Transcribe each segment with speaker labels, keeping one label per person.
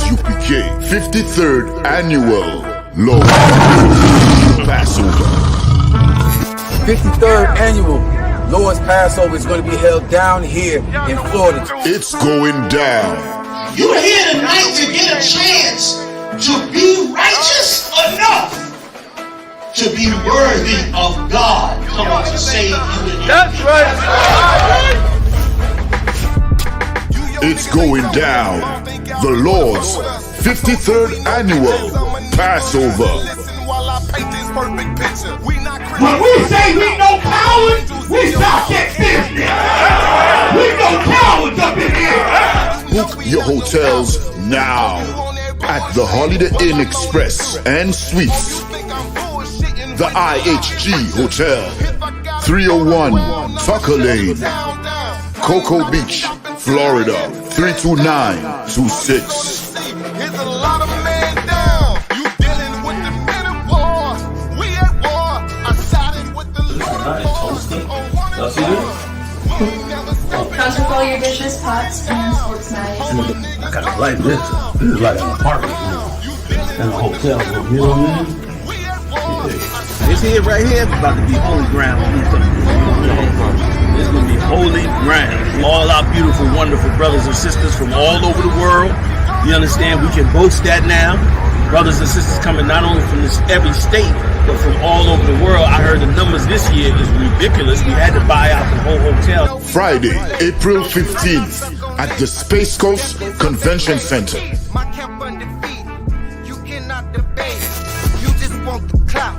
Speaker 1: I.S.U.P.K 53rd Annual Lord Passover.
Speaker 2: 53rd Annual Lord's Passover is going to be held down here in Florida.
Speaker 1: It's going down.
Speaker 3: You're here tonight to get a chance to be righteous enough to be worthy of God. Come on, to save you.
Speaker 2: That's right.
Speaker 1: It's going down. The Lord's 53rd Annual Passover.
Speaker 3: When we say we no cowards, we stop that business. We no cowards up in here.
Speaker 1: Book your hotels now at the Holiday Inn Express and Suites, the IHG Hotel, 301 Tucker Lane, Cocoa Beach, Florida, 32926.
Speaker 4: Control your dishes, pots, and sports knives.
Speaker 5: I kind of like this. This is like an apartment and a hotel room. You know what I mean? This here right here is about to be holy ground. It's going to be holy ground. All our beautiful, wonderful brothers and sisters from all over the world. You understand? We can boast that now. Brothers and sisters coming not only from every state, but from all over the world. I heard the numbers this year is ridiculous. We had to buy out the whole hotel.
Speaker 1: Friday, April 15th at the Space Coast Convention Center.
Speaker 6: My camp undefeated. You cannot debate. You just want the clout.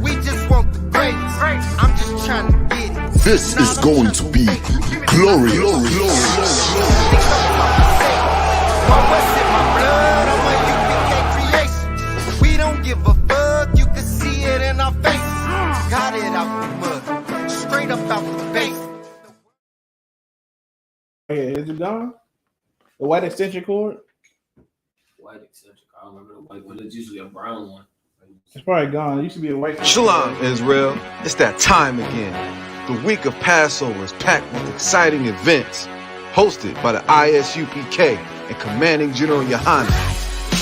Speaker 6: We just want the grades. I'm just trying to get it.
Speaker 1: This is going to be glorious.
Speaker 6: We don't give a fuck. You can see it in our face. Got it out the mud. Straight up out the base.
Speaker 7: Hey, is it gone? The white extension cord?
Speaker 8: White extension cord. I don't remember the white one. It's usually a brown one.
Speaker 7: It's probably gone. It used to be a white.
Speaker 9: Shalom, Israel. It's that time again. The week of Passover is packed with exciting events, hosted by the I.S.U.P.K and Commanding General YAHANNA.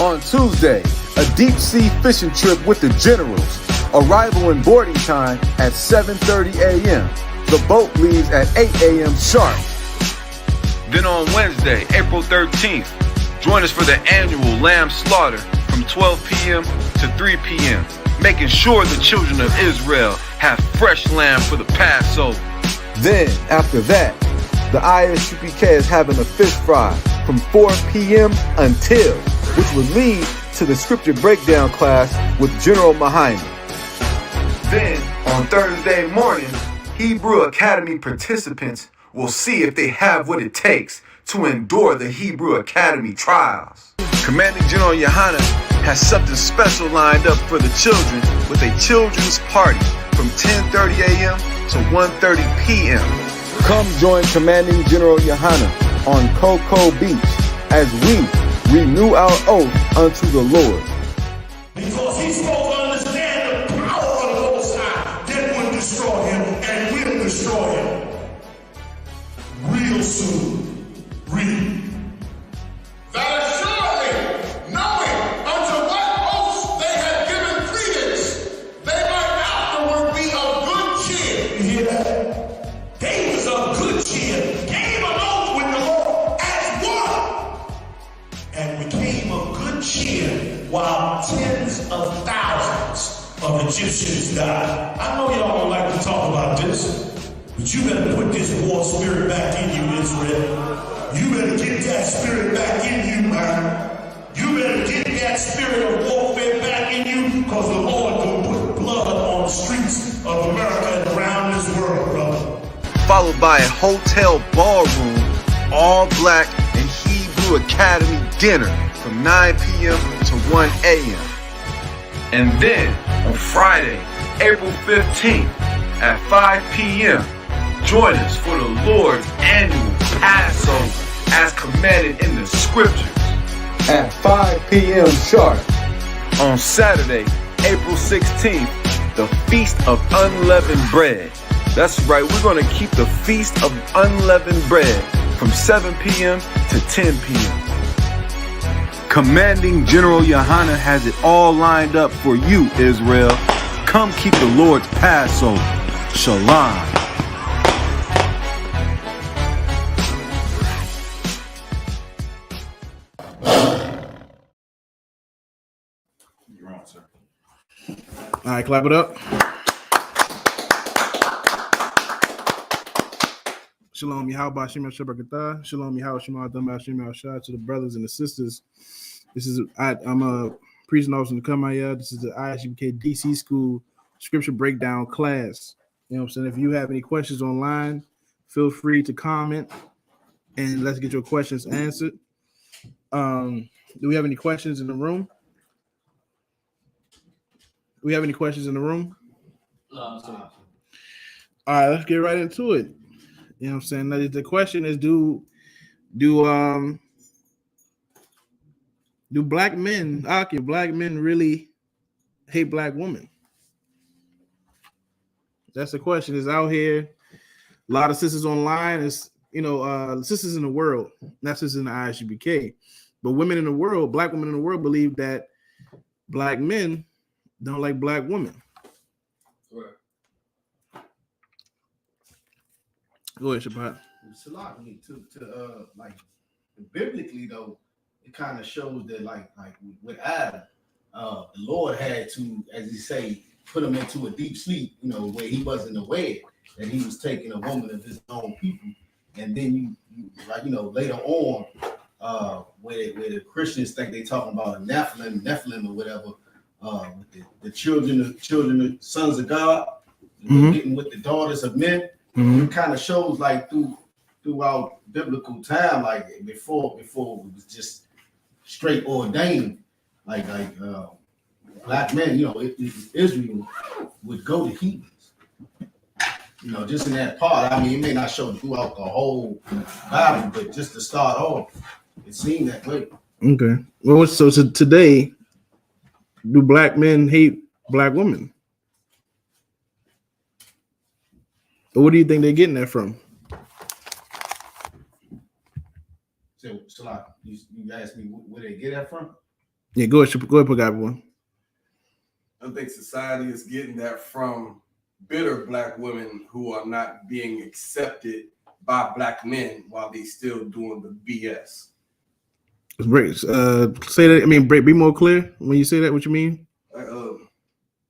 Speaker 9: On Tuesday, a deep-sea fishing trip with the generals. Arrival and boarding time at 7:30 a.m. The boat leaves at 8 a.m. sharp. Then on Wednesday, April 13th, join us for the annual lamb slaughter from 12 p.m. to 3 p.m., making sure the children of Israel have fresh lamb for the Passover. Then, after that, the I.S.U.P.K is having a fish fry from 4 p.m. until, which will lead to the scripture breakdown class with General Mahoney. Then, on Thursday morning, Hebrew Academy participants will see if they have what it takes to endure the Hebrew Academy trials. Commanding General YAHANNA has something special lined up for the children with a children's party from 10:30 a.m. to 1:30 p.m. Come join Commanding General YAHANNA on Cocoa Beach as we renew our oath unto the Lord.
Speaker 3: Because he's supposed to understand the power of the Most High that would destroy him and will destroy him. Real soon. Read.
Speaker 1: That assuredly, knowing unto what oaths they had given credence, they might afterward be of good cheer.
Speaker 3: You hear that? They was of good cheer. Came an oath with the Lord as one. And became of good cheer while tens of thousands of Egyptians died. I know y'all don't like to talk about this, but you better put this war spirit back in you, Israel. You better get that spirit back in you, man. You better get that spirit of warfare back in you, because the Lord will put blood on the streets of America and around this world, brother.
Speaker 9: Followed by a hotel ballroom, all black and Hebrew Academy dinner from 9 p.m. to 1 a.m. And then on Friday, April 15th at 5 p.m., join us for the Lord's annual Passover as commanded in the scriptures at 5 p.m. sharp. On Saturday, April 16th, the Feast of Unleavened Bread. That's right, we're going to keep the Feast of Unleavened Bread from 7 p.m. to 10 p.m. Commanding General YAHANNA has it all lined up for you, Israel. Come keep the Lord's Passover. Shalom.
Speaker 7: You're on, sir. All right, clap it up. Shalom, Yahweh, Shem Shabbat, Shalom, Yahweh, Shema, Adam, Shem Shah, to the brothers and the sisters. I'm a priest and officer in the Kamaya. This is the I.S.U.P.K DC School Scripture Breakdown class. You know what I'm saying? If you have any questions online, feel free to comment and let's get your questions answered. Do we have any questions in the room? Do we have any questions in the room?
Speaker 8: No,
Speaker 7: All right, let's get right into it. You know what I'm saying? Now, the question is, do black men really hate black women? That's the question. Is out here. A lot of sisters online is, sisters in the world, not sisters in the I.S.U.P.K, but women in the world, black women in the world believe that black men don't like black women.
Speaker 8: right.
Speaker 7: Go ahead, Shabbat.
Speaker 10: Shalom, like biblically though, it kind of shows that like with Adam, the Lord had to, as he say, put him into a deep sleep, where he wasn't aware that he was taking a woman of his own people. And then you later on, where the Christians think they talking about a Nephilim or whatever, with the children, sons of God, getting with the daughters of men. It kind of shows like throughout biblical time, like before it was just straight ordained, like black men, Israel would go to heathens. Just in that part. I mean, it may not show throughout the whole Bible, but just to start off, it seemed that way.
Speaker 7: Okay. Well, so today, do black men hate black women? Or what do you think they're getting that from?
Speaker 10: So you asked me where they get that from?
Speaker 7: Yeah, go ahead, put that one.
Speaker 2: I think society is getting that from bitter black women who are not being accepted by black men while they still doing the BS.
Speaker 7: Say that. I mean, be more clear when you say that. What you mean?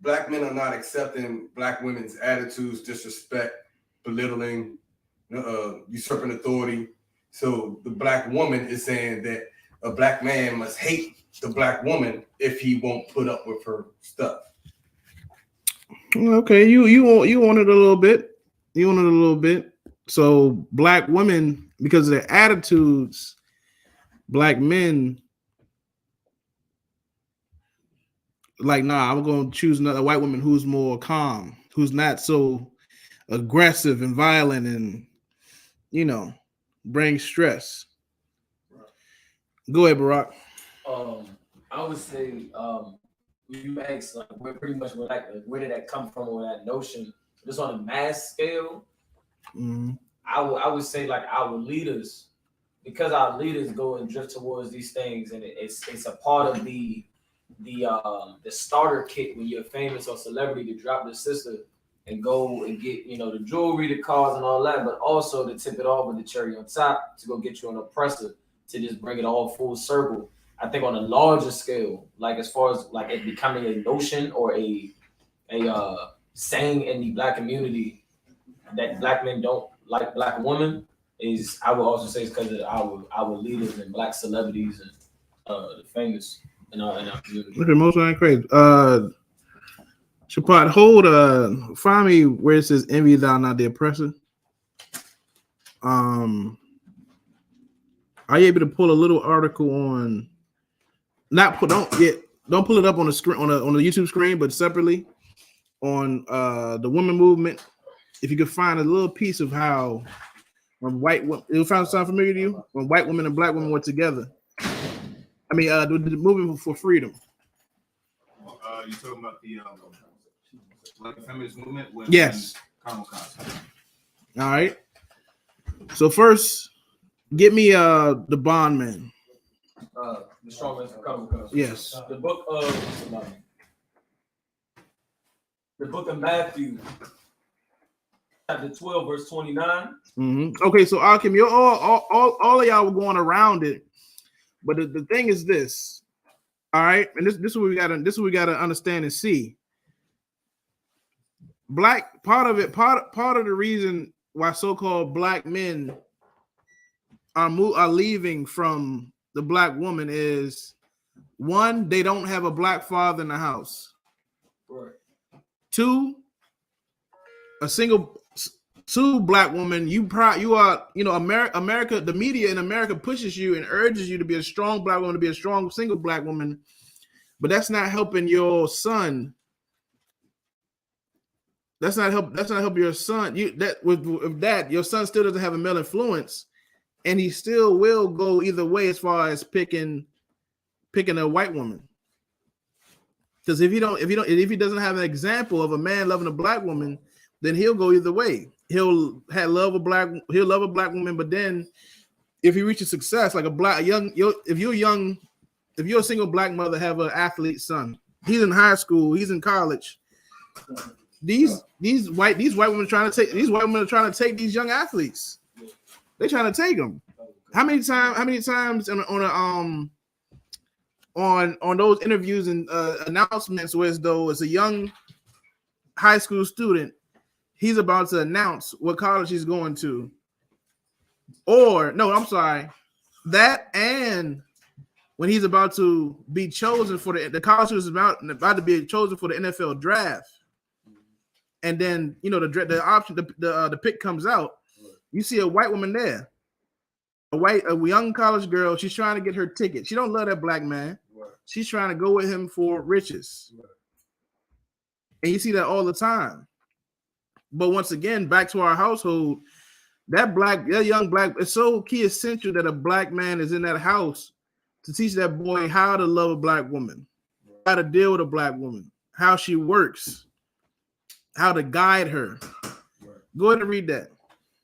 Speaker 2: Black men are not accepting black women's attitudes, disrespect, belittling, usurping authority. So the black woman is saying that a black man must hate the black woman if he won't put up with her stuff.
Speaker 7: Okay, you want it a little bit. You want it a little bit. So black women, because of their attitudes, black men like, nah, I'm gonna choose another white woman who's more calm, who's not so aggressive and violent and bring stress. Go ahead, Barack.
Speaker 8: I would say you asked like where did that come from, or that notion just on a mass scale. I would say like our leaders, because our leaders go and drift towards these things, and it's a part of the starter kit when you're famous or celebrity to drop the sister and go and get the jewelry, the cars, and all that, but also to tip it off with the cherry on top to go get you an oppressor, to just bring it all full circle. I think on a larger scale, like as far as like it becoming a notion or a saying in the black community that black men don't like black women, is I would also say it's because of our leaders and black celebrities and the famous in our community.
Speaker 7: Okay, most ain't crazy. Shapat, find me where it says envy thou not the oppressor. Are you able to pull a little article on? Don't pull it up on the screen on the YouTube screen, but separately on the women movement. If you could find a little piece of how when white women, it sound familiar to you? When white women and black women were together. I mean, the movement for freedom.
Speaker 10: You talking about the feminist movement?
Speaker 7: Yes. All right. So first, get me the bondman.
Speaker 8: The strong man's come.
Speaker 7: Yes.
Speaker 8: The book of Matthew, chapter 12, verse 29.
Speaker 7: Okay, so Akim, you're all of y'all were going around it, but the thing is this, all right, and this is what we gotta understand and see. Part of the reason why so-called black men are leaving from the black woman is, one, they don't have a black father in the house.
Speaker 8: Right.
Speaker 7: Two, two black woman, you are, America, the media in America pushes you and urges you to be a strong black woman, to be a strong single black woman, but that's not helping your son. That's not help your son. With that, your son still doesn't have a male influence, and he still will go either way as far as picking a white woman. Because if he doesn't have an example of a man loving a black woman, then he'll go either way. He'll love a black woman, but then if he reaches success, like if you're a single black mother, have an athlete son, he's in high school, he's in college. These white women are trying to take these young athletes. They're trying to take them. How many times on those interviews and announcements where as though it's a young high school student, he's about to announce what college he's going to, or no, I'm sorry, that, and when he's about to be chosen for the college is about to be chosen for the NFL draft, and then the pick comes out, you see a white woman there, a young college girl. She's trying to get her ticket. She don't love that black man. She's trying to go with him for riches, and you see that all the time. But once again, back to our household, that young black, it's so key essential that a black man is in that house to teach that boy how to love a black woman, how to deal with a black woman, how she works, how to guide her. Go ahead and read that.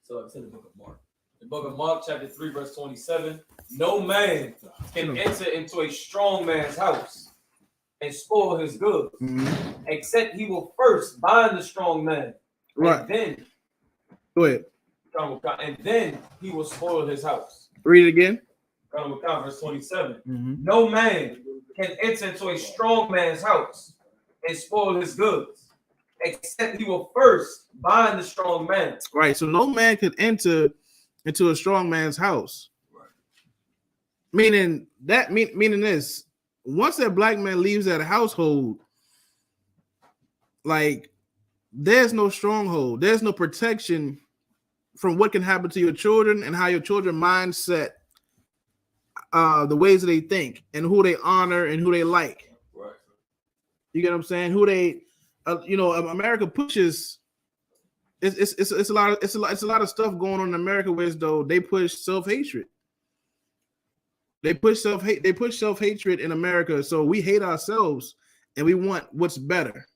Speaker 8: So it's in the book of Mark. The book of Mark, chapter 3, verse 27. No man can enter into a strong man's house and spoil his goods, except he will first bind the strong man.
Speaker 7: Right.
Speaker 8: And then,
Speaker 7: go ahead.
Speaker 8: And then he will spoil his house.
Speaker 7: Read it again.
Speaker 8: Verse 27. No man can enter into a strong man's house and spoil his goods, except he will first bind the strong man.
Speaker 7: Right. So no man could enter into a strong man's house.
Speaker 8: Right.
Speaker 7: Meaning this, once that black man leaves that household, like, there's no stronghold, there's no protection from what can happen to your children and how your children mindset, the ways that they think and who they honor and who they like.
Speaker 8: Right.
Speaker 7: You get what I'm saying? Who they, America pushes. It's a lot of stuff going on in America where as though they push self-hatred. They push self-hatred in America. So we hate ourselves and we want what's better.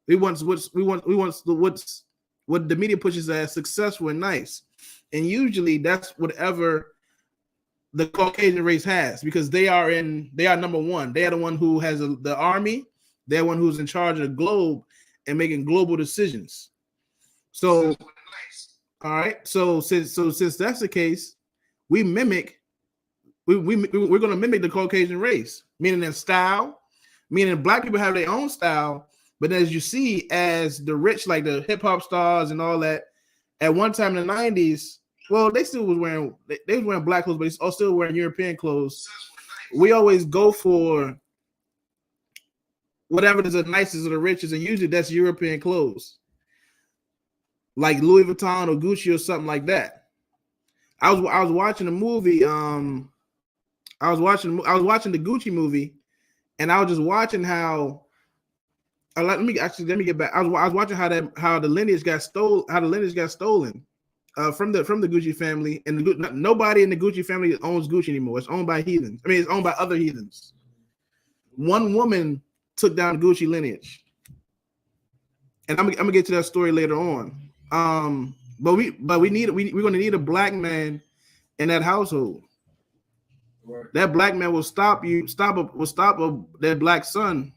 Speaker 7: We want what the media pushes as successful and nice. And usually that's whatever the Caucasian race has, because they are number one. They are the one who has the army. They're one who's in charge of the globe and making global decisions. So, all right. So since that's the case, we're going to mimic the Caucasian race, meaning their style, meaning black people have their own style. But as you see, as the rich, like the hip hop stars and all that, at one time in the 90s, well, they still was wearing black clothes, but they still wearing European clothes. We always go for whatever is the nicest or the richest, and usually that's European clothes, like Louis Vuitton or Gucci or something like that. I was watching a movie. I was watching the Gucci movie, and I was just watching how. Let me get back. I was watching how the lineage got stolen. How the lineage got stolen from the Gucci family, and nobody in the Gucci family owns Gucci anymore. It's owned by heathens. I mean, it's owned by other heathens. One woman took down Gucci lineage, and I'm gonna get to that story later on. But we're gonna need a black man in that household. that black man will stop their black son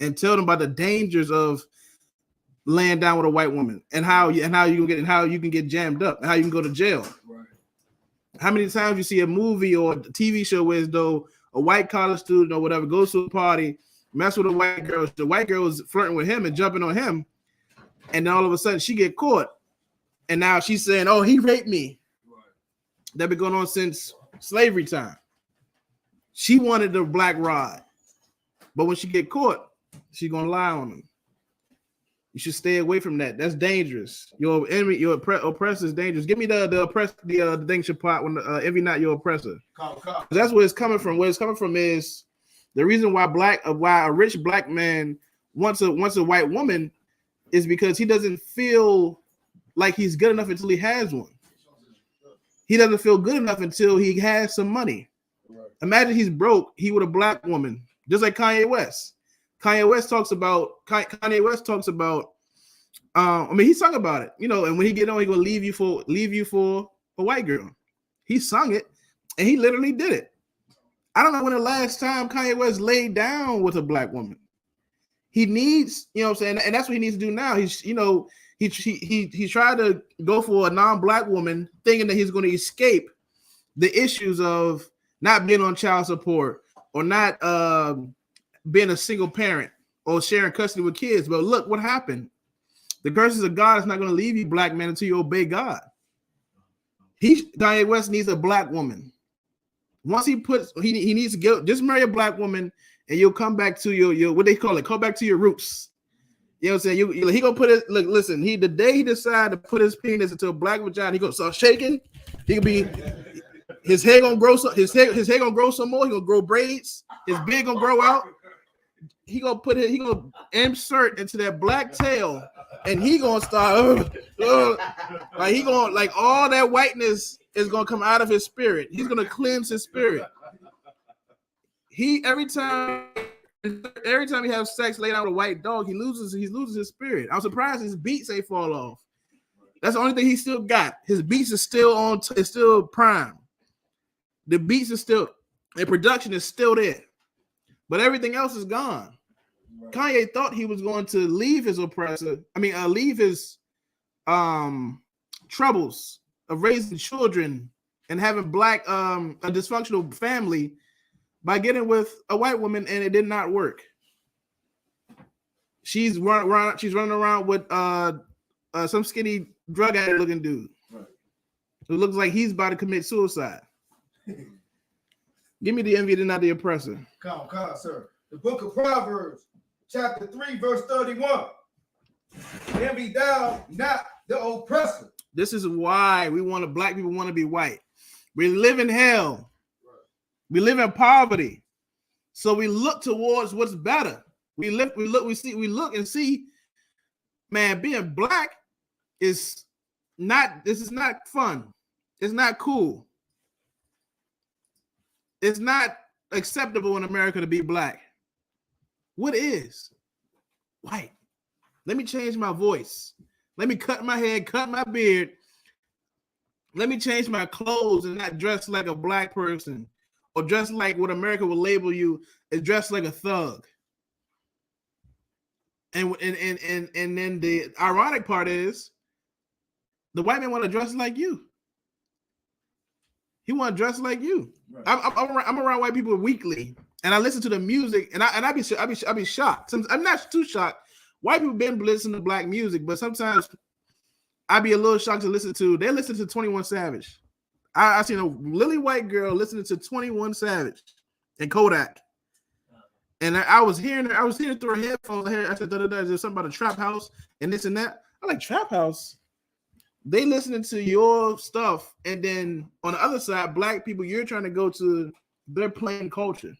Speaker 7: and tell them about the dangers of laying down with a white woman and how you can get jammed up and how you can go to jail. Right. How many times you see a movie or a TV show where though a white college student or whatever goes to a party, mess with a white girl, the white girl is flirting with him and jumping on him, and then all of a sudden she get caught, and now she's saying, "Oh, he raped me." Right. That been going on since slavery time. She wanted the black rod, but when she get caught, she's gonna lie on him. You should stay away from that. That's dangerous. Your enemy, your oppressor is dangerous. Give me the thing Shapat when envy not your oppressor. That's where it's coming from. Where it's coming from is the reason why a rich black man wants a white woman is because he doesn't feel like he's good enough until he has one. He doesn't feel good enough until he has some money. Right. Imagine he's broke. He with a black woman, just like Kanye West. Kanye West talks about. He sung about it, and when he get on, he gonna leave you for a white girl. He sung it, and he literally did it. I don't know when the last time Kanye West laid down with a black woman. He needs, and that's what he needs to do now. He tried to go for a non-black woman, thinking that he's going to escape the issues of not being on child support or not being a single parent or sharing custody with kids. But look what happened. The curses of God is not going to leave you, black man, until you obey God. Kanye West needs a black woman. Once he needs to go, just marry a black woman, and you'll come back to your what they call it, come back to your roots. You know what I'm saying? He gonna put it. Look, listen. The day he decided to put his penis into a black vagina, he gonna start shaking. He could be. His hair gonna grow. His hair gonna grow some more. He gonna grow braids. His beard gonna grow out. He gonna insert into that black tail, and he gonna start like all that whiteness is gonna come out of his spirit. He's gonna cleanse his spirit. Every time he has sex laid out with a white dog, he loses his spirit. I'm surprised his beats ain't fall off. That's the only thing he still got. His beats is still on. It's still prime. The beats is still, the production is still there, but everything else is gone. Right. Kanye thought he was going to leave his oppressor. Leave his troubles of raising children and having a dysfunctional family by getting with a white woman, and it did not work. She's running around with some skinny drug addict looking dude. Right. It looks like he's about to commit suicide. Give me the envy and not the oppressor.
Speaker 10: Come, sir. The book of Proverbs, chapter 3, verse 31. Envy thou not the oppressor.
Speaker 7: This is why black people want to be white. We live in hell. We live in poverty, so we look towards what's better. We look and see, man, being black is not. This is not fun. It's not cool. It's not acceptable in America to be black. What is? White. Let me change my voice. Let me cut my hair, cut my beard. Let me change my clothes and not dress like a black person. Or dress like what America will label you as dressed like a thug. And then the ironic part is the white man want to dress like you. He want to dress like you. Right. I'm around white people weekly, and I listen to the music, and I be shocked. I'm not too shocked. White people been listening to black music, but sometimes I be a little shocked to listen to. They listen to 21 Savage. I seen a lily white girl listening to 21 Savage and Kodak, and I was hearing through her headphones. I said, "There's something about a trap house and this and that." I like trap house. They listening to your stuff, and then on the other side, black people, you're trying to go to their plain culture.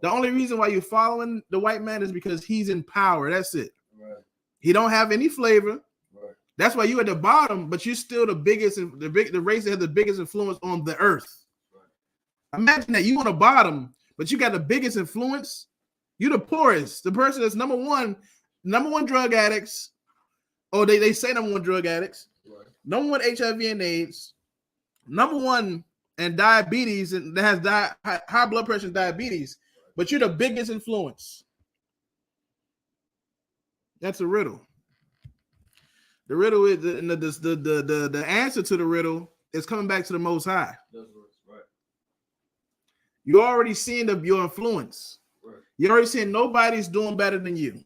Speaker 7: The only reason why you're following the white man is because he's in power. That's it. Right. He don't have any flavor. That's why you at the bottom, but you're still the biggest, the race that has the biggest influence on the earth. Right. Imagine that you on the bottom, but you got the biggest influence. You're the poorest, the person that's number one drug addicts, or they say number one drug addicts, right. Number one HIV and AIDS, number one and diabetes, and that has high blood pressure and diabetes, but you're the biggest influence. That's a riddle. The riddle is the answer to the riddle is coming back to the Most High.
Speaker 8: Right.
Speaker 7: You already seen your influence.
Speaker 8: Right.
Speaker 7: You already seen nobody's doing better than you.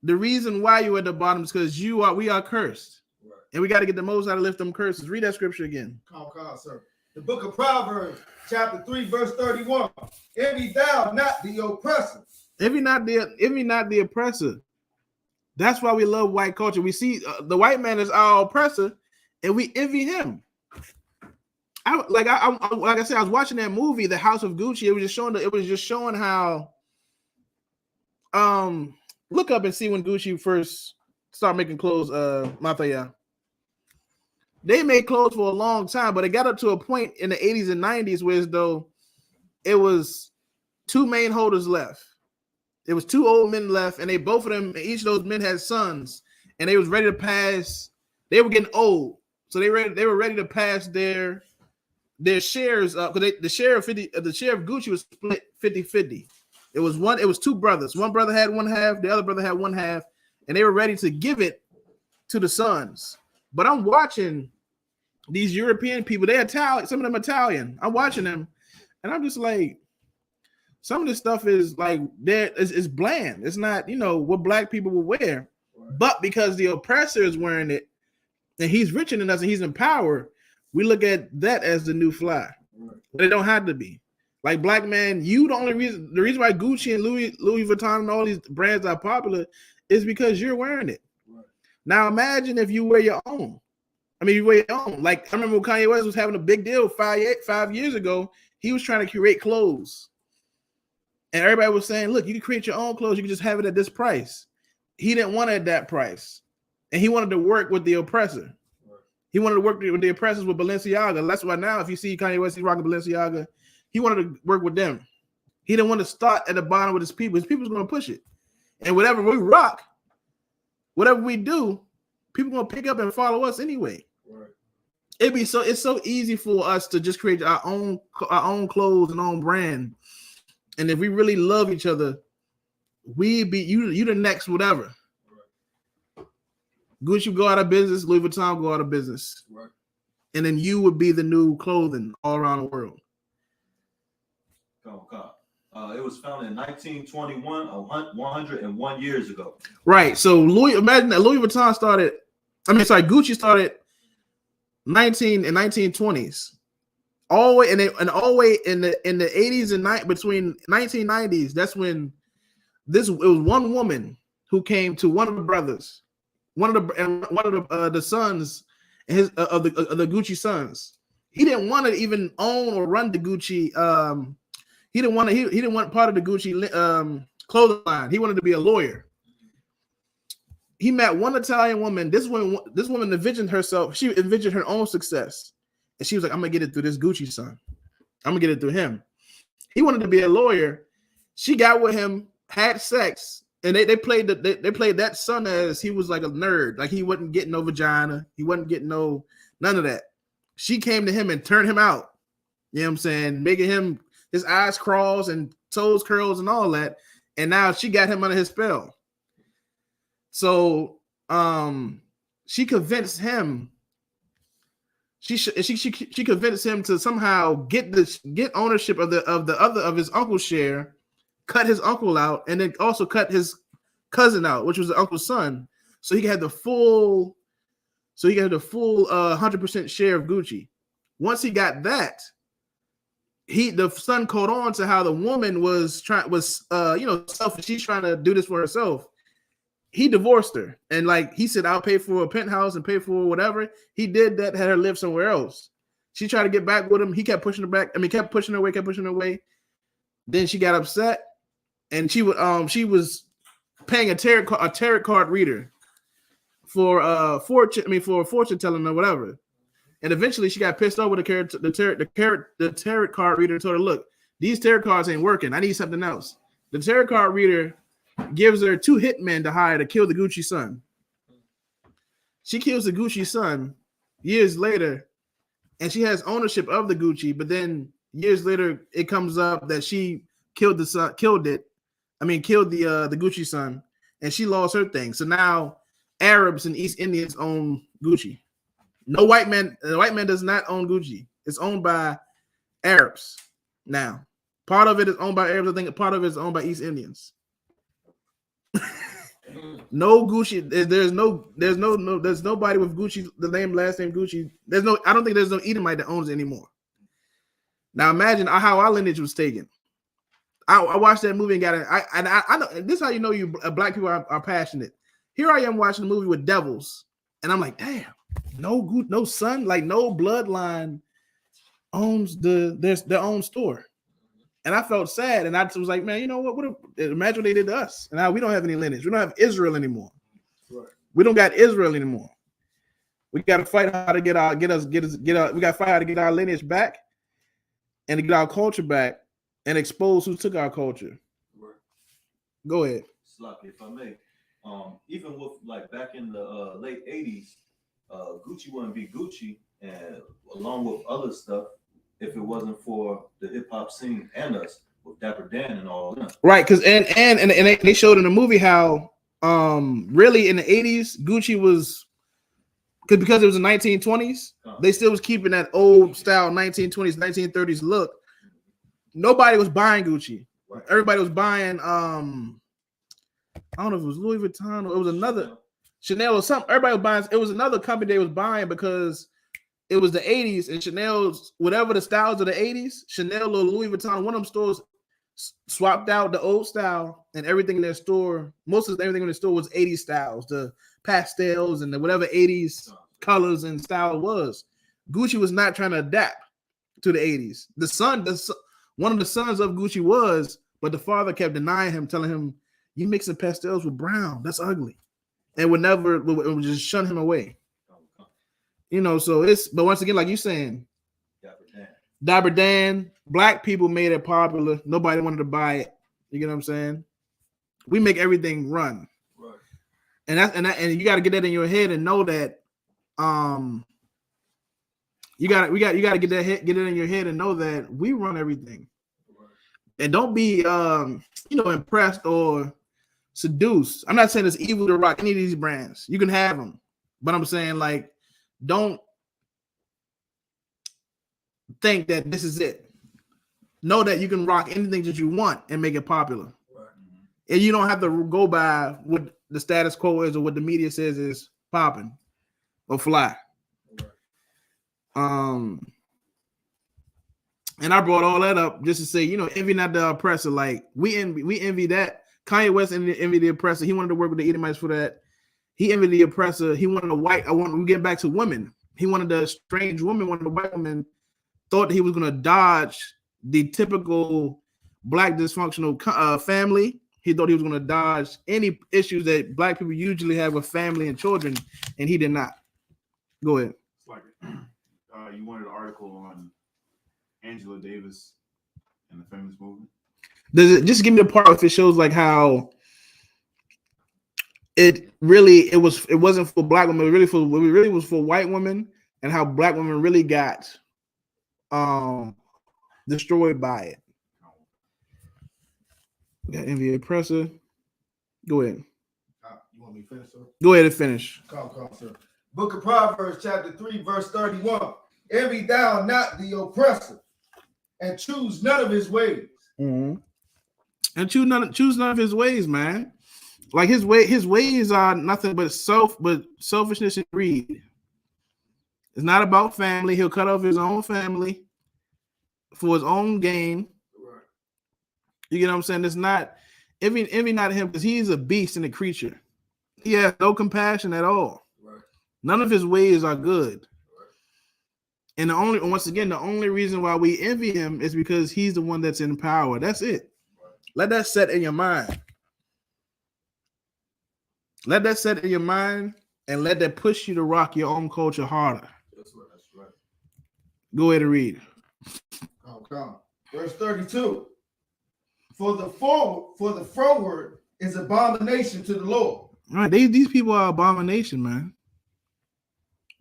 Speaker 7: The reason why you're at the bottom is because we are cursed.
Speaker 8: Right.
Speaker 7: And we got to get the Most High to lift them curses. Read that scripture again.
Speaker 10: Come, sir. The book of Proverbs, chapter 3, verse 31. Envy thou not the oppressor.
Speaker 7: Envy not the oppressor. That's why we love white culture. We see the white man is our oppressor, and we envy him. Like I said, I was watching that movie, The House of Gucci. It was just showing how. Look up and see when Gucci first started making clothes. Mataya. They made clothes for a long time, but it got up to a point in the 80s and 90s where as though it was two main holders left. There was two old men left, and each of those men had sons, and they was ready to pass. They were getting old, so they were ready to pass their shares up, because the share of Gucci was split 50-50. It was two brothers. One brother had one half, the other brother had one half, and they were ready to give it to the sons. But I'm watching these European people. They're Italian, some of them Italian. I'm watching them, and I'm just like, some of this stuff is like it's bland. It's not, what black people will wear. Right. But because the oppressor is wearing it and he's richer than us and he's in power, we look at that as the new fly. Right. But it don't have to be. Like, black man, the reason why Gucci and Louis Vuitton and all these brands are popular is because you're wearing it. Right. Now imagine if you wear your own. You wear your own. Like, I remember when Kanye West was having a big deal 5 years ago. He was trying to curate clothes. And everybody was saying, look, you can create your own clothes. You can just have it at this price. He didn't want it at that price. And he wanted to work with the oppressor. Right. He wanted to work with the oppressors with Balenciaga. That's why now if you see Kanye West, he's rocking Balenciaga. He wanted to work with them. He didn't want to start at the bottom with his people. His people's going to push it. And whatever we rock, whatever we do, people going to pick up and follow us anyway. Right. It's so easy for us to just create our own clothes and own brand. And if we really love each other, we be you the next whatever. Right. Gucci go out of business, Louis Vuitton go out of business. Right. And then you would be the new clothing all around the world.
Speaker 11: It was founded in 1921, 101 years ago.
Speaker 7: Right. So imagine that Gucci started 1920s. All the way in the 80s and between 1990s, that's when it was one woman who came to one of the brothers, one of the sons of the Gucci sons. He didn't want to even own or run the Gucci. He didn't want part of the Gucci clothing line. He wanted to be a lawyer. He met one Italian woman. This woman envisioned herself. She envisioned her own success. And she was like, I'm going to get it through this Gucci son. I'm going to get it through him. He wanted to be a lawyer. She got with him, had sex, and they played that son as he was like a nerd. Like, he wasn't getting no vagina. He wasn't getting none of that. She came to him and turned him out. You know what I'm saying? Making him his eyes cross and toes curls and all that. And now she got him under his spell. So she convinced him. She convinced him to somehow get ownership of his uncle's share, cut his uncle out, and then also cut his cousin out, which was the uncle's son. So he had the full 100% share of Gucci. Once he got that, the son caught on to how the woman was selfish. She's trying to do this for herself. He divorced her, and he said, I'll pay for a penthouse and pay for whatever. He did that, had her live somewhere else. She tried to get back with him. He kept pushing her back. Kept pushing her away. Then she got upset, and she was paying a tarot card reader for fortune telling or whatever. And eventually she got pissed off with the tarot card reader and told her, look, these tarot cards ain't working. I need something else. The tarot card reader gives her 2 hitmen to hire to kill the Gucci son. She kills the Gucci son. Years later, and she has ownership of the Gucci, but then years later it comes up that she killed the son, killed the Gucci son, and she lost her thing. So now Arabs and East Indians own Gucci. No white man, the white man does not own Gucci. It's owned by Arabs now. Part of it is owned by Arabs. I think part of it is owned by East Indians. No Gucci. There's nobody with Gucci, the last name Gucci. I don't think there's no Edomite that owns it anymore. Now imagine how our lineage was taken. I watched that movie and got it. I know this is how you know you black people are passionate. Here I am watching a movie with devils, and I'm like, damn, no son, like no bloodline owns their own store. And I felt sad, and I was like, man, you know what? Imagine what they did to us. And now we don't have any lineage. We don't have Israel anymore. Right. We don't got Israel anymore. We got to fight how to get our. We got to fight how to get our lineage back, and to get our culture back, and expose who took our culture. Right. Go ahead.
Speaker 11: Sloppy, if I may. Even with like back in the late 80s, Gucci wouldn't be Gucci, and along with other stuff, if it wasn't for the hip hop scene and us with Dapper Dan and all that. Right,
Speaker 7: because and they showed in the movie how really in the 80s Gucci was because it was the 1920s, they still was keeping that old style 1920s, 1930s look. Nobody was buying Gucci. Right. Everybody was buying I don't know if it was Louis Vuitton or it was another Chanel or something. Everybody was buying. It was another company they was buying because it was the 80s and Chanel's, whatever the styles of the 80s, Chanel or Louis Vuitton, one of them stores swapped out the old style and everything in their store. Most of everything in the store was 80s styles, the pastels and the whatever 80s colors and style was. Gucci was not trying to adapt to the 80s. One of the sons of Gucci was, but the father kept denying him, telling him, "You mixing pastels with brown, that's ugly," and would just shun him away. You know, but once again, like you saying, Dapper Dan, black people made it popular. Nobody wanted to buy it. You get what I'm saying? We make everything run, right? And you got to get that in your head and know that. You got to get it in your head and know that we run everything, and don't be impressed or seduced. I'm not saying it's evil to rock any of these brands. You can have them, but I'm saying like, don't think that this is it. Know that you can rock anything that you want and make it popular. Right. And you don't have to go by what the status quo is or what the media says is popping or fly. Right. And I brought all that up just to say, envy not the oppressor. Like we envy that. Kanye West envy the oppressor. He wanted to work with the Edomites for that. He envied the oppressor. He wanted we get back to women. He wanted a strange woman, one of the white women, thought he was going to dodge the typical black dysfunctional family. He thought he was going to dodge any issues that black people usually have with family and children, and he did not. Go ahead.
Speaker 12: It's like you wanted an article on Angela Davis and the feminist movement.
Speaker 7: Does it just give me the part if it shows like how it wasn't for black women, it really was for white women, and how black women really got destroyed by it. Got envy oppressor. Go ahead.
Speaker 10: You want me to finish, sir?
Speaker 7: Go ahead and finish.
Speaker 10: Calm, sir. Book of Proverbs, chapter 3, verse 31. Envy thou not the oppressor, and choose none of his ways.
Speaker 7: Mm-hmm. And choose none of his ways, man. Like his ways are nothing but selfishness and greed. It's not about family. He'll cut off his own family for his own gain. Right. You get what I'm saying? It's not envy not him, because he's a beast and a creature. He has no compassion at all. Right. None of his ways are good. Right. And the only reason why we envy him is because he's the one that's in power. That's it. Right. Let that set in your mind. Let that set in your mind and let that push you to rock your own culture harder. That's right. Go ahead and read.
Speaker 10: Come. Verse 32. For the froward is abomination to the Lord.
Speaker 7: All right, these people are abomination, man.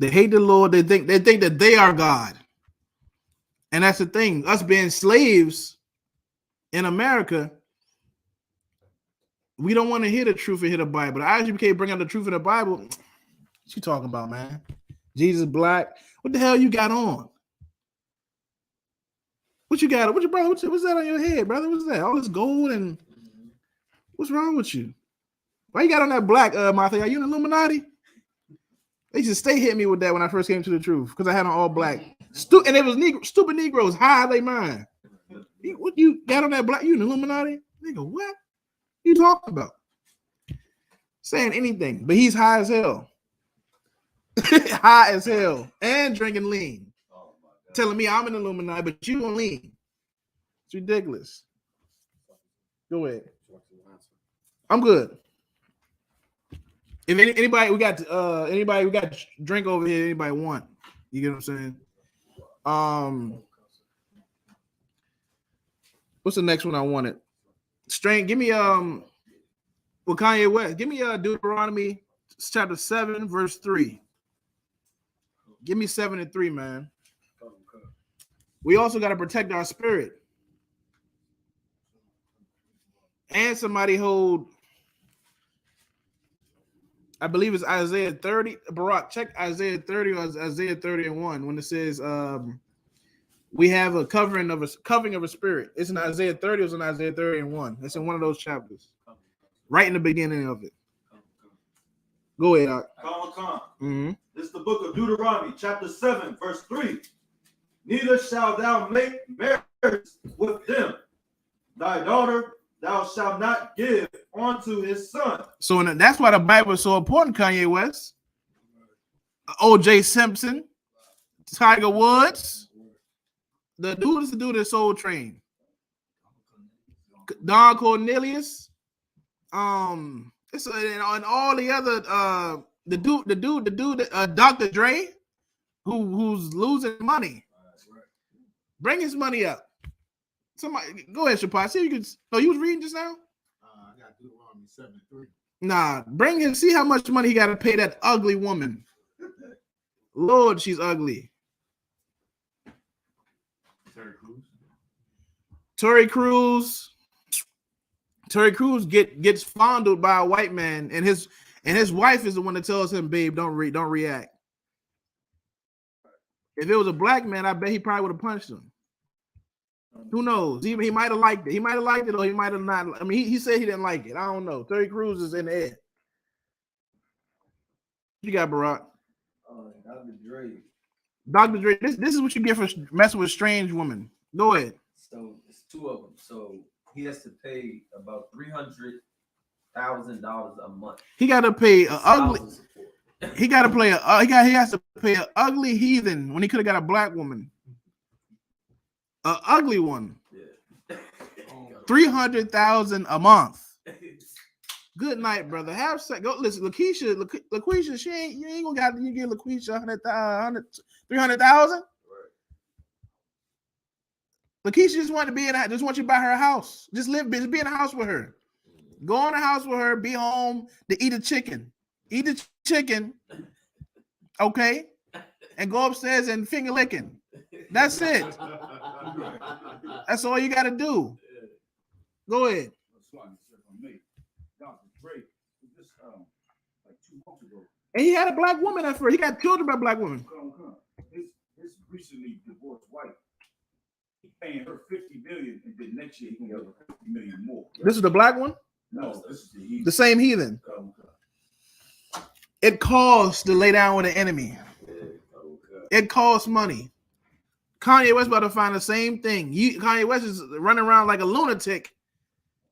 Speaker 7: They hate the Lord. They think that they are God. And that's the thing. Us being slaves in America, we don't want to hear the truth and hear the Bible. The I.S.U.P.K bring out the truth of the Bible. What you talking about, man? Jesus black. What the hell you got on? What you got? What your brother? What's that on your head, brother? What's that? All this gold and what's wrong with you? Why you got on that black, Martha? Are you an Illuminati? They used to stay hit me with that when I first came to the truth because I had on all black. And it was stupid Negroes high they mind. What you got on that black? You an Illuminati? Nigga, what you talking about? Saying anything, but he's high as hell. High as hell and drinking lean. Telling me I'm an Illuminati, but you don't lean. It's ridiculous. Go ahead. I'm good. If anybody we got drink over here, anybody want? You get what I'm saying? What's the next one I wanted? Strange. Give me Kanye West. Give me Deuteronomy chapter 7, verse 3. Give me 7 and 3, man. We also got to protect our spirit. And somebody hold, I believe it's Isaiah 30. Barack, check Isaiah 30 or Isaiah 30 and 1 when it says we have a covering of a spirit. It's in Isaiah 30, it's in Isaiah 30 and 1. It's in one of those chapters. Right in the beginning of it. Go ahead, Doc.
Speaker 11: Mm-hmm. This is the book of Deuteronomy, chapter 7, verse 3. Neither shalt thou make marriage with them. Thy daughter thou shalt not give unto his son.
Speaker 7: So that's why the Bible is so important, Kanye West. O.J. Simpson, Tiger Woods, the dude is the dude that Soul Train. Don Cornelius, it's and all the other the dude Dr. Dre, who's losing money. Bring his money up. Somebody go ahead, Shapar. See if you can. Oh, you was reading just now?
Speaker 10: I got Deuteronomy 7:3.
Speaker 7: Nah, bring him. See how much money he got to pay that ugly woman. Lord, she's ugly. Terry Crews gets fondled by a white man, and his wife is the one that tells him, "Babe, don't react." If it was a black man, I bet he probably would have punched him. Who knows? He might have liked it. He might have liked it, or he might have not. I mean, he said he didn't like it. I don't know. Terry Crews is in the air. You got Barack.
Speaker 8: Dr. Dre.
Speaker 7: Dr. Dre. This is what you get for messing with strange women. Go ahead.
Speaker 8: So it's two of them. So he has to pay about $300,000 a month.
Speaker 7: He got to pay an ugly. He got to play a. He has to pay an ugly heathen when he could have got a black woman. An ugly one. Yeah. $300,000 a month. Good night, brother. Have sex. Go listen, LaQuisha. You ain't gonna got you give LaQuisha 300,000. LaQuisha just want you to buy her a house. Just be in a house with her. Go in the house with her. Be home to eat a chicken. Eat the chicken, okay, and go upstairs and finger licking. That's it. That's all you got to do. Go ahead. And he had a black woman at first. He got children by black women.
Speaker 13: His recently divorced wife, he paying her $50 million, and then next year he can get her $50 million more.
Speaker 7: This is the black one?
Speaker 13: No, this is the heathen.
Speaker 7: The same heathen. It costs to lay down with an enemy. It costs money. Kanye West about to find the same thing. Kanye West is running around like a lunatic,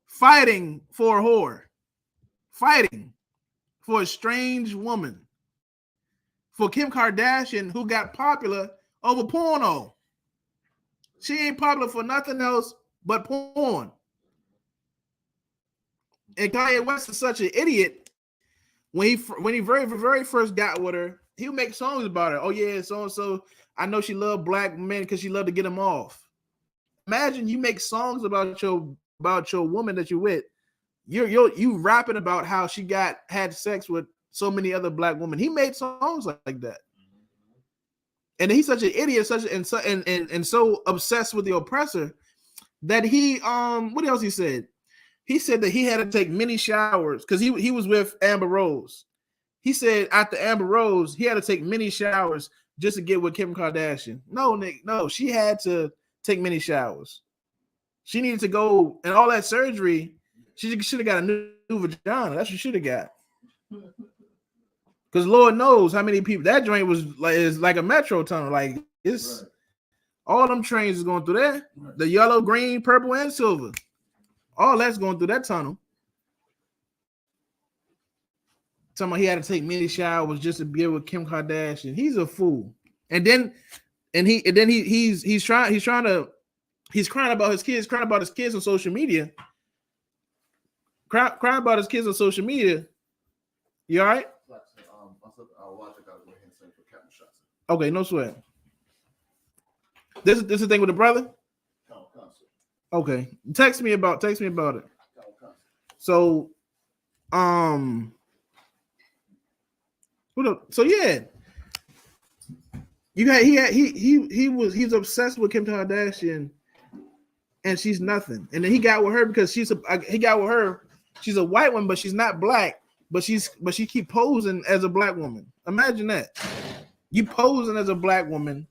Speaker 7: fighting for a whore, fighting for a strange woman, for Kim Kardashian, who got popular over porno. She ain't popular for nothing else but porn. And Kanye West is such an idiot. When he very first got with her, he would make songs about her. Oh yeah, so and so. I know she loved black men because she loved to get them off. Imagine you make songs about your woman that you're with. You rapping about how she had sex with so many other black women. He made songs like that. And he's such an idiot, so obsessed with the oppressor that he what else he said? He said that he had to take many showers because he was with Amber Rose. He said after Amber Rose, he had to take many showers just to get with Kim Kardashian. No, Nick, no, she had to take many showers. She needed to go and all that surgery. She should have got a new vagina. That's what she should have got. Because Lord knows how many people that joint was like is like a metro tunnel. Like it's all them trains is going through there. The yellow, green, purple, and silver. All that's going through that tunnel. Somebody he had to take many showers just to be with Kim Kardashian. He's a fool. He's crying about his kids, crying about his kids on social media. Crying about his kids on social media. You all right? Okay, no sweat. This is the thing with the brother. Okay, text me about it. So, so yeah, he's obsessed with Kim Kardashian, and she's nothing. And then he got with her because she's a white woman, but she's not black. But she keep posing as a black woman. Imagine that. You posing as a black woman,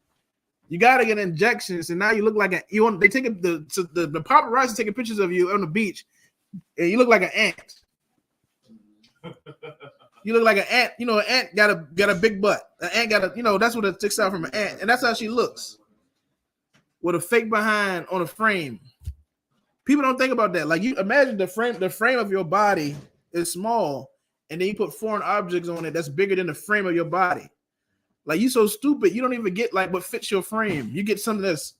Speaker 7: you gotta get injections, and now you look like the paparazzi taking pictures of you on the beach, and you look like an ant. You look like an ant. You know, an ant got a big butt. An ant got that's what it sticks out from an ant, and that's how she looks. With a fake behind on a frame. People don't think about that. Like you imagine the frame of your body is small, and then you put foreign objects on it that's bigger than the frame of your body. Like you so stupid, you don't even get like what fits your frame. You get something that's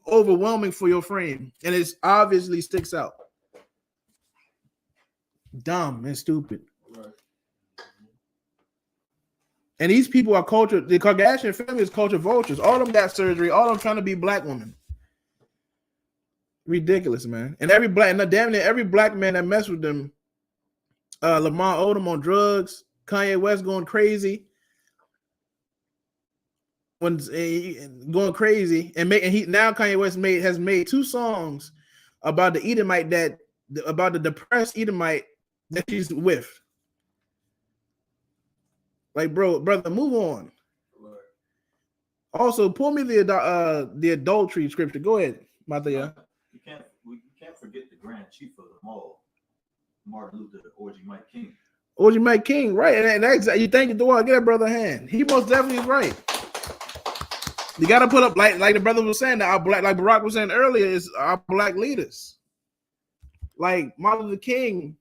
Speaker 7: overwhelming for your frame, and it obviously sticks out. Dumb and stupid. Right. And these people are culture. The Kardashian family is culture vultures. All of them got surgery. All of them trying to be black women. Ridiculous, man. And damn near every black man that messed with them, Lamar Odom on drugs, Kanye West going crazy. Going crazy, and Kanye West has made 2 songs about the Edomite about the depressed Edomite that she's with. Like, brother, move on. Also, pull me the adultery scripture. Go ahead, Matthew.
Speaker 11: You can't forget the Grand Chief of them all, Martin Luther, OG Mike King.
Speaker 7: OG Mike King, right? And you think the one get that brother a hand. He most definitely is right. You got to put up like the brother was saying that our black, like Barack was saying earlier, is our black leaders. Like Martin Luther King,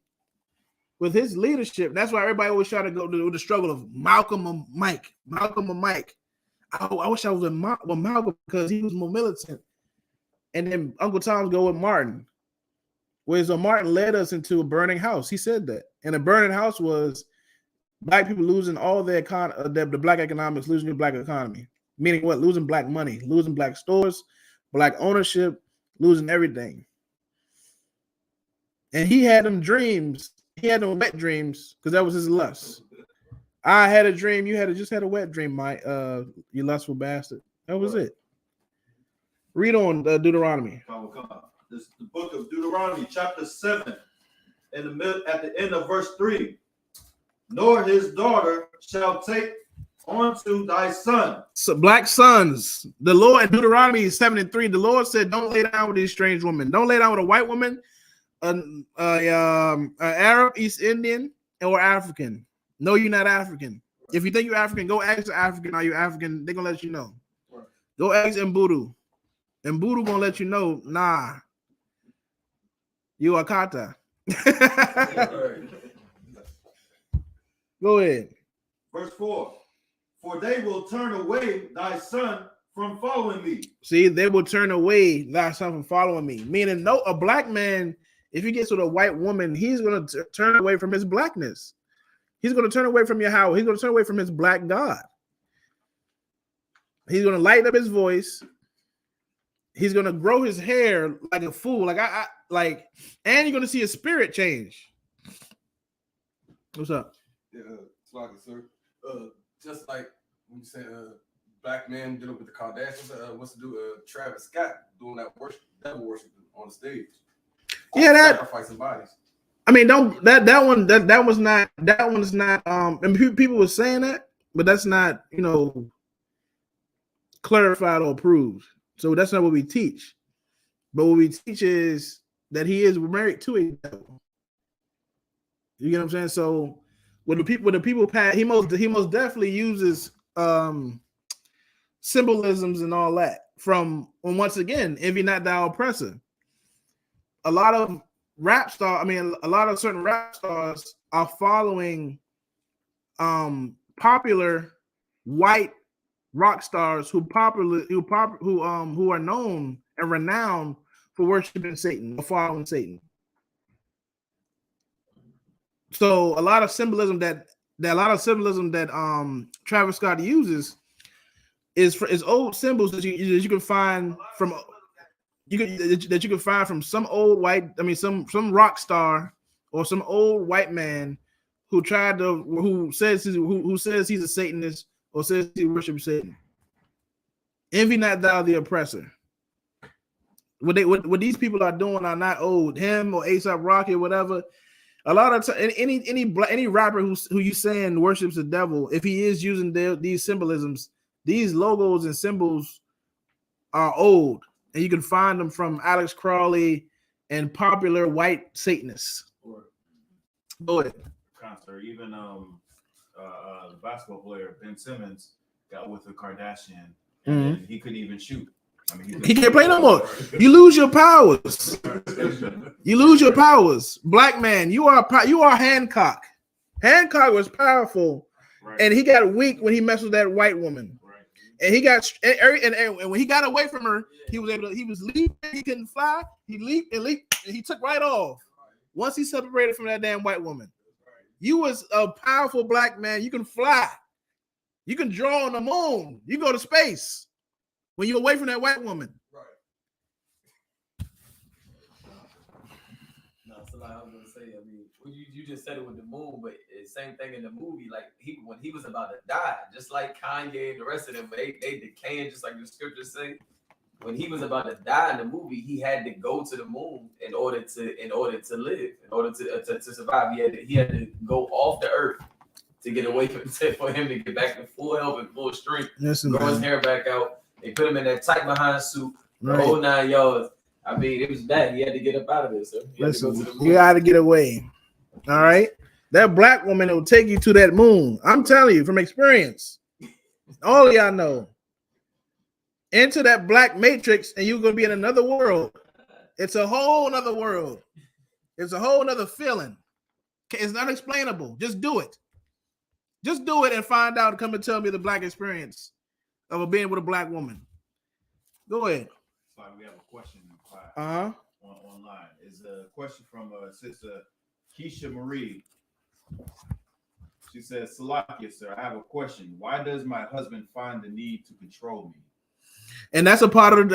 Speaker 7: with his leadership, that's why everybody always try to go to the struggle of Malcolm or Mike. I wish I was with Malcolm because he was more militant. And then Uncle Tom's go with Martin. Whereas Martin led us into a burning house. He said that. And a burning house was black people losing all their the black economics, losing the black economy. Meaning what? Losing black money, losing black stores, black ownership, losing everything. And he had them dreams. He had them wet dreams because that was his lust. I had a dream. You just had a wet dream, Mike. You lustful bastard. That was it. Read on Deuteronomy.
Speaker 11: This is the book of Deuteronomy, chapter 7, at the end of verse 3. Nor his daughter shall take unto thy son.
Speaker 7: So black sons. The Lord in Deuteronomy 7:3, the Lord said, don't lay down with these strange women. Don't lay down with a white woman, an Arab, East Indian, or African. No, you're not African. If you think you're African, go ask the African, are you African? They're gonna let you know. Go ask Mbudu. Mbudu gonna let you know, nah. You are Kata. Go ahead.
Speaker 11: Verse 4. For they will turn away thy son from following me.
Speaker 7: See, they will turn away thy son from following me. Meaning, a black man, if he gets with a white woman, he's going to turn away from his blackness. He's going to turn away from Yahweh. He's going to turn away from his black God. He's going to lighten up his voice. He's going to grow his hair like a fool. And you're going to see his spirit change. What's up?
Speaker 2: Yeah, sir. Just like when you say black men dealing with the Kardashians. What's to do? Travis Scott doing that devil worship on the stage.
Speaker 7: Yeah, that
Speaker 2: sacrificing bodies.
Speaker 7: I mean, don't that one's not and people were saying that, but that's not clarified or approved. So that's not what we teach. But what we teach is that he is married to a devil. You get what I'm saying? So when the people pass, he most definitely uses symbolisms and all that from once again, envy not thou oppressor. A lot of certain rap stars are following popular white rock stars who are known and renowned for worshiping Satan or following Satan. So a lot of symbolism that Travis Scott uses is old symbols that you can find from some old white, some rock star or some old white man who says he's a Satanist or says he worships Satan. Envy not thou the oppressor. What these people are doing are not old. Him or A$AP Rocky or whatever. A lot of any rapper who you saying worships the devil, if he is using these symbolisms, these logos and symbols are old, and you can find them from Alex Crawley and popular white Satanists. Go ahead.
Speaker 12: Concert. Even the basketball player Ben Simmons got with a Kardashian, and he couldn't even shoot.
Speaker 7: He can't play no more. You lose your powers. You lose your powers. Black man, you are Hancock. Hancock was powerful, and he got weak when he messed with that white woman. And he got and when he got away from her, he was leaping. He couldn't fly. He leaped, and he took right off. Once he separated from that damn white woman, you was a powerful black man. You can fly. You can draw on the moon. You go to space. When you're away from that white woman.
Speaker 8: No, so like I was gonna say, you just said it with the moon, but it's same thing in the movie. Like when he was about to die, just like Kanye and the rest of them, they decaying just like the scriptures say. When he was about to die in the movie, he had to go to the moon in order to live, in order to survive. He had to go off the earth to get away for him to get back to full health and full strength. Grow his hair back out. They put him in that tight behind suit, the whole 9 yards. It was bad. He had to get up out of this. So
Speaker 7: you got to get away. All right, that black woman will take you to that moon. I'm telling you from experience. All of y'all know. Into that black matrix, and you're gonna be in another world. It's a whole nother world. It's a whole nother feeling. It's not explainable. Just do it. Just do it and find out. Come and tell me the black experience of being with a black woman. Go ahead.
Speaker 12: So we have a question in class online. Is a question from Sister Keisha Marie. She says, "Salakia, sir, I have a question. Why does my husband find the need to control me?"
Speaker 7: And that's a part of the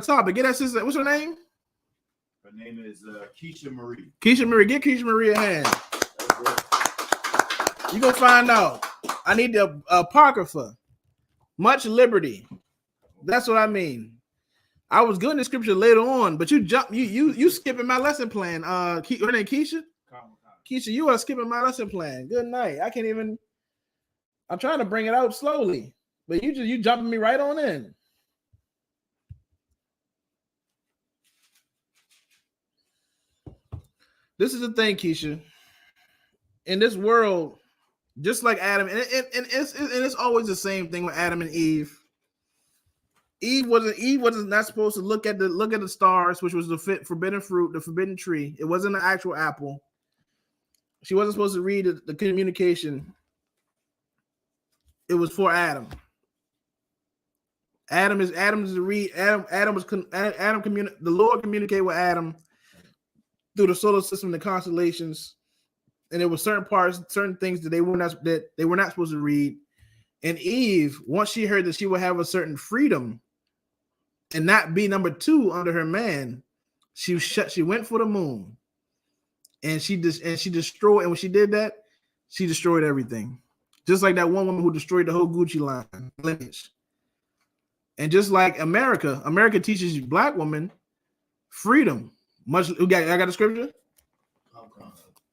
Speaker 7: topic. Get that sister. What's her name?
Speaker 12: Her name is Keisha Marie.
Speaker 7: Keisha Marie. Give Keisha Marie a hand. You gonna find out. I need the apocrypha. Much liberty. That's what I mean. I was good in the scripture later on, but you skipping my lesson plan. Her name Keisha. Keisha, you are skipping my lesson plan. Good night. I can't even. I'm trying to bring it out slowly, but you jumping me right on in. This is the thing, Keisha. In this world, just like Adam, and it's always the same thing with Adam and Eve. Eve wasn't not supposed to look at the stars, which was the forbidden fruit, the forbidden tree. It wasn't an actual apple. She wasn't supposed to read the communication. It was for Adam. The Lord communicated with Adam through the solar system, the constellations, and there were certain things that they were not supposed to read. And Eve, once she heard that she would have a certain freedom and not be number 2 under her man, she went for the moon, and she destroyed. And when she did that, She destroyed everything. Just like that one woman who destroyed the whole Gucci line lineage. And just like America teaches you black women freedom. I got a scripture?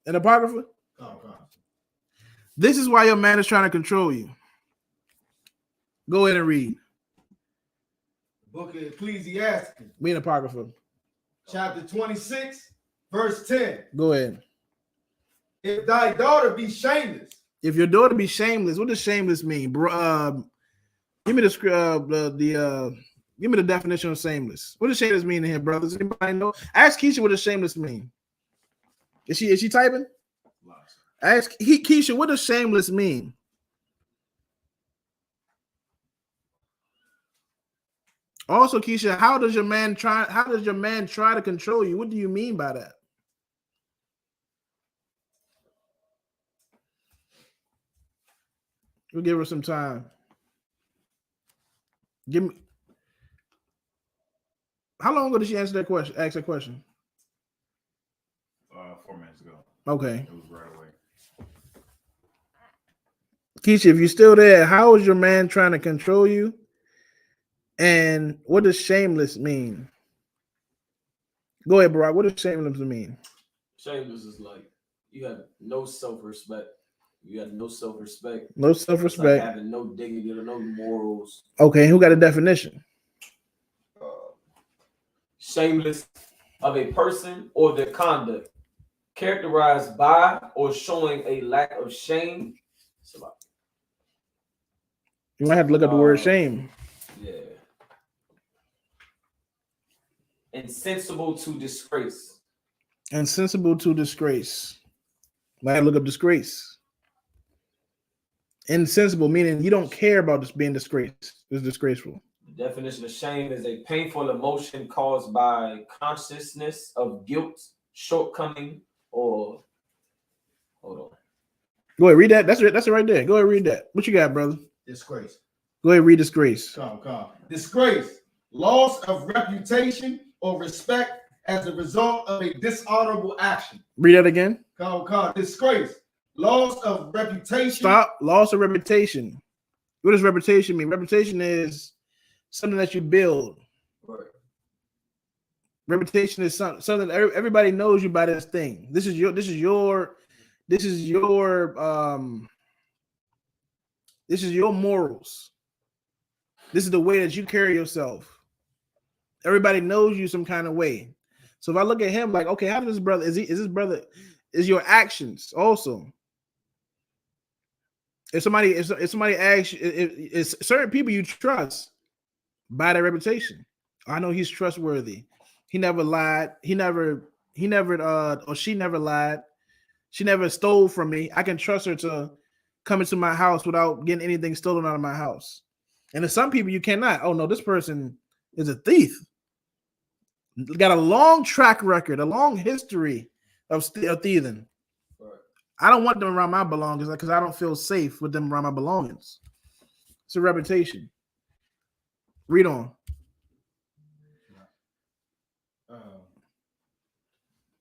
Speaker 7: An apocrypha? This is why your man is trying to control you. Go ahead and read.
Speaker 10: Book of Ecclesiastes.
Speaker 7: Me an apocrypha.
Speaker 10: Chapter 26, verse 10.
Speaker 7: Go ahead.
Speaker 10: If thy daughter be shameless.
Speaker 7: If your daughter be shameless, what does shameless mean? Give me give me the definition of shameless. What does shameless mean in here, brothers? Anybody know? Ask Keisha what does shameless mean. Is she typing? Ask Keisha, what does shameless mean? Also, Keisha, how does your man try to control you? What do you mean by that? We'll give her some time. Give me. How long ago did she answer that question? Ask that question.
Speaker 12: 4 minutes ago.
Speaker 7: Okay.
Speaker 12: It was right away.
Speaker 7: Keisha, if you're still there, how is your man trying to control you? And what does shameless mean? Go ahead, Barack. What does shameless mean?
Speaker 8: Shameless is like you have no self-respect. You have no self-respect.
Speaker 7: No self-respect.
Speaker 8: Like having no dignity or no morals.
Speaker 7: Okay, who got a definition?
Speaker 8: Shameless of a person or their conduct, characterized by or showing a lack of shame.
Speaker 7: You might have to look up the word shame.
Speaker 8: Yeah. Insensible to disgrace.
Speaker 7: Insensible to disgrace. Might have to look up disgrace. Insensible meaning you don't care about this being disgraced. It's disgraceful.
Speaker 8: The definition of shame is a painful emotion caused by consciousness of guilt, shortcoming, or hold on.
Speaker 7: Go ahead, read that. That's it right there. Go ahead, read that. What you got, brother?
Speaker 10: Disgrace.
Speaker 7: Go ahead, read disgrace.
Speaker 10: Calm. Disgrace, loss of reputation or respect as a result of a dishonorable action.
Speaker 7: Read that again.
Speaker 10: Calm. Disgrace, loss of reputation.
Speaker 7: Stop. Loss of reputation. What does reputation mean? Reputation is something that you build.
Speaker 8: Right.
Speaker 7: Reputation is something that everybody knows you by this thing. This is your morals. This is the way that you carry yourself. Everybody knows you some kind of way. So if I look at him like, okay, how does this brother is your actions also? If somebody asks, it's certain people you trust by their reputation. I know he's trustworthy. He never lied. He never or she never lied. She never stole from me. I can trust her to come into my house without getting anything stolen out of my house. And to some people you cannot. Oh no, this person is a thief. Got a long track record, a long history of thieving. I don't want them around my belongings because I don't feel safe with them around my belongings. It's a reputation. Read on.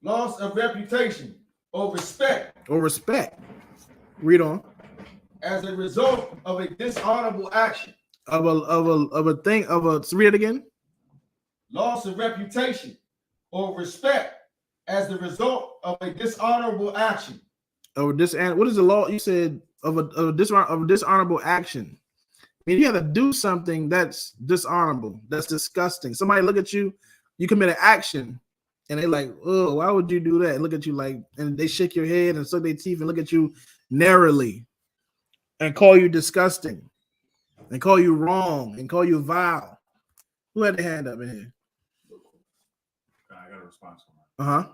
Speaker 10: Loss of reputation or respect.
Speaker 7: Read on.
Speaker 10: As a result of a dishonorable action.
Speaker 7: Read it again.
Speaker 10: Loss of reputation or respect as the result of a dishonorable action.
Speaker 7: What is the law? You said of a dishonorable action. I mean, you have to do something that's dishonorable, that's disgusting. Somebody look at you, you commit an action, and they're like, "Oh, why would you do that?" And look at you like, and they shake your head and suck their teeth and look at you narrowly, and call you disgusting, and call you wrong, and call you vile. Who had their hand up in here?
Speaker 12: I got a response from
Speaker 7: her.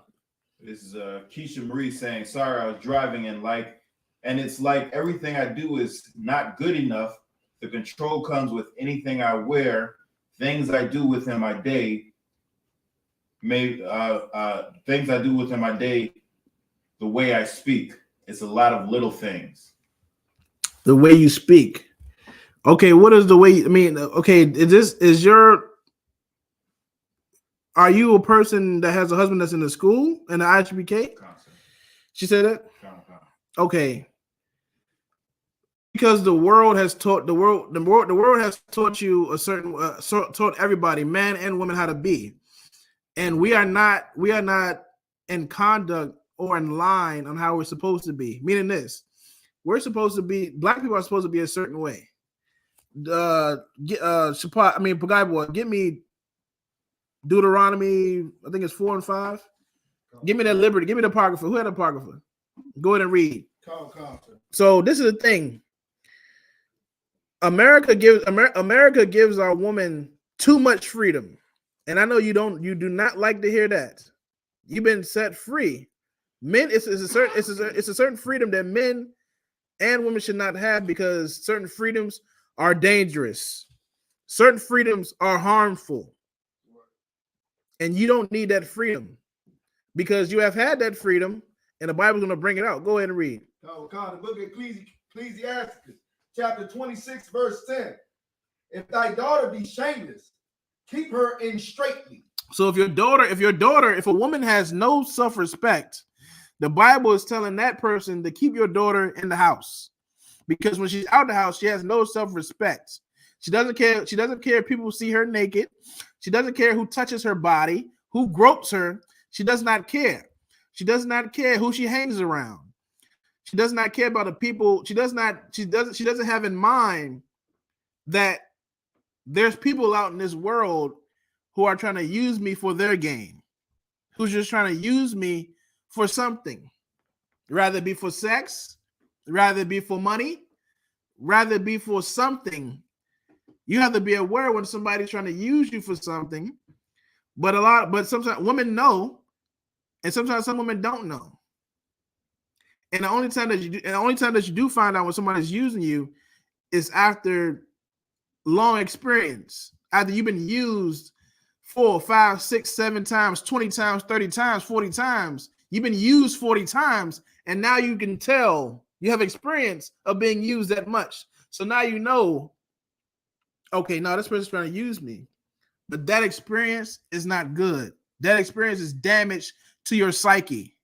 Speaker 12: This is Keisha Marie saying, sorry, I was driving and it's like everything I do is not good enough. The control comes with anything I wear, things I do within my day, things I do within my day, the way I speak. It's a lot of little things.
Speaker 7: The way you speak. Okay, what is the way? I mean, okay, are you a person that has a husband that's in the school in the I.S.U.P.K? She said that? Okay. because the world has taught the world has taught you a certain taught everybody, man and woman, how to be, and we are not in conduct or in line on how we're supposed to be. Meaning this, we're supposed to be, black people are supposed to be a certain way. Pagai boy, give me Deuteronomy, I think it's 4 and 5. Give me that liberty. Give me the apocrypha. Who had the apocrypha? Go ahead and read. So this is the thing. America gives our woman too much freedom, and I know you do not like to hear that. You've been set free. Men, it's a certain freedom that men and women should not have, because certain freedoms are dangerous. Certain freedoms are harmful, and you don't need that freedom because you have had that freedom, and the Bible's going to bring it out. Go ahead and read.
Speaker 10: The book of Ecclesiastes, chapter 26, verse 10. If thy daughter be shameless, keep her in straitly.
Speaker 7: So if a woman has no self-respect, the Bible is telling that person to keep your daughter in the house, because when she's out the house, she has no self-respect. She doesn't care. She doesn't care if people see her naked. She doesn't care who touches her body, who gropes her. She does not care. She does not care who she hangs around. She does not care about the people. She doesn't have in mind that there's people out in this world who are trying to use me for their gain, who's just trying to use me for something, rather it be for sex, rather it be for money, rather it be for something. You have to be aware when somebody's trying to use you for something. But sometimes women know, and sometimes some women don't know. And the only time that you do find out when somebody's using you is after long experience, after you've been used 4, 5, 6, 7 times, 20 times, 30 times, 40 times. You've been used 40 times, and now you can tell you have experience of being used that much. So now you know, okay, now this person's trying to use me, but that experience is not good. That experience is damage to your psyche.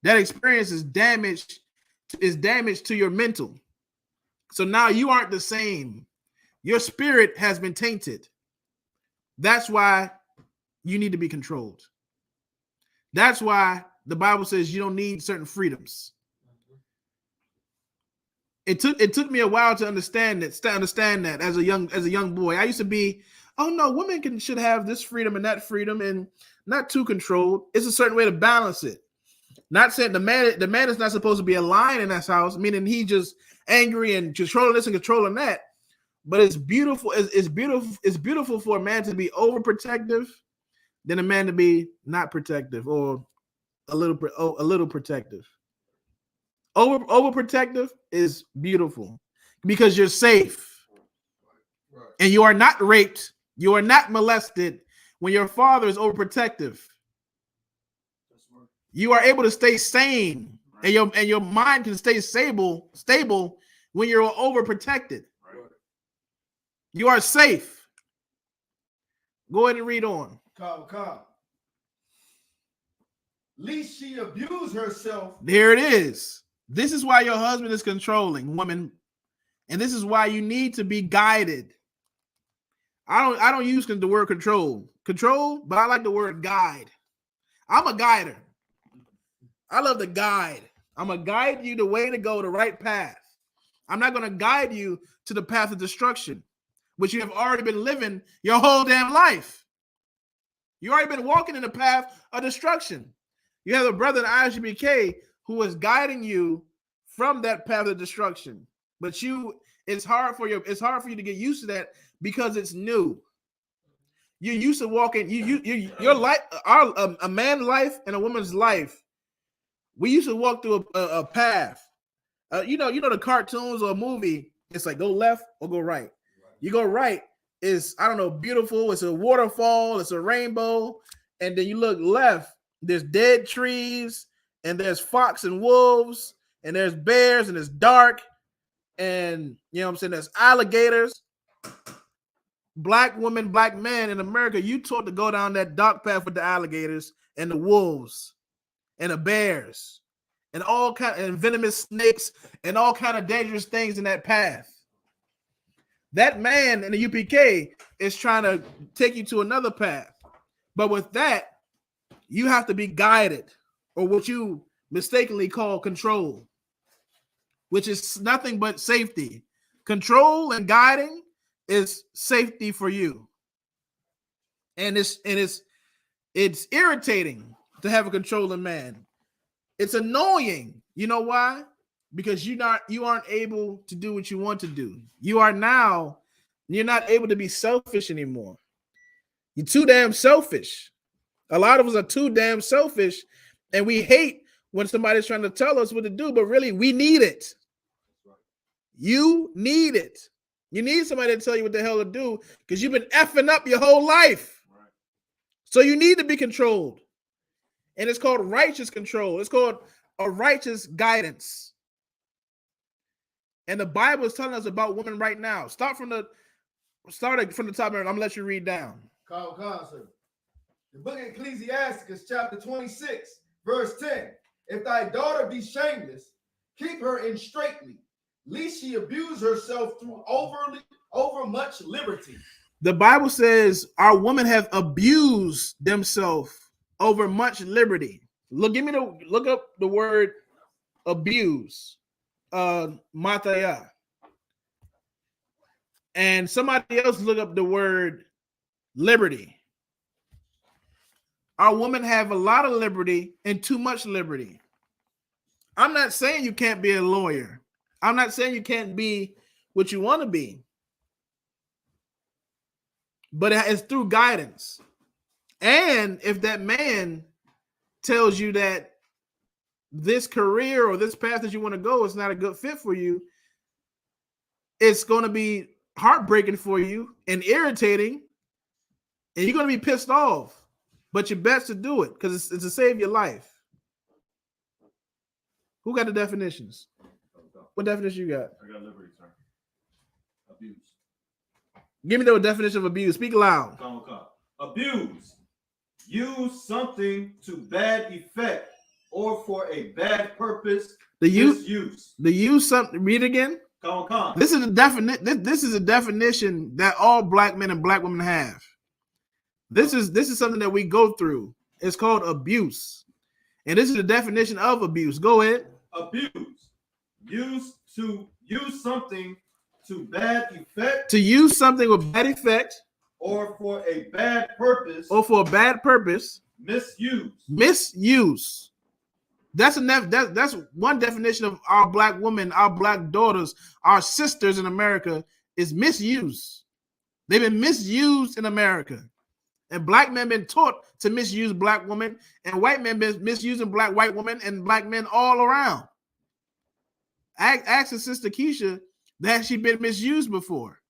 Speaker 7: That experience is damage to your mental. So now you aren't the same. Your spirit has been tainted. That's why you need to be controlled. That's why the Bible says you don't need certain freedoms. It took me a while to understand that as a young boy. I used to be, oh no, women should have this freedom and that freedom, and not too controlled. It's a certain way to balance it. Not saying the man is not supposed to be a lion in that house, meaning he just angry and controlling this and controlling that. But it's beautiful. It's beautiful for a man to be overprotective than a man to be not protective, or a little protective. Overprotective is beautiful because you're safe, and you are not raped. You are not molested when your father is overprotective. You are able to stay sane, and your mind can stay stable when you're overprotected. You are safe. Go ahead and read on.
Speaker 10: Least she abused herself.
Speaker 7: There it is. This is why your husband is controlling, woman, and this is why you need to be guided. I don't use the word control, but I like the word guide. I'm a guider. I love to guide. I'm gonna guide you the way to go, the right path. I'm not gonna guide you to the path of destruction, which you have already been living your whole damn life. You already been walking in the path of destruction. You have a brother in I.S.U.P.K who is guiding you from that path of destruction. But it's hard for you to get used to that because it's new. You're used to walking. Your life, a man's life and a woman's life. We used to walk through a path. You know the cartoons or a movie. It's like go left or go right. You go right is, I don't know, beautiful. It's a waterfall. It's a rainbow. And then you look left. There's dead trees, and there's fox and wolves, and there's bears, and it's dark, and you know what I'm saying, there's alligators. Black women, black men in America, you taught to go down that dark path with the alligators and the wolves and the bears and all kind of venomous snakes and all kind of dangerous things in that path. That man in the UPK is trying to take you to another path. But with that, you have to be guided, or what you mistakenly call control, which is nothing but safety. Control and guiding is safety for you. And it's irritating to have a controlling man. It's annoying. You know why? Because you aren't able to do what you want to do. You're not able to be selfish anymore. You're too damn selfish. A lot of us are too damn selfish, and we hate when somebody's trying to tell us what to do, but really we need it. You need it. You need somebody to tell you what the hell to do because you've been effing up your whole life. So you need to be controlled. And it's called righteous control. It's called a righteous guidance. And the Bible is telling us about women right now. Starting from the top, and I'm going to let you read down.
Speaker 10: Sir. The book of Ecclesiasticus, chapter 26, verse 10. If thy daughter be shameless, keep her in straitly, lest she abuse herself through over much liberty.
Speaker 7: The Bible says our women have abused themselves over much liberty. Look up the word abuse, mataya. And somebody else look up the word liberty. Our women have a lot of liberty and too much liberty. I'm not saying you can't be a lawyer. I'm not saying you can't be what you want to be. But it's through guidance. And if that man tells you that this career or this path that you want to go is not a good fit for you, it's going to be heartbreaking for you and irritating, and you're going to be pissed off. But you're best to do it because it's to save your life. Who got the definitions? What definition you got?
Speaker 12: I got liberty, sir. Abuse.
Speaker 7: Give me the definition of abuse. Speak loud.
Speaker 11: Abuse. Use something to bad effect or for a bad purpose. Misuse.
Speaker 7: The use something. Read again. This is a definition that all black men and black women have. This is something that we go through. It's called abuse. And this is the definition of abuse. Go ahead.
Speaker 11: Abuse. Use something to bad effect.
Speaker 7: To use something with bad effect.
Speaker 11: Or for a bad purpose. Misuse.
Speaker 7: Misuse. That's one definition of our black women, our black daughters, our sisters in America is misuse. They've been misused in America. And black men been taught to misuse black women, and white men been misusing white women and black men all around. Ask the sister Keisha that she been misused before.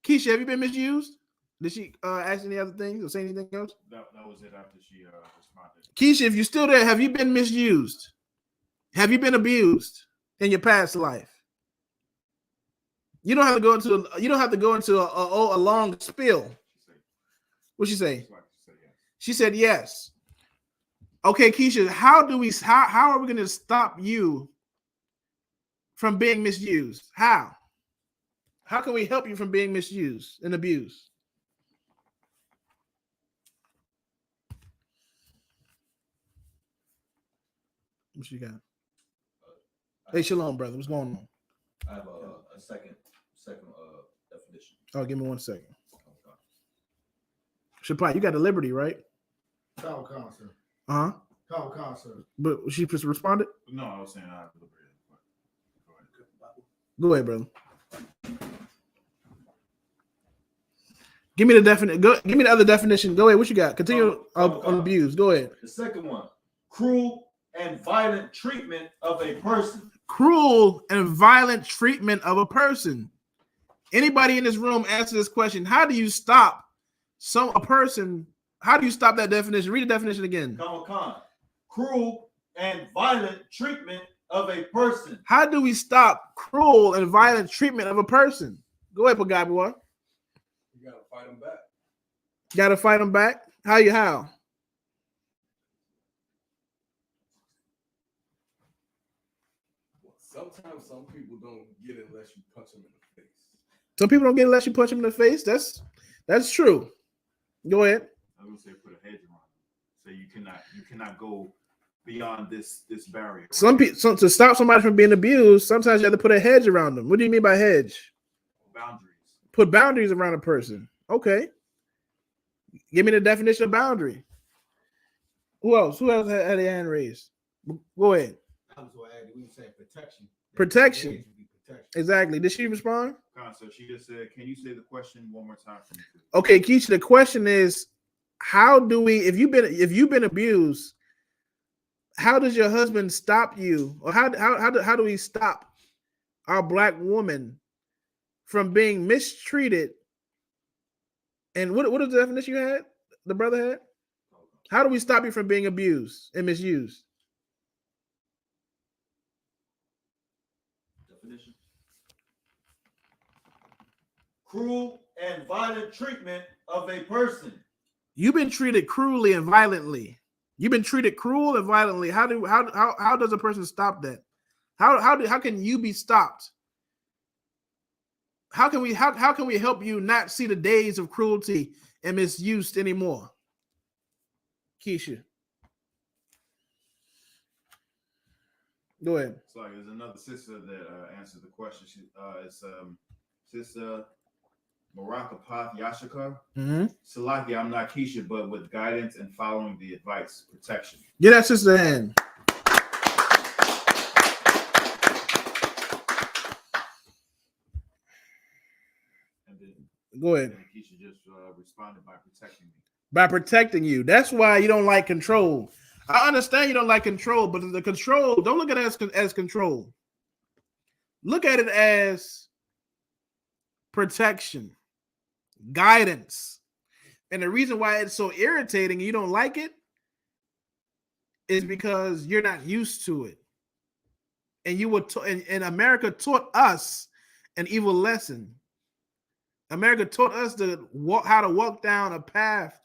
Speaker 7: Keisha, have you been misused? Did she ask any other things or say anything else?
Speaker 12: That was it after she responded.
Speaker 7: Keisha, if you're still there, have you been misused? Have you been abused in your past life? You don't have to go into a long spill. What'd she say? She said yes. Okay, Keisha, how are we going to stop you from being misused? How? How can we help you from being misused and abused? What you got? Hey, Shalom, brother. What's going on?
Speaker 11: I have a second definition.
Speaker 7: Oh, give me 1 second. Shapai, you got the liberty, right?
Speaker 10: Call concert.
Speaker 7: Uh-huh.
Speaker 10: Call concert.
Speaker 7: But she just responded?
Speaker 12: No, I was saying I have the liberty.
Speaker 7: Go ahead, brother. Give me the definition. Give me the other definition. Go ahead. What you got? Continue on abuse. Go ahead.
Speaker 11: The second one: cruel and violent treatment of a person.
Speaker 7: Cruel and violent treatment of a person. Anybody in this room answer this question? How do you stop a person? How do you stop that definition? Read the definition again.
Speaker 11: Cruel and violent treatment of a person.
Speaker 7: How do we stop cruel and violent treatment of a person? Go ahead, Pagai boy.
Speaker 2: You gotta fight them back.
Speaker 7: Gotta fight them back? How?
Speaker 2: Sometimes some people don't get it unless you punch them in the face.
Speaker 7: Some people don't get it unless you punch them in the face. That's true. Go ahead.
Speaker 12: I would say put a hedge around them. So you cannot go beyond this barrier. Right?
Speaker 7: Some people to stop somebody from being abused, sometimes you have to put a hedge around them. What do you mean by hedge?
Speaker 12: Boundaries.
Speaker 7: Put boundaries around a person. Okay. Give me the definition of boundary. Who else? Who else had their hand raised? Go ahead.
Speaker 10: I was going to add, we would say protection.
Speaker 7: Protection. Exactly. Did she respond?
Speaker 12: So she just said, can you say the question one more time for me?
Speaker 7: Okay, Keisha, the question is, how do we, if you've been abused, how does your husband stop you? Or how do we stop our black woman from being mistreated? And what is the definition you had? The brother had? How do we stop you from being abused and misused?
Speaker 11: Definition. Cruel and violent treatment of a person.
Speaker 7: You've been treated cruelly and violently. You've been treated cruel and violently. How does a person stop that? How can you be stopped? How can we help you not see the days of cruelty and misuse anymore? Keisha. Go ahead.
Speaker 12: So there's another sister that answered the question. It's Sister Marakapath Yashika. Salaki, I'm not Keisha, but with guidance and following the advice, protection.
Speaker 7: Get that sister a hand. Go ahead.
Speaker 12: And Keisha just responded by protecting me.
Speaker 7: By protecting you. That's why you don't like control. I understand you don't like control, but the control, don't look at it as control. Look at it as protection, guidance. And the reason why it's so irritating, you don't like it, is because you're not used to it. And you were and America taught us an evil lesson. America taught us how to walk down a path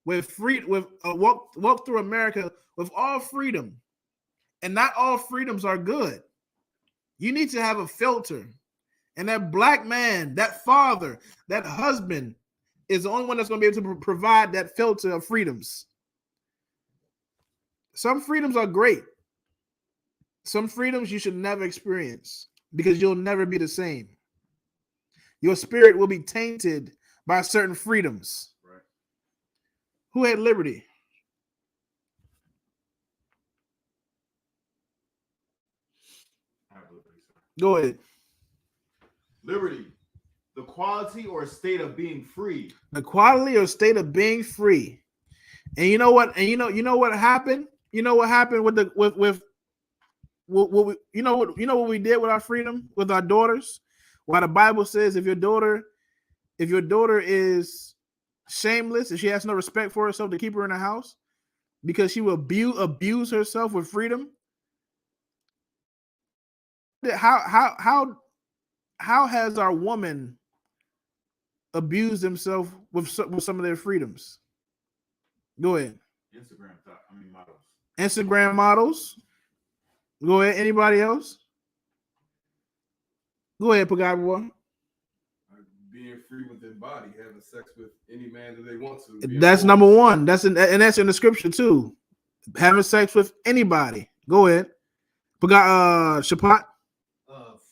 Speaker 7: with walk through America with all freedom. And not all freedoms are good. You need to have a filter. And that black man, that father, that husband is the only one that's going to be able to provide that filter of freedoms. Some freedoms are great. Some freedoms you should never experience because you'll never be the same. Your spirit will be tainted by certain freedoms.
Speaker 12: Right.
Speaker 7: Who had liberty?
Speaker 12: I have liberty, sir.
Speaker 7: Go ahead.
Speaker 12: Liberty, the quality or state of being free.
Speaker 7: The quality or state of being free. And you know what? And you know what happened? You know what happened with what we did with our freedom, with our daughters? Why the Bible says if your daughter is shameless and she has no respect for herself, to keep her in the house because she will abuse herself with freedom. How has our woman abused themselves with some of their freedoms? Go ahead.
Speaker 12: Models.
Speaker 7: Instagram models. Go ahead. Anybody else? Go ahead, Pagabwa.
Speaker 2: Being free with their body, having sex with any man that they want to.
Speaker 7: That's number one. That's in the scripture too. Having sex with anybody. Go ahead. Shapat.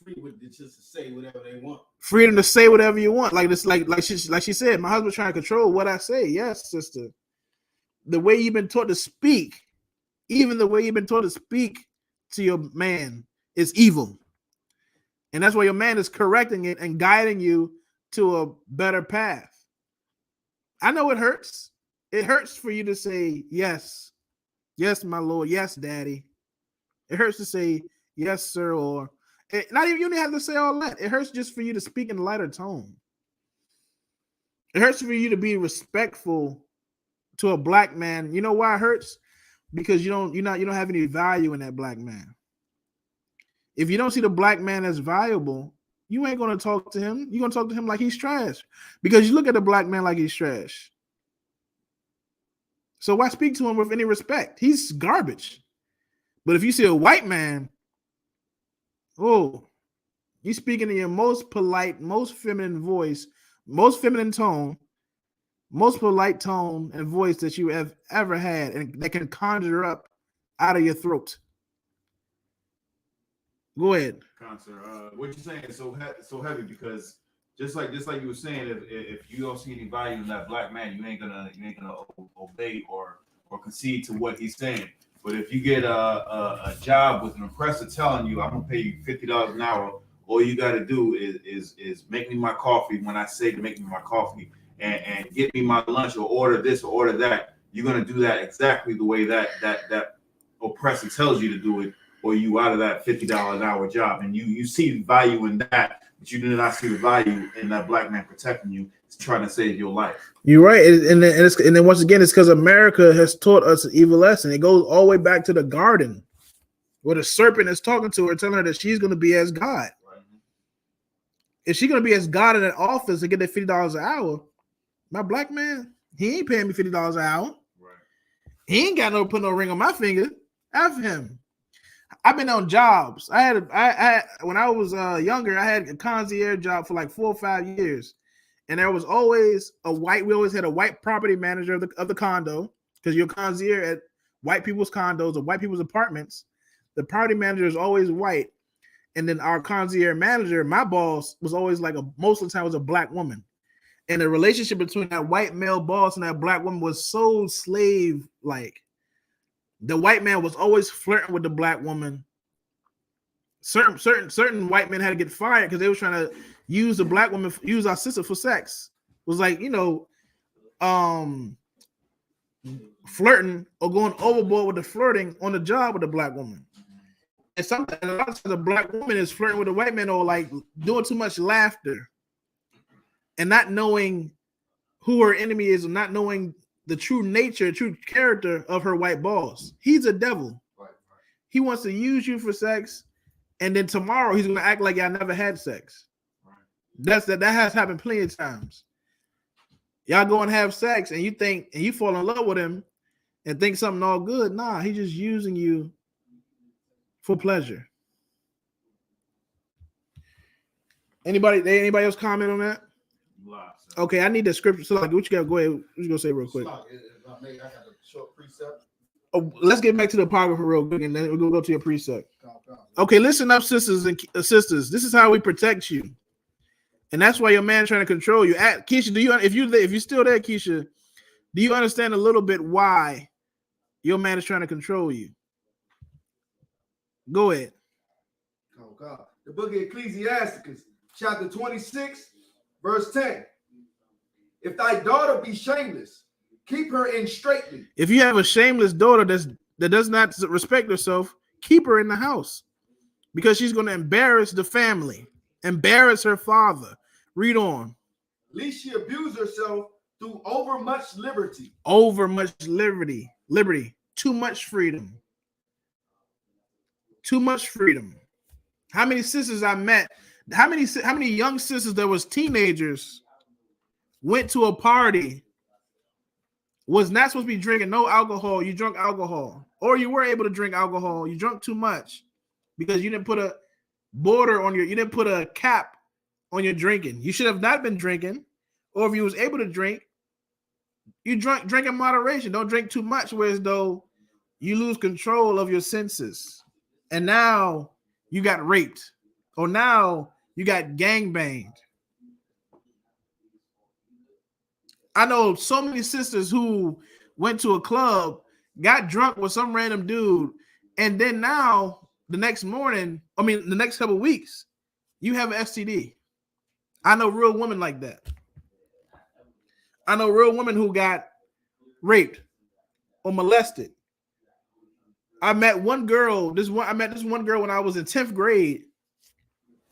Speaker 10: Free with just to say whatever they want.
Speaker 7: Freedom to say whatever you want. Like this, like she said, my husband's trying to control what I say. Yes, sister. The way you've been taught to speak, even the way you've been taught to speak to your man is evil. And that's why your man is correcting it and guiding you to a better path. I know it hurts. It hurts for you to say, yes, yes, my Lord, yes, daddy. It hurts to say, yes, sir, or not even you don't have to say all that. It hurts just for you to speak in a lighter tone. It hurts for you to be respectful to a black man. You know why it hurts? Because you don't have any value in that black man. If you don't see the black man as valuable, you ain't going to talk to him. You're going to talk to him like he's trash because you look at the black man like he's trash. So why speak to him with any respect? He's garbage. But if you see a white man Oh, you speaking in your most polite, most feminine voice, most feminine tone, most polite tone and voice that you have ever had, and that can conjure up out of your throat. Go ahead.
Speaker 12: Concert. What you're saying is so heavy because just like you were saying, if you don't see any value in that black man, you ain't gonna obey or concede to what he's saying. But if you get a job with an oppressor telling you, I'm gonna pay you $50 an hour, all you got to do is make me my coffee when I say to make me my coffee, and get me my lunch, or order this or order that. You're gonna do that exactly the way that oppressor tells you to do it, or you out of that $50 an hour job. And you see value in that, but you do not see the value in that black man protecting you, trying to save your life.
Speaker 7: You're right, and then once again, it's because America has taught us an evil lesson. It goes all the way back to the garden, where the serpent is talking to her, telling her that she's going to be as God. Right. If she's going to be as God in that office and get that $50 an hour, my black man, he ain't paying me $50 an hour. Right. He ain't got no put no ring on my finger. F him. I've been on jobs. I had when I was younger, I had a concierge job for like 4 or 5 years. And there was always we always had a white property manager of the condo, because you're a concierge at white people's condos or white people's apartments. The property manager is always white. And then our concierge manager, my boss, was always most of the time was a black woman. And the relationship between that white male boss and that black woman was so slave-like. The white man was always flirting with the black woman. Certain white men had to get fired because they were trying to use the black woman, use our sister for sex. It was flirting or going overboard with the flirting on the job with the black woman. And sometimes a lot of times the black woman is flirting with a white man, or doing too much laughter and not knowing who her enemy is, or not knowing the true nature, true character of her white boss. He's a devil. Right. He wants to use you for sex, and then tomorrow he's gonna act like y'all never had sex. Right. That has happened plenty of times. Y'all go and have sex, and you fall in love with him and think something all good. Nah, he's just using you for pleasure. Anybody else comment on that? Okay, I need the scripture. So what you got? Go ahead. What you gonna say real quick?
Speaker 10: I got a short precept.
Speaker 7: Oh, let's get back to the apocrypha real quick, and then we're gonna go to your precept. Okay, listen up, sisters and sisters. This is how we protect you, and that's why your man trying to control you. Keisha, if you're still there, Keisha, do you understand a little bit why your man is trying to control you? Go ahead.
Speaker 10: Oh God, the book of Ecclesiasticus, chapter 26, verse 10. If thy daughter be shameless, keep her in straitly.
Speaker 7: If you have a shameless daughter that does not respect herself, keep her in the house, because she's going to embarrass the family, embarrass her father. Read on.
Speaker 10: Lest she abuse herself through overmuch liberty.
Speaker 7: Overmuch liberty. Too much freedom. Too much freedom. How many sisters I met? How many young sisters that was teenagers went to a party, was not supposed to be drinking no alcohol? You drunk alcohol, or you were able to drink alcohol. You drunk too much because you didn't put a you didn't put a cap on your drinking. You should have not been drinking, or if you was able to drink, you drink in moderation. Don't drink too much, whereas though you lose control of your senses, and now you got raped, or now you got gangbanged. I know so many sisters who went to a club, got drunk with some random dude, and then now the next couple of weeks, you have an STD. I know real women like that. I know real women who got raped or molested. I met this one girl when I was in 10th grade.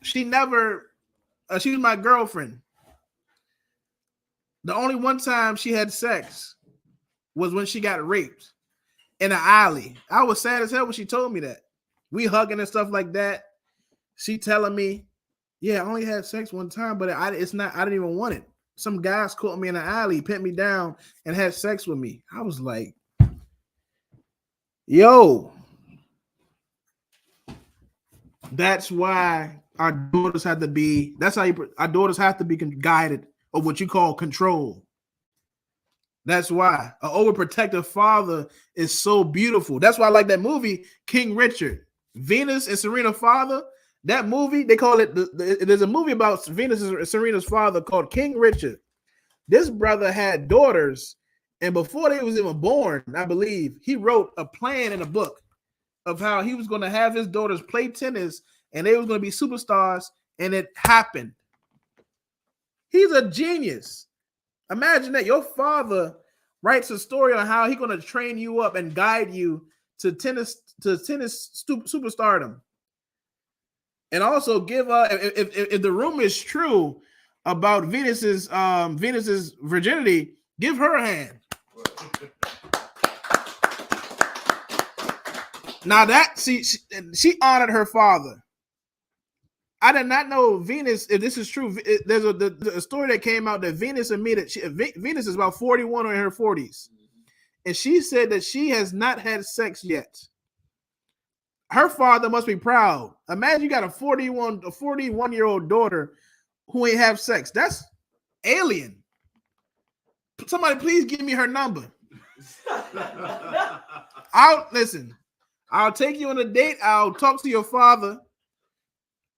Speaker 7: She was my girlfriend. The only one time she had sex was when she got raped in an alley. I was sad as hell when she told me that. We hugging and stuff like that. She telling me, yeah, I only had sex one time, but I didn't even want it. Some guys caught me in an alley, put me down, and had sex with me. I was like, yo. That's why our daughters have to be. That's how our daughters have to be guided or what you call control. That's why an overprotective father is so beautiful. That's why I like that movie King Richard. Venus and Serena's father. That movie, they call it. There's a movie about Venus and Serena's father called King Richard. This brother had daughters, and before they was even born, I believe he wrote a plan in a book of how he was going to have his daughters play tennis, and they was going to be superstars, and it happened. He's a genius. Imagine that your father writes a story on how he's going to train you up and guide you to tennis superstardom. And also give if the rumor is true about Venus's virginity, give her a hand. Now that she honored her father. I did not know Venus. If this is true, there's a story that came out that Venus admitted Venus is about 41 or in her 40s, and she said that she has not had sex yet. Her father must be proud. Imagine you got a 41-year-old daughter who ain't have sex. That's alien. Somebody please give me her number. I'll take you on a date. I'll talk to your father.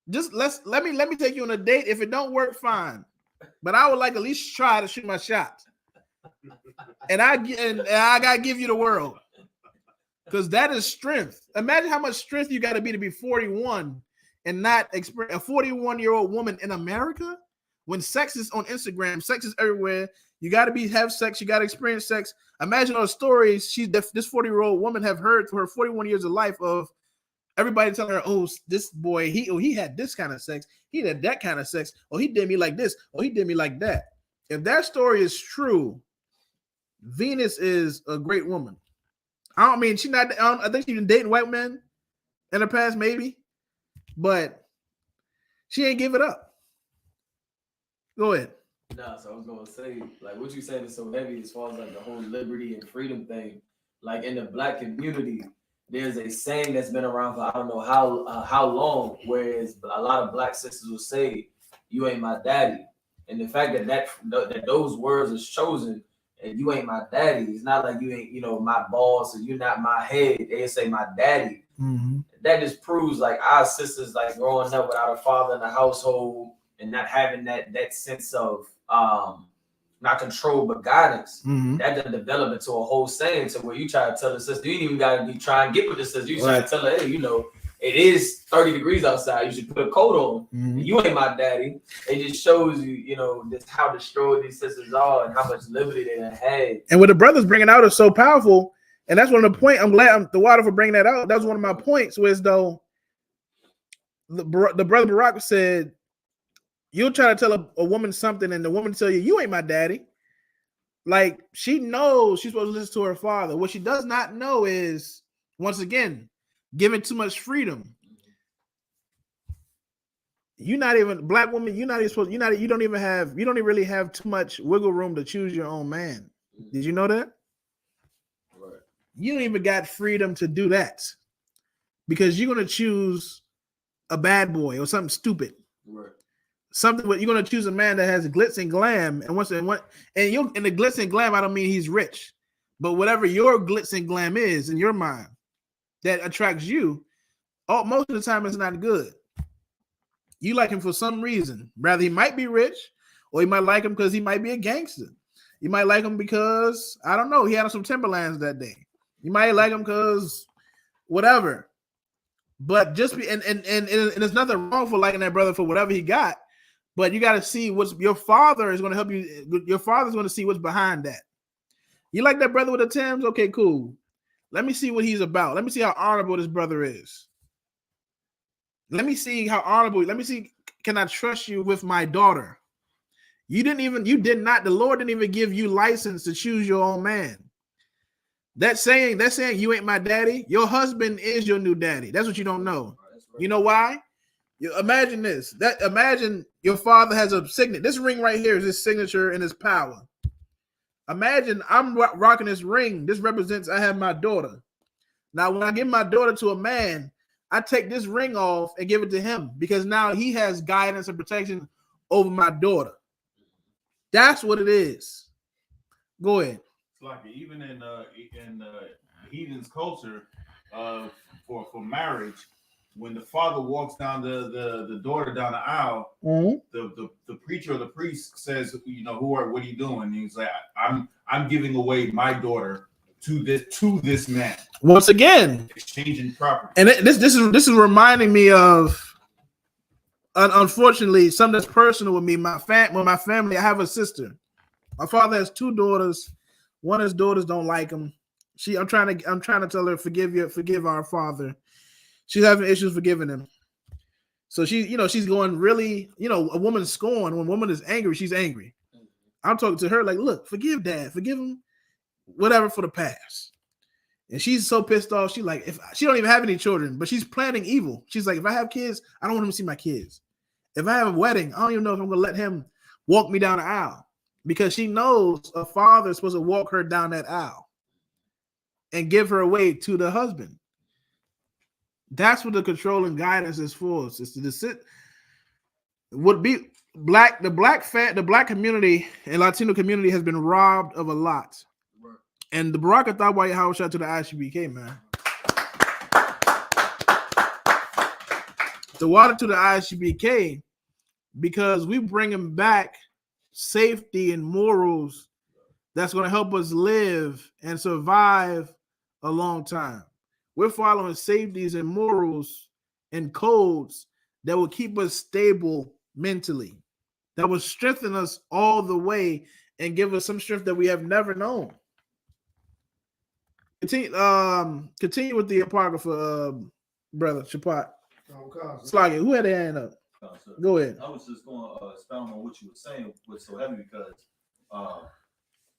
Speaker 7: Just let me take you on a date. If it don't work, fine. But I would like at least try to shoot my shot. And I gotta give you the world. Because that is strength. Imagine how much strength you got to be 41 and not experience a 41-year-old woman in America. When sex is on Instagram, sex is everywhere. You got to have sex. You got to experience sex. Imagine all the stories this 40-year-old woman have heard through her 41 years of life of everybody telling her, "Oh, this boy, he had this kind of sex. He had that kind of sex. Oh, he did me like this. Oh, he did me like that." If that story is true, Venus is a great woman. I think she's been dating white men in the past, maybe, but she ain't give it up. Go ahead.
Speaker 8: Nah, so I was gonna say, like, what you saying is so heavy as far as like the whole liberty and freedom thing. Like in the black community, there's a saying that's been around for I don't know how long, whereas a lot of black sisters will say, "You ain't my daddy," and the fact that those words are chosen. And you ain't my daddy. It's not like you ain't, my boss, or you're not my head. They say my daddy. Mm-hmm. That just proves like our sisters, like growing up without a father in the household and not having that sense of not control but guidance. Mm-hmm. That done develop into a whole saying to where you try to tell the sister, you ain't even gotta be trying to get with the sister. You try to tell her, hey, it is 30 degrees outside. You should put a coat on. Mm-hmm. You ain't my daddy. It just shows you, just how destroyed these sisters are and how much liberty they done had.
Speaker 7: And what the brothers bringing out is so powerful. And that's one of the points. I'm glad the water for bringing that out. That was one of my points was though the brother Barack said, you'll try to tell a woman something and the woman tell you ain't my daddy. Like she knows she's supposed to listen to her father. What she does not know is, once again, giving too much freedom. You're not even black woman. You don't even really have too much wiggle room to choose your own man. Did you know that? Right. You don't even got freedom to do that because you're going to choose a bad boy or something stupid. Right. You're going to choose a man that has glitz and glam. And in the glitz and glam, I don't mean he's rich, but whatever your glitz and glam is in your mind that attracts you, most of the time it's not good. You like him for some reason. Rather, he might be rich, or you might like him because he might be a gangster. You might like him because, I don't know, he had some Timberlands that day. You might like him because whatever. But just be and there's nothing wrong for liking that brother for whatever he got. But you got to see your father is going to help you. Your father's going to see what's behind that. You like that brother with the Timbs? Okay, cool. Let me see what he's about. Let me see how honorable this brother is. Let me see how honorable. Let me see, can I trust you with my daughter? The Lord didn't even give you license to choose your own man. That's saying you ain't my daddy. Your husband is your new daddy. That's what you don't know. You know why? Imagine this. Imagine your father has a signet. This ring right here is his signature and his power. Imagine I'm rocking this ring. This represents I have my daughter. Now, when I give my daughter to a man, I take this ring off and give it to him because now he has guidance and protection over my daughter. That's what it is. Go ahead.
Speaker 12: It's like even in heathen's culture, for marriage, when the father walks down the daughter down the aisle, the preacher or the priest says, what are you doing? And he's like, I'm giving away my daughter to this man.
Speaker 7: Once again,
Speaker 12: exchanging property.
Speaker 7: And this is reminding me of, unfortunately, something that's personal with me. My family, I have a sister. My father has 2 daughters. One of his daughters don't like him. I'm trying to tell her, forgive our father. She's having issues forgiving him. So she's going really, a woman's scorn. When a woman is angry, she's angry. I'm talking to her like, look, forgive dad, forgive him, whatever for the past. And she's so pissed off. She like, if she don't even have any children, but she's planning evil. She's like, if I have kids, I don't want him to see my kids. If I have a wedding, I don't even know if I'm gonna let him walk me down the aisle, because she knows a father is supposed to walk her down that aisle and give her away to the husband. That's what the control and guidance is for. It's to sit. Would be black. The black community and Latino community has been robbed of a lot. And the Baraka Thawwa Yahweh shout to the I.S.U.P.K, man. The water to the I.S.U.P.K, because we bring them back safety and morals that's going to help us live and survive a long time. We're following safeties and morals and codes that will keep us stable mentally, that will strengthen us all the way and give us some strength that we have never known. Continue with the apocrypha, brother Shapat. Slaggy, who had their hand up? Go ahead.
Speaker 11: I was just going to expound on what you were saying was so heavy because,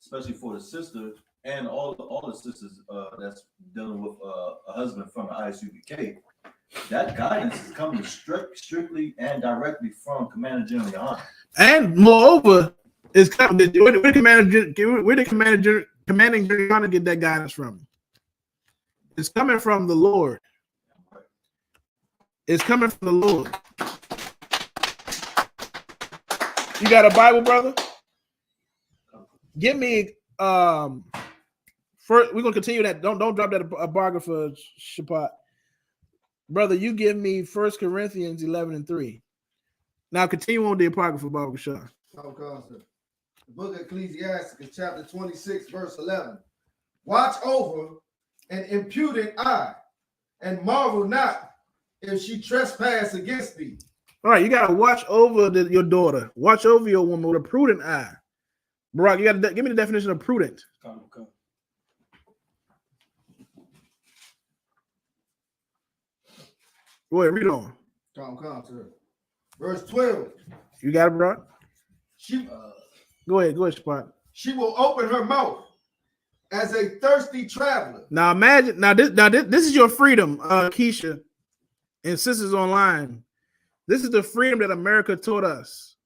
Speaker 11: especially for the sister and all the sisters that's dealing with a husband from the I.S.U.P.K, that guidance is coming strictly and directly from Commander General YAHANNA. And
Speaker 7: moreover, it's coming. Where the commanding General YAHANNA get that guidance from? It's coming from the Lord. It's coming from the Lord. You got a Bible, brother? Give me first. We're gonna continue that. Don't drop that apocrypha, Shapat. Brother, you give me 1 Corinthians 11:3. Now continue on the apocrypha, Bible Shah.
Speaker 10: The book of Ecclesiastes, chapter 26, verse 11. Watch over an impudent eye, and marvel not if she trespass against thee.
Speaker 7: All right, you gotta watch over your daughter. Watch over your woman with a prudent eye. Barack, you gotta give me the definition of prudent.
Speaker 8: Come.
Speaker 7: Go ahead, read on.
Speaker 10: Come, sir. Verse 12.
Speaker 7: You got it, bro? Go ahead, Spot.
Speaker 10: She will open her mouth as a thirsty traveler.
Speaker 7: Now imagine, this is your freedom, Keisha and sisters online. This is the freedom that America taught us.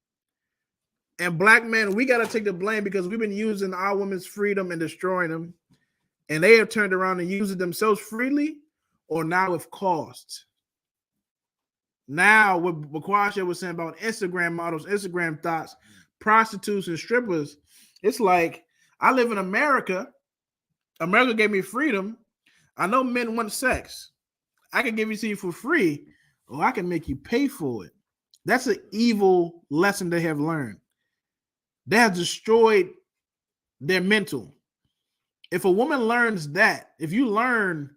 Speaker 7: And black men, we got to take the blame because we've been using our women's freedom and destroying them. And they have turned around and used it themselves freely or now with cost. Now, what Bakwasha was saying about Instagram models, Instagram thoughts, prostitutes, and strippers, it's like, I live in America. America gave me freedom. I know men want sex. I can give it to you for free, or I can make you pay for it. That's an evil lesson they have learned. They have destroyed their mental. If a woman learns that, if you learn,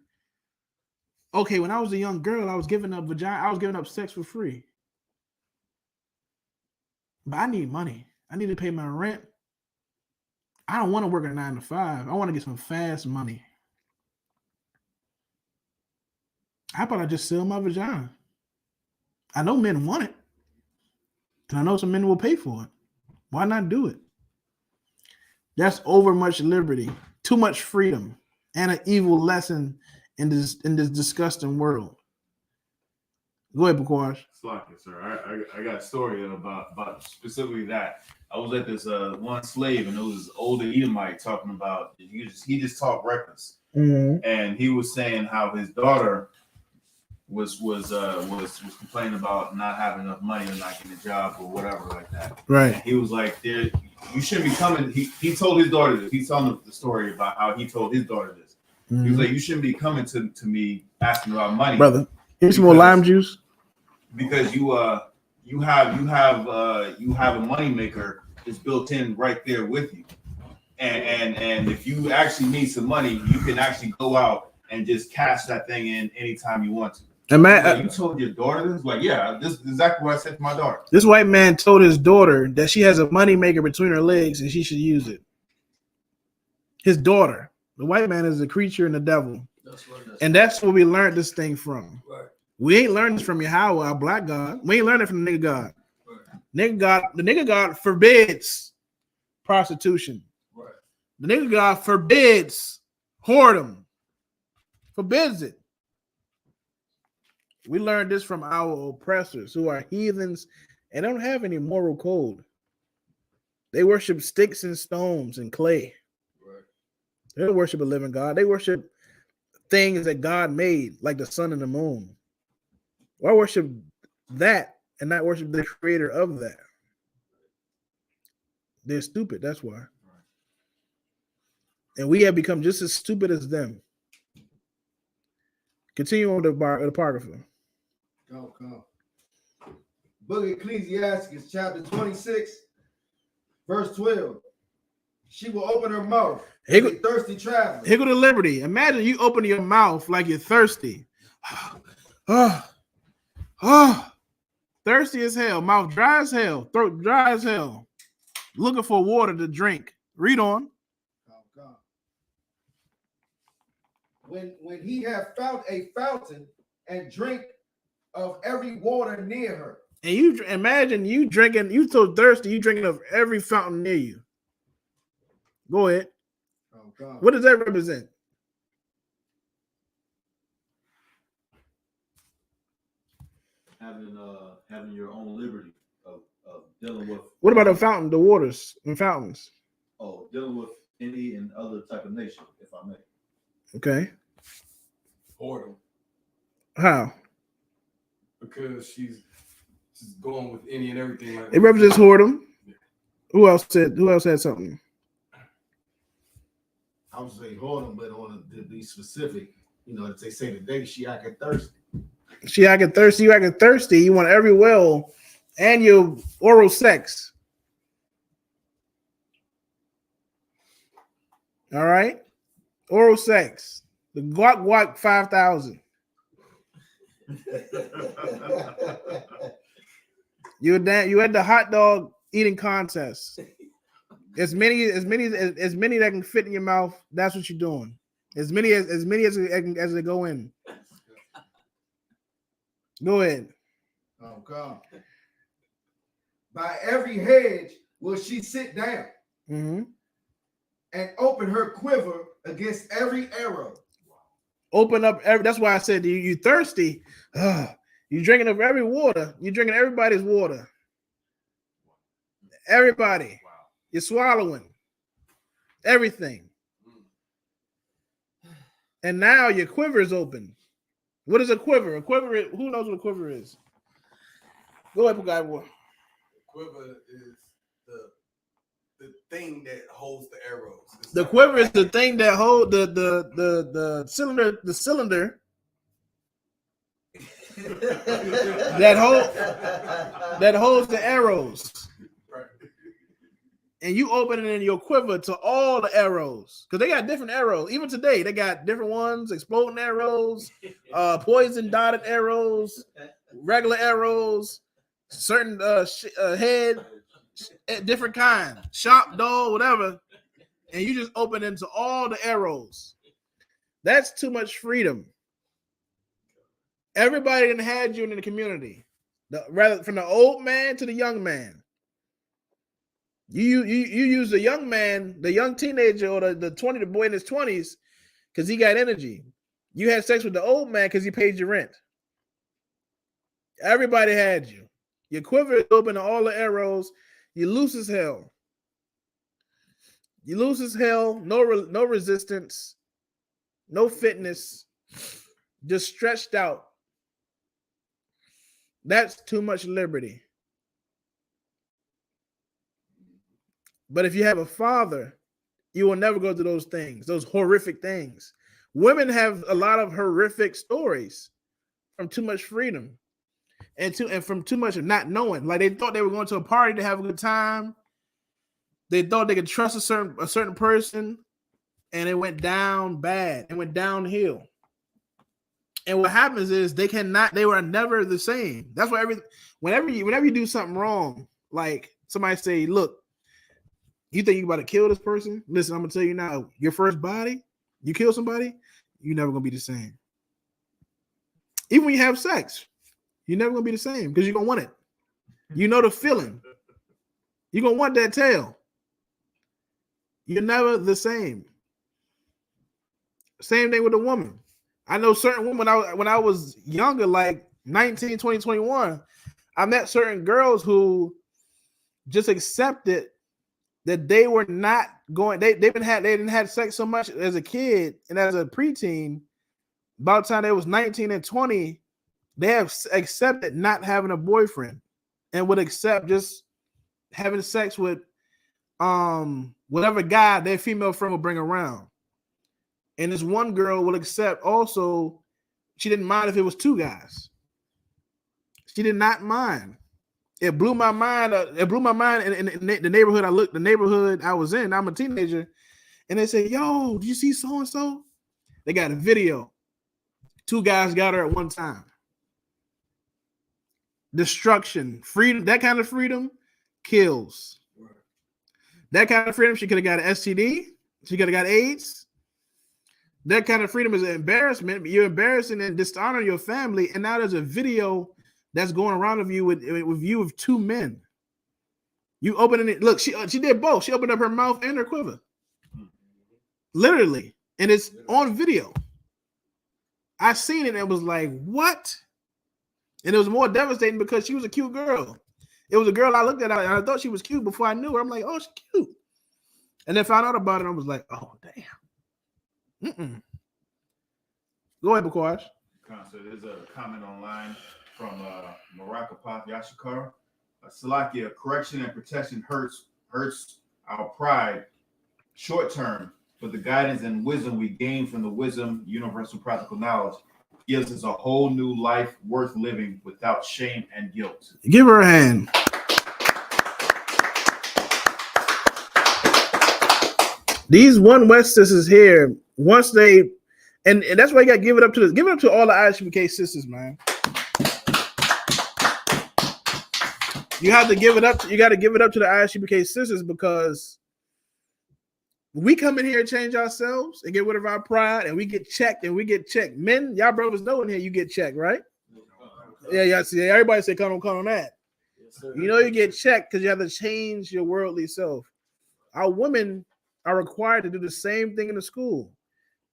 Speaker 7: okay, when I was a young girl, I was giving up vagina, I was giving up sex for free. But I need money. I need to pay my rent. I don't want to work a 9 to 5. I want to get some fast money. How about I just sell my vagina? I know men want it. And I know some men will pay for it. Why not do it? That's over much liberty, too much freedom, and an evil lesson in this disgusting world. Go ahead, Bakwash.
Speaker 12: Sir. I got a story about specifically that. I was at this one slave, and it was this older Edomite talking about he just talked reckless, and he was saying how his daughter was complaining about not having enough money or not getting a job or whatever like that.
Speaker 7: Right.
Speaker 12: And he was like, "There, you shouldn't be coming." He told his daughter this. He's telling the story about how he told his daughter this.
Speaker 7: Mm-hmm.
Speaker 12: He was like, "You shouldn't be coming to me asking about money,
Speaker 7: brother. Here's some more lime juice
Speaker 12: because you have a money maker that's built in right there with you, and if you actually need some money, you can actually go out and just cash that thing in anytime you want to." And man, you told your daughter this? Like, yeah, this is exactly what I said to my daughter.
Speaker 7: This white man told his daughter that she has a money maker between her legs and she should use it. His daughter. The white man is a creature and the devil. That's where we learned this thing from. Right. We ain't learned this from Yahweh, our black God. We ain't learned it from the nigga God. Right. The nigga God forbids prostitution. Right. The nigga God forbids whoredom. Forbids it. We learned this from our oppressors who are heathens and don't have any moral code. They worship sticks and stones and clay. Right. They don't worship a living God. They worship things that God made, like the sun and the moon. Why worship that and not worship the creator of that? They're stupid, that's why. And we have become just as stupid as them. Continue on the apocrypha.
Speaker 10: Come. Book of Ecclesiastes, chapter 26, verse 12. She will open her mouth like a thirsty traveler.
Speaker 7: Here go to liberty. Imagine you open your mouth like you're thirsty. Thirsty as hell. Mouth dry as hell. Throat dry as hell. Looking for water to drink. Read on.
Speaker 10: When he have found a fountain and drink of every water near her.
Speaker 7: And you imagine you drinking, you so thirsty, you drinking of every fountain near you. Go ahead. Oh, God. What does that represent?
Speaker 11: Having your own liberty of dealing with.
Speaker 7: What about the fountain, the waters and fountains?
Speaker 11: Oh, dealing with any and other type of nation, if I may.
Speaker 7: Okay.
Speaker 2: Whoredom.
Speaker 7: How?
Speaker 2: Because she's going with any and everything. Like
Speaker 7: it represents whoredom. Yeah. Who else had something?
Speaker 10: I would say whoredom, but to be specific, as they say today, she acting thirsty.
Speaker 7: She acting thirsty. You acting thirsty. You want every well and your oral sex. All right, oral sex. The guac 5,000. You at the hot dog eating contest. As many that can fit in your mouth. That's what you're doing. As many as they go in. Go ahead.
Speaker 10: Oh God! By every hedge will she sit down, and open her quiver against every arrow.
Speaker 7: Open up every. That's why I said you thirsty. You're drinking of every water. You're drinking everybody's water. Everybody. Wow. You're swallowing everything. And now your quiver is open. What is a quiver? A quiver is, who knows what a quiver is? Go ahead, guy.
Speaker 2: Quiver is the thing that holds the arrows.
Speaker 7: The quiver is the thing that holds the cylinder, that holds the arrows.
Speaker 2: Right.
Speaker 7: And you open it in your quiver to all the arrows. Because they got different arrows. Even today, they got different ones, exploding arrows, poison dotted arrows, regular arrows, certain head, different kind, sharp, dull, whatever. And you just open into all the arrows. That's too much freedom. Everybody done had you in the community. Rather from the old man to the young man. You use the young man, the young teenager, or the boy in his 20s, because he got energy. You had sex with the old man because he paid your rent. Everybody had you. Your quiver is open to all the arrows. You loose as hell. You loose as hell. No resistance. No fitness. Just stretched out. That's too much liberty. But if you have a father, you will never go through those things, those horrific things. Women have a lot of horrific stories from too much freedom and from too much of not knowing. Like they thought they were going to a party to have a good time. They thought they could trust a certain person, and it went down bad. It went downhill. And what happens is they were never the same. That's why whenever you do something wrong, like somebody say, look, you think you about to kill this person? Listen, I'm gonna tell you now, your first body, you kill somebody, you're never gonna be the same. Even when you have sex, you're never gonna be the same because you're gonna want it. You know the feeling. You're gonna want that tail. You're never the same. Same thing with a woman. I know certain women when I was younger, like 19, 20, 21, I met certain girls who just accepted that they were not going, they didn't have sex so much as a kid and as a preteen. By the time they was 19 and 20, they have accepted not having a boyfriend and would accept just having sex with whatever guy their female friend will bring around. And this one girl will accept also, she didn't mind if it was two guys. She did not mind. It blew my mind. It blew my mind in the neighborhood the neighborhood I was in. I'm a teenager. And they said, yo, do you see so-and-so? They got a video. Two guys got her at one time. Destruction. Freedom. That kind of freedom kills. That kind of freedom, she could have got an STD. She could have got AIDS. That kind of freedom is an embarrassment. You're embarrassing and dishonoring your family. And now there's a video that's going around of you with two men. You open it. Look, she did both. She opened up her mouth and her quiver. Literally. And it's on video. I seen it and it was like, what? And it was more devastating because she was a cute girl. It was a girl I looked at and I thought she was cute before I knew her. I'm like, oh, she's cute. And then found out about it and I was like, oh, damn. Go ahead, Bakwash.
Speaker 12: So there's a comment online from Marakapath Yashikar. Salakia, correction and protection hurts our pride short term, but the guidance and wisdom we gain from the wisdom, universal practical knowledge, gives us a whole new life worth living without shame and guilt.
Speaker 7: Give her a hand. These One West sisters here, once they, and that's why you got to give it up to all the I.S.U.P.K sisters, man. You have to give it up. You got to give it up to the I.S.U.P.K sisters because we come in here and change ourselves and get rid of our pride, and we get checked. Men, y'all brothers know in here you get checked, right? Yeah. See, everybody say come on that. Yes, you know you get checked because you have to change your worldly self. Our women are required to do the same thing in the school.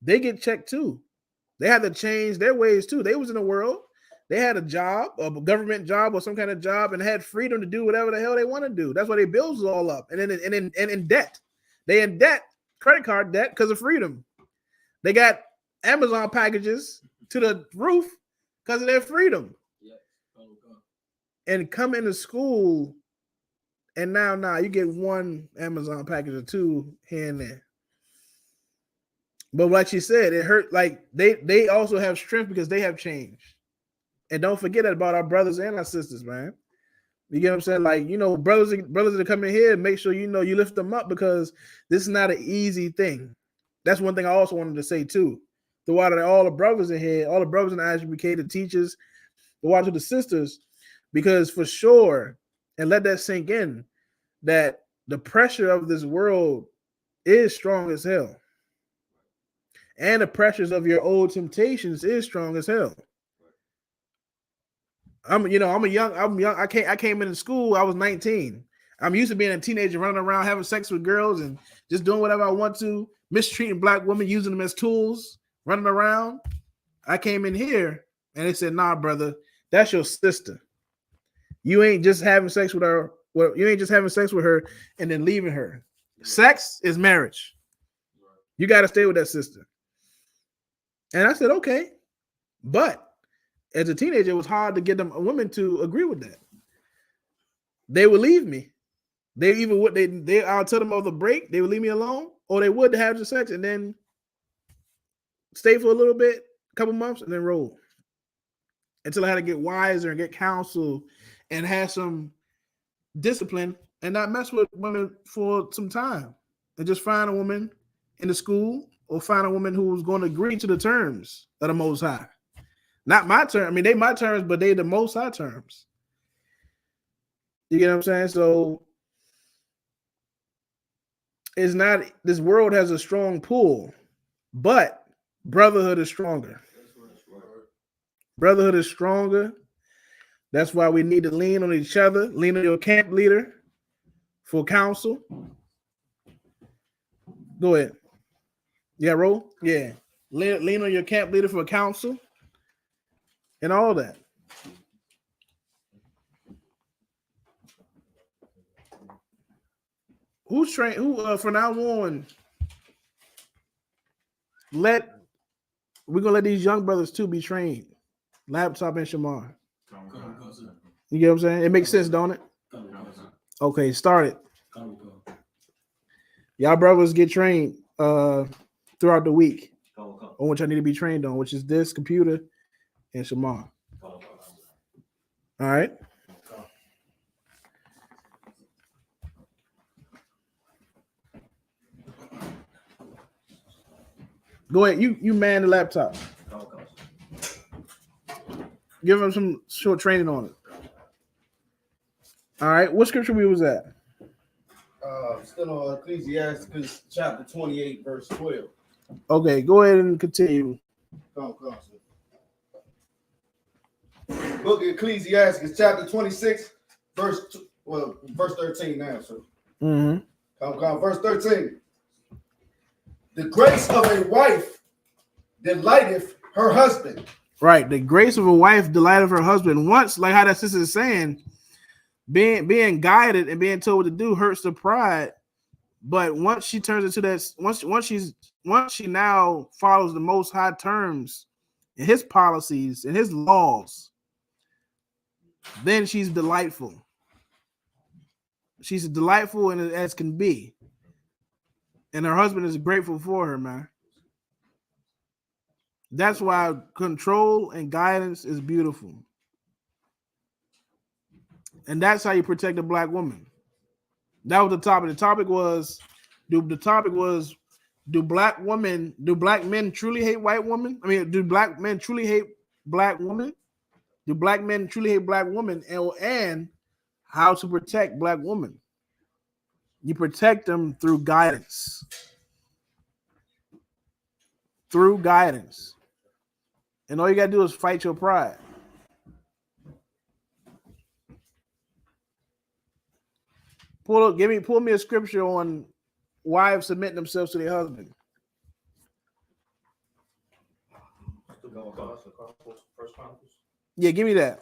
Speaker 7: They get checked too. They had to change their ways too. They was in the world. They had a job, a government job or some kind of job, and had freedom to do whatever the hell they want to do. That's why their bills is all up. And in debt. They in debt, credit card debt, because of freedom. They got Amazon packages to the roof because of their freedom. And come into school, and now you get one Amazon package or two here and there. But like she said, it hurt. Like they also have strength because they have changed. And don't forget about our brothers and our sisters, man. You get what I'm saying? Like, you know, brothers that come in here, make sure you know you lift them up because this is not an easy thing. That's one thing I also wanted to say too. The water all the brothers in here, all the brothers in the I.S.U.P.K, the teachers, the water to the sisters, because for sure, and let that sink in, that the pressure of this world is strong as hell. And the pressures of your old temptations is strong as hell. I'm young. I came into school. I was 19. I'm used to being a teenager, running around, having sex with girls and just doing whatever I want to, mistreating black women, using them as tools, running around. I came in here and they said, nah, brother, that's your sister. You ain't just having sex with her. Well, you ain't just having sex with her and then leaving her. Sex is marriage. You got to stay with that sister. And I said, okay, but as a teenager, it was hard to get them women to agree with that. They would leave me. They even would I'll tell them on the break, they would leave me alone, or they would have the sex and then stay for a little bit, a couple months, and then roll. Until I had to get wiser and get counsel and have some discipline and not mess with women for some time. And just find a woman in the school or find a woman who's going to agree to the terms of the Most High. Not my terms. I mean, they my terms, but they the Most High terms. You get what I'm saying? So it's not, this world has a strong pull, but brotherhood is stronger. Brotherhood is stronger. That's why we need to lean on each other, lean on your camp leader for counsel. Go ahead. Yeah, roll. Yeah. Lean on your camp leader for counsel and all that. Who's trained? Who from now on? We're gonna let these young brothers too be trained. Laptop and Shamar. You get what I'm saying? It makes sense, don't it? Okay, start it. Y'all brothers get trained throughout the week on what y'all need to be trained on, which is this computer and Shamar. All right. Go ahead. You man the laptop. Give them some short training on it. All right. What scripture we was at?
Speaker 10: Still on Ecclesiastes chapter 28, verse 12.
Speaker 7: Okay, go ahead and continue.
Speaker 10: Come, Book of Ecclesiastes chapter 26, verse 13 now, sir.
Speaker 7: Mm-hmm.
Speaker 10: Come, verse 13. The grace of a wife delighteth her husband.
Speaker 7: Right. The grace of a wife delighteth her husband. Once, like how that sister is saying, being guided and being told what to do hurts the pride. But once she turns into that, once she now follows the Most High terms and his policies and his laws, then she's delightful. She's delightful and as can be. And her husband is grateful for her, man. That's why control and guidance is beautiful. And that's how you protect a black woman. That was the topic. The topic was, do black men truly hate white women? I mean, do black men truly hate black women? Do black men truly hate black women? And how to protect black women? You protect them through guidance. Through guidance. And all you gotta do is fight your pride. Pull me a scripture on wives submitting themselves to their husband.
Speaker 3: First Chronicles.
Speaker 7: Yeah, give me that.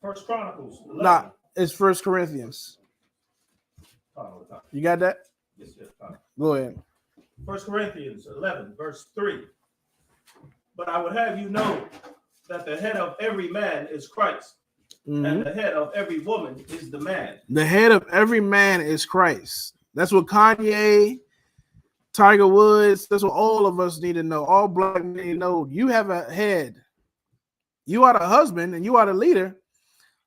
Speaker 3: First Chronicles. 11.
Speaker 7: Nah, it's 1 Corinthians. You got that?
Speaker 3: Yes.
Speaker 7: Go ahead.
Speaker 3: 1 Corinthians 11, verse 3. But I would have you know that the head of every man is Christ, and the head of every woman is the man.
Speaker 7: The head of every man is Christ. That's what Kanye, Tiger Woods, that's what all of us need to know. All black men need to know. You have a head. You are the husband and you are the leader.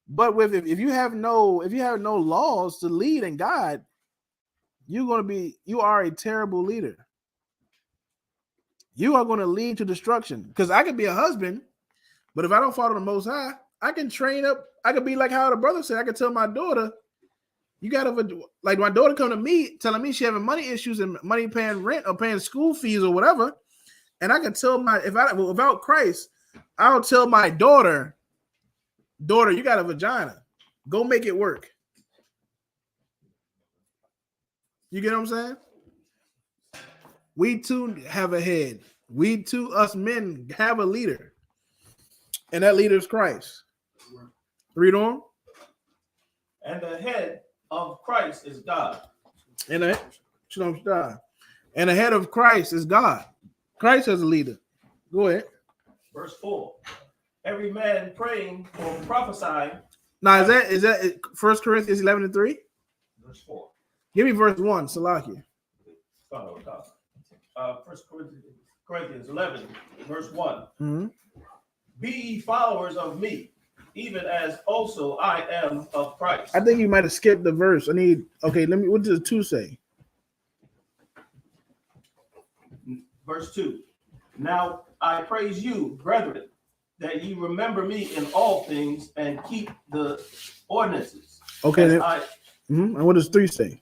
Speaker 7: But if you have no laws to lead and guide, you are a terrible leader. You are going to lead to destruction. Because I could be a husband, but if I don't follow the Most High, I can train up. I could be like how the brother said. I could tell my daughter, you got to, like my daughter come to me telling me she having money issues and money paying rent or paying school fees or whatever. And I can tell without Christ, I'll tell my daughter, you got a vagina. Go make it work. You get what I'm saying? We too have a head. We too, us men, have a leader. And that leader is Christ. Read on.
Speaker 3: And the head of Christ is God.
Speaker 7: And the head of Christ is God. Christ has a leader. Go ahead.
Speaker 3: Verse 4. Every man praying or prophesying.
Speaker 7: Now, is that 1 Corinthians 11:3?
Speaker 3: Verse 4.
Speaker 7: Give me verse 1, Salakia.
Speaker 3: 1 Corinthians 11, verse 1.
Speaker 7: Mm-hmm.
Speaker 3: Be ye followers of me, even as also I am of Christ.
Speaker 7: I think you might have skipped the verse. What does 2 say?
Speaker 3: Verse 2. Now I praise you, brethren, that ye remember me in all things and keep the ordinances.
Speaker 7: Okay. And what does 3 say?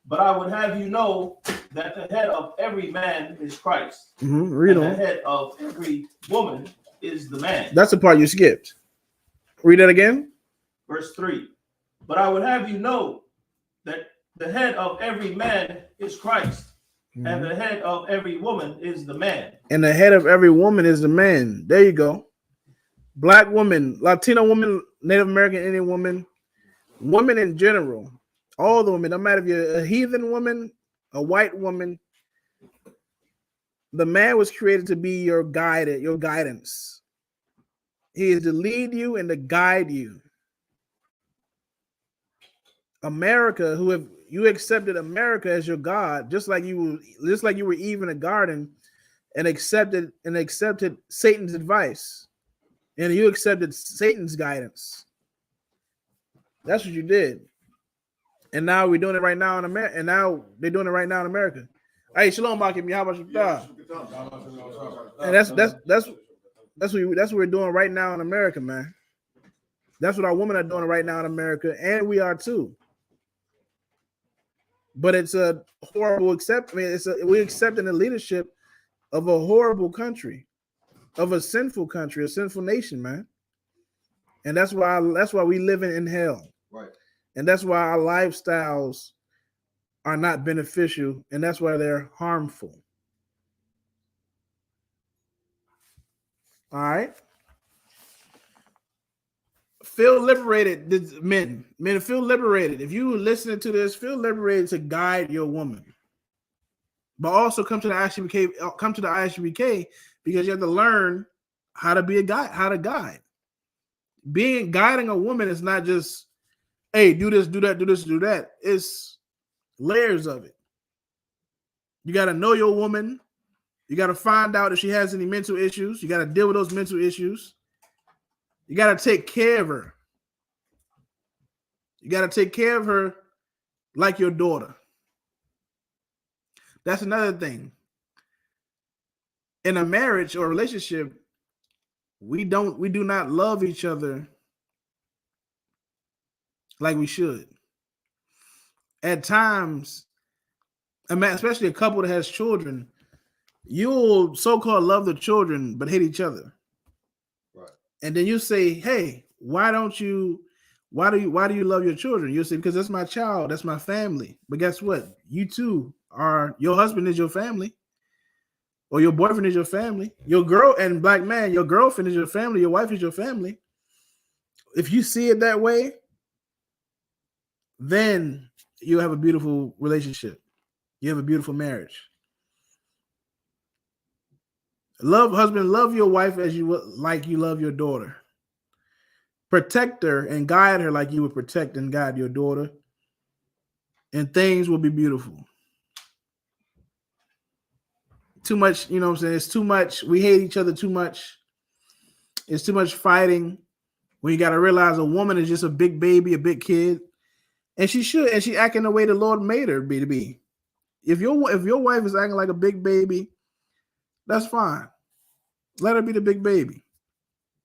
Speaker 3: But I would have you know that the head of every man is Christ.
Speaker 7: Read
Speaker 3: and
Speaker 7: on.
Speaker 3: The head of every woman is the man.
Speaker 7: That's the part you skipped. Read that again.
Speaker 3: Verse 3. But I would have you know that the head of every man is Christ, and the head of every woman is the man.
Speaker 7: And the head of every woman is the man. There you go. Black woman, Latino woman, Native American Indian woman, women in general, all the women, no matter if you're a heathen woman, a white woman, the man was created to be your guidance. He is to lead you and to guide you. America, you accepted America as your God, just like you were Eve in a garden, and accepted Satan's advice, and you accepted Satan's guidance. That's what you did, and now we're doing it right now in America. And now they're doing it right now in America. Hey, shalom, Makim, how about you? And that's what we're doing right now in America, man. That's what our women are doing right now in America, and we are too. But it's a horrible we're accepting the leadership of a horrible country, of a sinful country, a sinful nation, man. And that's why we live in hell.
Speaker 2: Right.
Speaker 7: And that's why our lifestyles are not beneficial, and that's why they're harmful. All right. Feel liberated, men. Men, feel liberated. If you listening to this, feel liberated to guide your woman. But also come to the I.S.U.P.K, because you have to learn how to be a guide, how to guide. Guiding a woman is not just, hey, do this, do that, do this, do that. It's layers of it. You got to know your woman. You got to find out if she has any mental issues. You got to deal with those mental issues. You got to take care of her. You got to take care of her like your daughter. That's another thing. In a marriage or relationship, we do not love each other like we should. At times, especially a couple that has children, you'll so-called love the children but hate each other.
Speaker 2: Right. And
Speaker 7: then you say, hey, why do you love your children? You'll say, because that's my child, that's my family. But guess what? You too your husband is your family, or your boyfriend is your family. Your girl, and black man, your girlfriend is your family, your wife is your family. If you see it that way, then you have a beautiful relationship. You have a beautiful marriage. Husband, love your wife as you love your daughter. Protect her and guide her like you would protect and guide your daughter. And things will be beautiful. Too much, you know what I'm saying? It's too much. We hate each other too much. It's too much fighting. When you got to realize a woman is just a big baby, a big kid. And she acting the way the Lord made her to be. If your wife is acting like a big baby, that's fine. Let her be the big baby,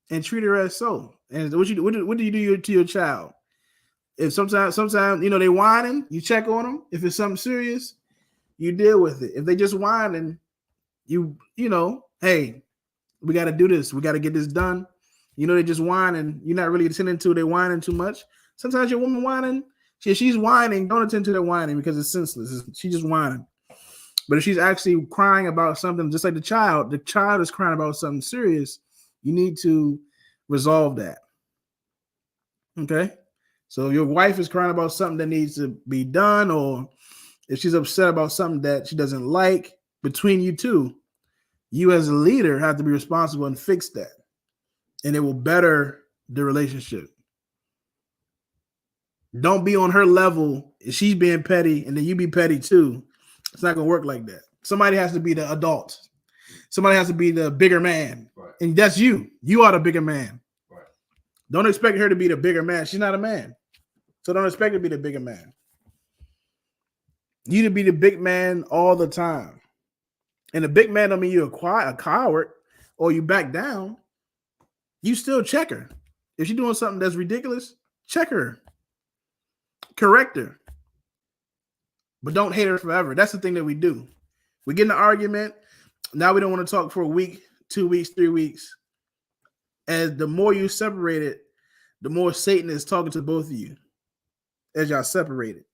Speaker 7: and treat her as so. And what do you do to your child? If sometimes they whining, you check on them. If it's something serious, you deal with it. If they just whining, you hey, we got to do this. We got to get this done. They just whining. You're not really attending to. They whining too much. Sometimes your woman whining. She's whining. Don't attend to that whining because it's senseless. She's just whining. But if she's actually crying about something, just like the child is crying about something serious, you need to resolve that. Okay? So if your wife is crying about something that needs to be done, or if she's upset about something that she doesn't like between you two, You as a leader have to be responsible and fix that. And it will better the relationship. Don't be on her level if she's being petty and then you be petty too. It's not going to work like that. Somebody has to be the adult. Somebody has to be the bigger man. Right. And that's you. You are the bigger man. Right. Don't expect her to be the bigger man. She's not a man. So don't expect her to be the bigger man. You need to be the big man all the time. And the big man don't mean you're a coward or you back down. You still check her. If she's doing something that's ridiculous, check her. Correct her. But don't hate her forever. That's the thing that we do. We get in an argument. Now we don't want to talk for a week, 2 weeks, 3 weeks. As the more you separate it, the more Satan is talking to both of you as y'all separated.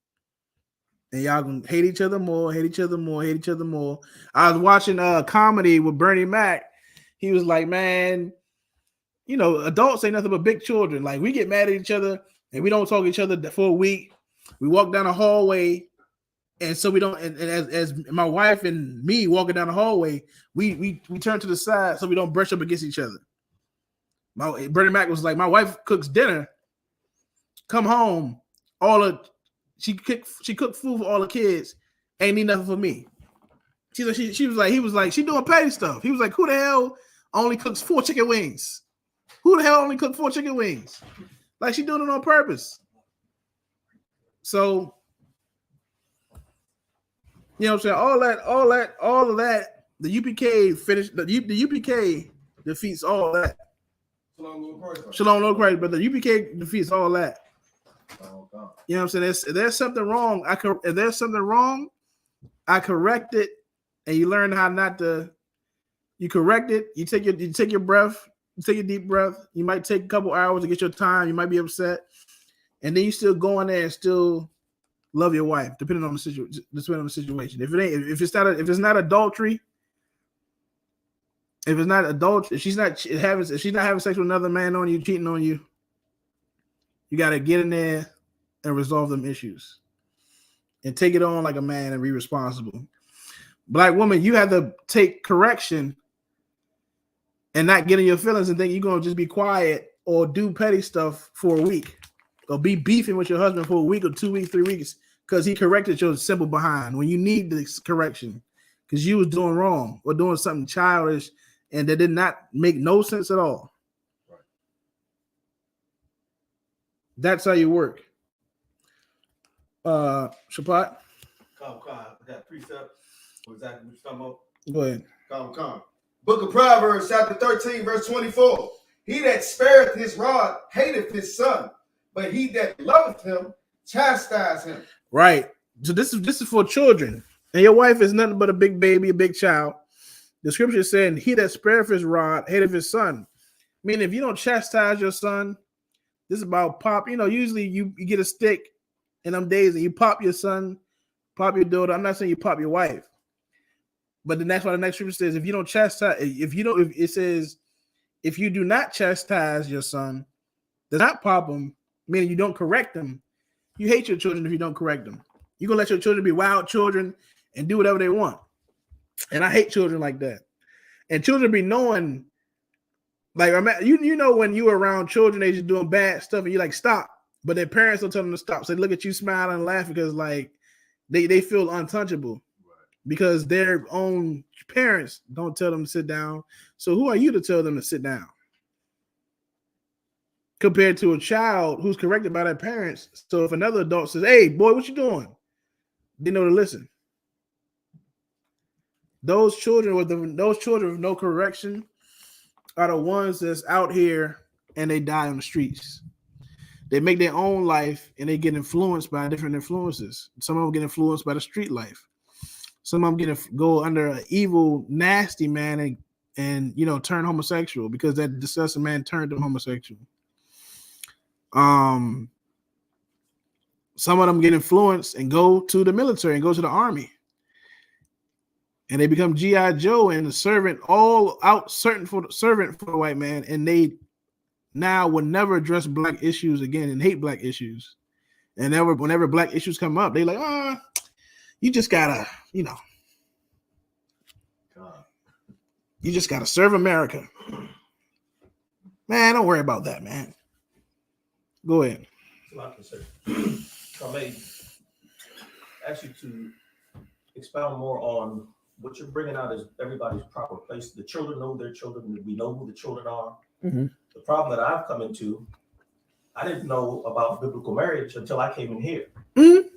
Speaker 7: And y'all gonna hate each other more, hate each other more, hate each other more. I was watching a comedy with Bernie Mac. He was like, man, you know, adults ain't nothing but big children. Like, we get mad at each other and we don't talk to each other for a week. We walk down the hallway, and so we don't. And as my wife and me walking down the hallway, we turn to the side so we don't brush up against each other. Bernie Mac was like, my wife cooks dinner, come home, she cooked food for all the kids, ain't need nothing for me. He was like, she doing petty stuff. He was like, who the hell only cooks 4 chicken wings? Who the hell only cooked 4 chicken wings? Like, she doing it on purpose. So, you know what I'm saying? All of that, the UPK finished. The UPK defeats all that. Shalom, Lord Christ, but the UPK defeats all that. You know what I'm saying? If there's something wrong, I correct it, and you learn how not to. You correct it. You take your breath. You take a deep breath. You might take a couple hours to get your time. You might be upset, and then you still go in there and still love your wife, depending on the situation. If it's not adultery, if she's not having sex with another man on you, cheating on you, you got to get in there and resolve them issues and take it on like a man and be responsible. Black woman, you have to take correction and not get in your feelings and think you're going to just be quiet or do petty stuff for a week or be beefing with your husband for a week or 2 weeks, 3 weeks because he corrected your simple behind when you need this correction because you was doing wrong or doing something childish and that did not make no sense at all. Right. That's how you work. Shapat?
Speaker 10: Calm. That precept. Exactly what you're talking about.
Speaker 7: Go ahead.
Speaker 10: Calm. Book of Proverbs, chapter 13, verse 24. He that spareth his rod hateth his son, but he that loveth him chastise him.
Speaker 7: Right. So this is for children. And your wife is nothing but a big baby, a big child. The scripture is saying, he that spareth his rod hateth his son. Meaning, if you don't chastise your son, this is about pop. You know, usually you get a stick in them days and you pop your son, pop your daughter. I'm not saying you pop your wife. But then that's why the next scripture says, if you don't chastise, if you do not chastise your son, does not pop him, meaning you don't correct them. You hate your children if you don't correct them. You're going to let your children be wild children and do whatever they want. And I hate children like that. And children be knowing, like, you know, when you were around children, they just doing bad stuff and you're like, stop. But their parents don't tell them to stop. So they look at you smiling and laughing because, like, they feel untouchable. Because their own parents don't tell them to sit down. So who are you to tell them to sit down? Compared to a child who's corrected by their parents. So if another adult says, hey, boy, what you doing? They know to listen. Those children with no correction are the ones that's out here and they die on the streets. They make their own life and they get influenced by different influences. Some of them get influenced by the street life. Some of them go under an evil, nasty man and you know, turn homosexual because that disgusting man turned them homosexual. Some of them get influenced and go to the military and go to the army. And they become G.I. Joe and the servant, all out servant for the white man, and they now will never address black issues again and hate black issues. And whenever black issues come up, they like, you just gotta, you know. You just got to serve America. Man, don't worry about that, man. Go ahead.
Speaker 14: So I may ask you to expound more on what you're bringing out is everybody's proper place. The children know their children. We know who the children are.
Speaker 7: Mm-hmm.
Speaker 14: The problem that I've come into, I didn't know about biblical marriage until I came in here.
Speaker 7: Mm-hmm.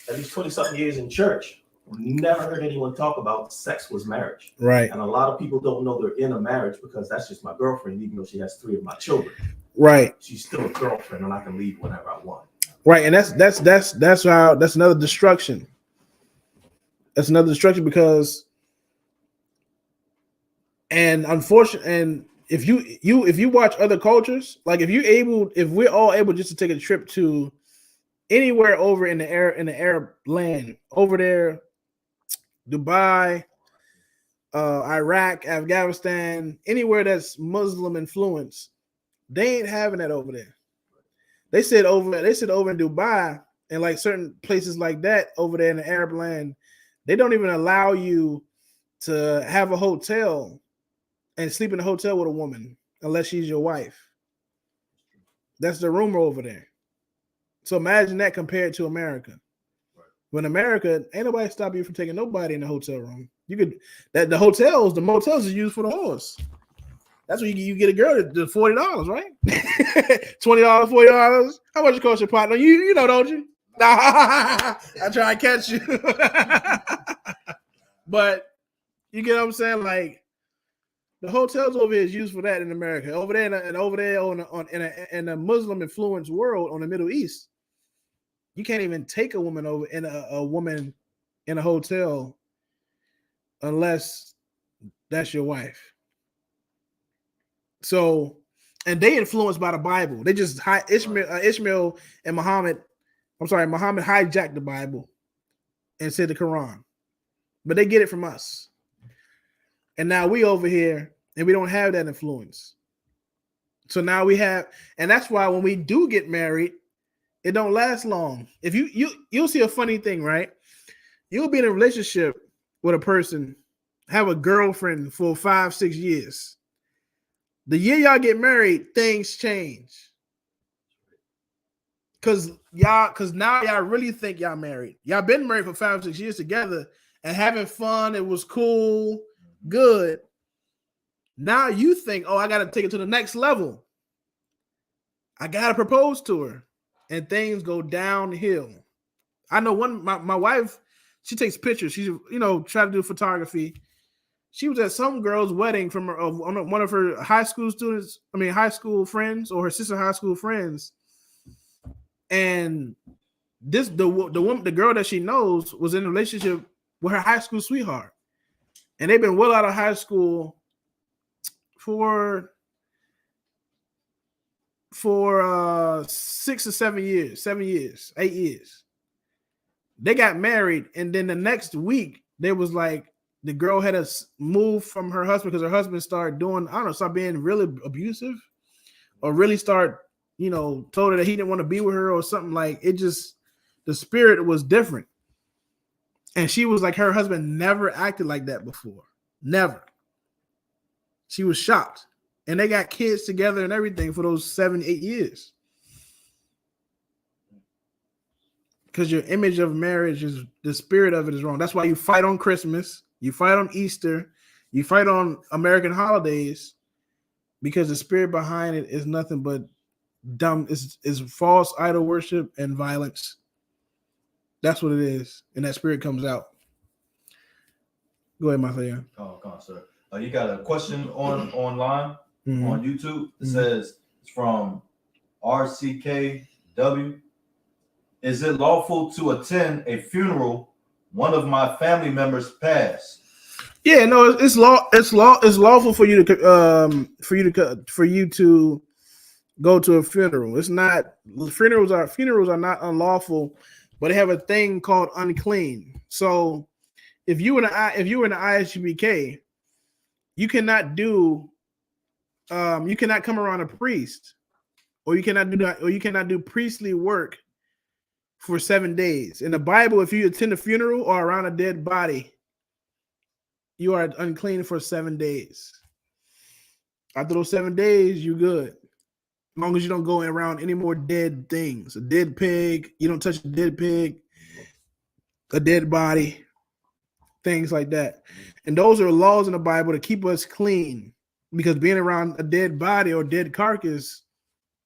Speaker 14: At least 20-something years in church, never heard anyone talk about sex was marriage.
Speaker 7: Right.
Speaker 14: And a lot of people don't know they're in a marriage because that's just my girlfriend, even though she has 3 of my children.
Speaker 7: Right.
Speaker 14: She's still a girlfriend, and I can leave whenever I want.
Speaker 7: Right, and that's another destruction. That's another destruction because, and unfortunately, and if you watch other cultures, like if we're all able just to take a trip to anywhere over in the Arab land over there, Dubai, Iraq, Afghanistan, anywhere that's Muslim influence, they ain't having that over there. They said over in Dubai and like certain places like that over there in the Arab land, they don't even allow you to have a hotel and sleep in a hotel with a woman unless she's your wife. That's the rumor over there. So imagine that compared to America. When America, ain't nobody stop you from taking nobody in the hotel room. You could the motels is used for the horse. That's where you get a girl at $40, right? $20, $40. How much it cost your partner? You know, don't you? I try to catch you. But you get what I'm saying? Like the hotels over here is used for that in America. Over there in a Muslim influenced world on the Middle East, you can't even take a woman over in a woman in a hotel unless that's your wife. So, and they influenced by the Bible. They just Ishmael and Muhammad hijacked the Bible and said the Quran, but they get it from us. And now we over here and we don't have that influence. So now we have, and that's why when we do get married, it don't last long. If you'll see a funny thing, right? You'll be in a relationship with a person, have a girlfriend for 5-6 years. The year y'all get married, things change. Cause now y'all really think y'all married. Y'all been married for 5-6 years together and having fun. It was cool, good. Now you think, oh, I gotta take it to the next level. I gotta propose to her, and things go downhill. I know my wife, she takes pictures. She's try to do photography. She was at some girl's wedding from one of her high school friends, or her sister high school friends. And the girl that she knows was in a relationship with her high school sweetheart. And they've been well out of high school for 6 or 7 years, 7 years, 8 years. They got married, and then the next week they was like, the girl had to move from her husband because her husband started being really abusive, or really told her that he didn't want to be with her or something. Like it just, the spirit was different. And she was like, her husband never acted like that before. Never. She was shocked. And they got kids together and everything for those 7-8 years. Because your image of marriage is, the spirit of it is wrong. That's why you fight on Christmas. You fight on Easter, you fight on American holidays, because the spirit behind it is nothing but dumb. Is false idol worship and violence. That's what it is, and that spirit comes out. Go ahead, Matthew.
Speaker 11: Oh, come on, sir. You got a question online on YouTube. It says it's from RCKW. Is it lawful to attend a funeral? One of my family members passed.
Speaker 7: Yeah, no, it's lawful for you to go to a funeral. It's not, funerals are not unlawful, but they have a thing called unclean. So if you in the I.S.U.P.K, you cannot come around a priest, or you cannot do priestly work for 7 days. In the Bible, if you attend a funeral or around a dead body, you are unclean for 7 days. After those 7 days, you good. As long as you don't go around any more dead things. A dead pig, you don't touch a dead pig, a dead body, things like that. And those are laws in the Bible to keep us clean. Because being around a dead body or dead carcass,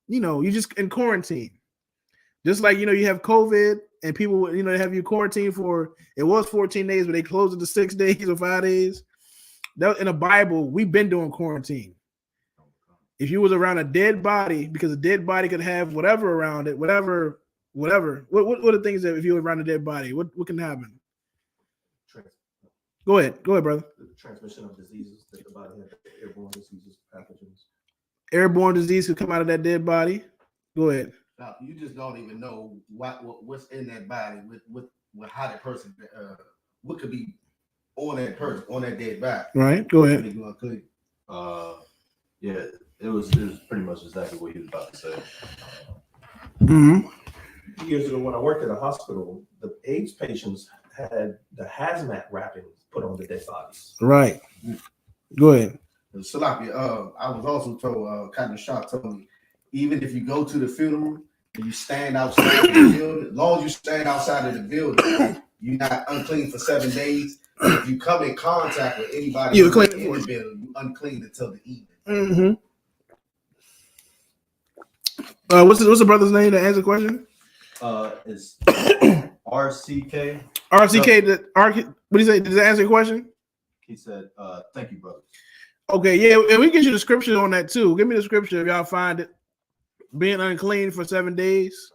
Speaker 7: you just in quarantine. Just like, you have COVID and people, they have you quarantined for, it was 14 days, but they closed it to 6 days or 5 days. That in the Bible, we've been doing quarantine. If you was around a dead body, because a dead body could have whatever around it, whatever. What are the things that if you were around a dead body, what can happen? Go ahead, brother.
Speaker 14: The transmission of diseases that the body has, airborne diseases, pathogens.
Speaker 7: Airborne disease could come out of that dead body. Go ahead.
Speaker 10: Now, you just don't even know what's in that body with how that person what could be on that person, on that dead body.
Speaker 7: Right. Go ahead.
Speaker 11: Yeah, it was pretty much exactly what he was about to say.
Speaker 14: Years ago, when I worked at a hospital, the AIDS patients had the hazmat wrappings put on the dead bodies.
Speaker 7: Right. Go ahead.
Speaker 10: Salafi, I was also told, kind of shocked, told me, even if you go to the funeral and you stand outside of the building, as long as you stand outside of the building, you're not unclean for 7 days. If you come in contact with anybody in the building, you unclean until the evening.
Speaker 7: What's the brother's name to answer the question?
Speaker 11: It's RCK.
Speaker 7: RCK. What do you say? Did that answer your question?
Speaker 11: He said, "Thank you, brother."
Speaker 7: Okay, yeah, and we get you the scripture on that too. Give me the scripture if y'all find it. Being unclean for 7 days.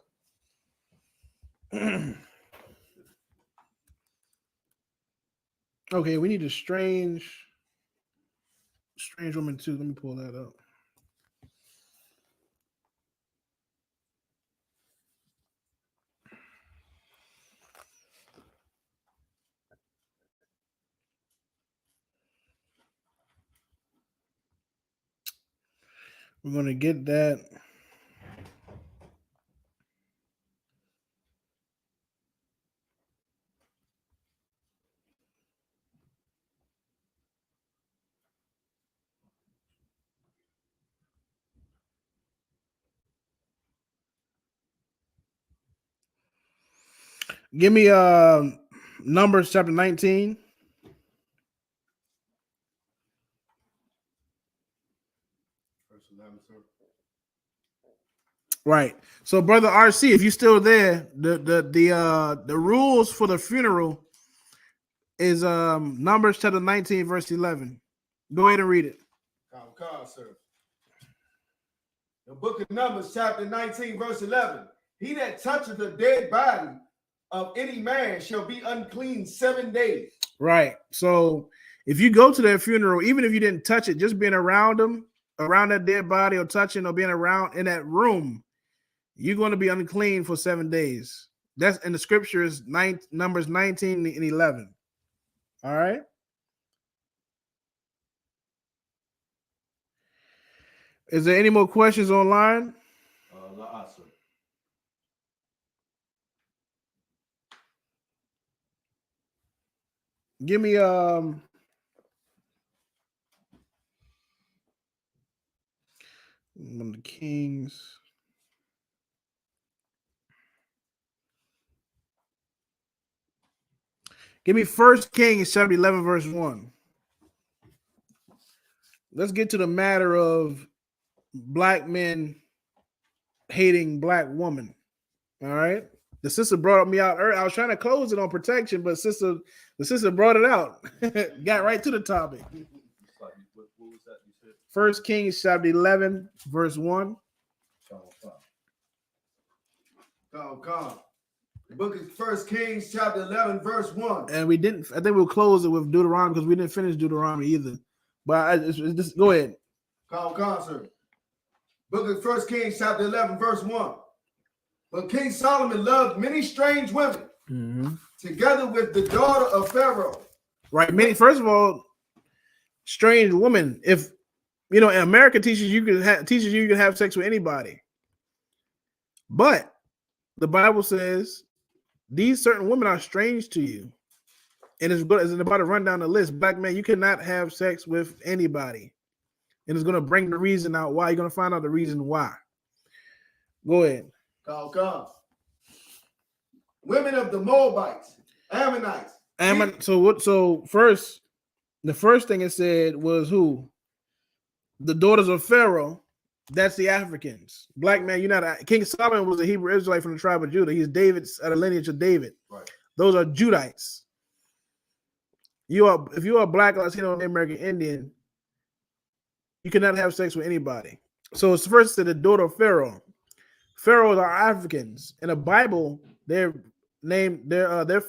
Speaker 7: Okay, we need a strange woman too. Let me pull that up. We're going to get that. Give me Numbers chapter 19. Right. So, brother RC, if you're still there, the rules for the funeral is Numbers chapter 19, verse 11. Go ahead and read it.
Speaker 10: Sir. The book of Numbers, chapter 19, verse 11. He that toucheth the dead body of any man shall be unclean 7 days.
Speaker 7: Right. So, if you go to their funeral, even if you didn't touch it, just being around them, around that dead body, or touching, or being around in that room, you're going to be unclean for 7 days. That's in the scriptures, Numbers 19 and 11. All right. Is there any more questions online? Give me one of the Kings. Give me 1 Kings chapter 11, verse 1. Let's get to the matter of black men hating black women. All right. The sister brought me out early. I was trying to close it on protection, but the sister brought it out. Got right to the topic.
Speaker 11: What was that you said?
Speaker 7: 1 Kings chapter 11, verse 1.
Speaker 10: Come. The book of 1 Kings chapter 11, verse 1.
Speaker 7: And we didn't, I think we'll close it with Deuteronomy because we didn't finish Deuteronomy either. But just go ahead.
Speaker 10: Come, sir. Book of 1 Kings chapter 11, verse 1. But King Solomon loved many strange women, together with the daughter of Pharaoh.
Speaker 7: Right. First of all, strange women. If in America teaches you can have sex with anybody. But the Bible says these certain women are strange to you. And it's about to run down the list. Black man, you cannot have sex with anybody. And it's going to bring the reason out why. You're going to find out the reason why. Go ahead.
Speaker 10: Come. Women of the Moabites, Ammonites.
Speaker 7: So first, the first thing it said was who? The daughters of Pharaoh. That's the Africans. Black man, you're not. King Solomon was a Hebrew Israelite from the tribe of Judah. He's David's out of lineage of David.
Speaker 10: Right.
Speaker 7: Those are Judites. If you are black, Latino, American Indian, you cannot have sex with anybody. So it's first to the daughter of Pharaoh. Pharaohs are Africans. In the Bible, their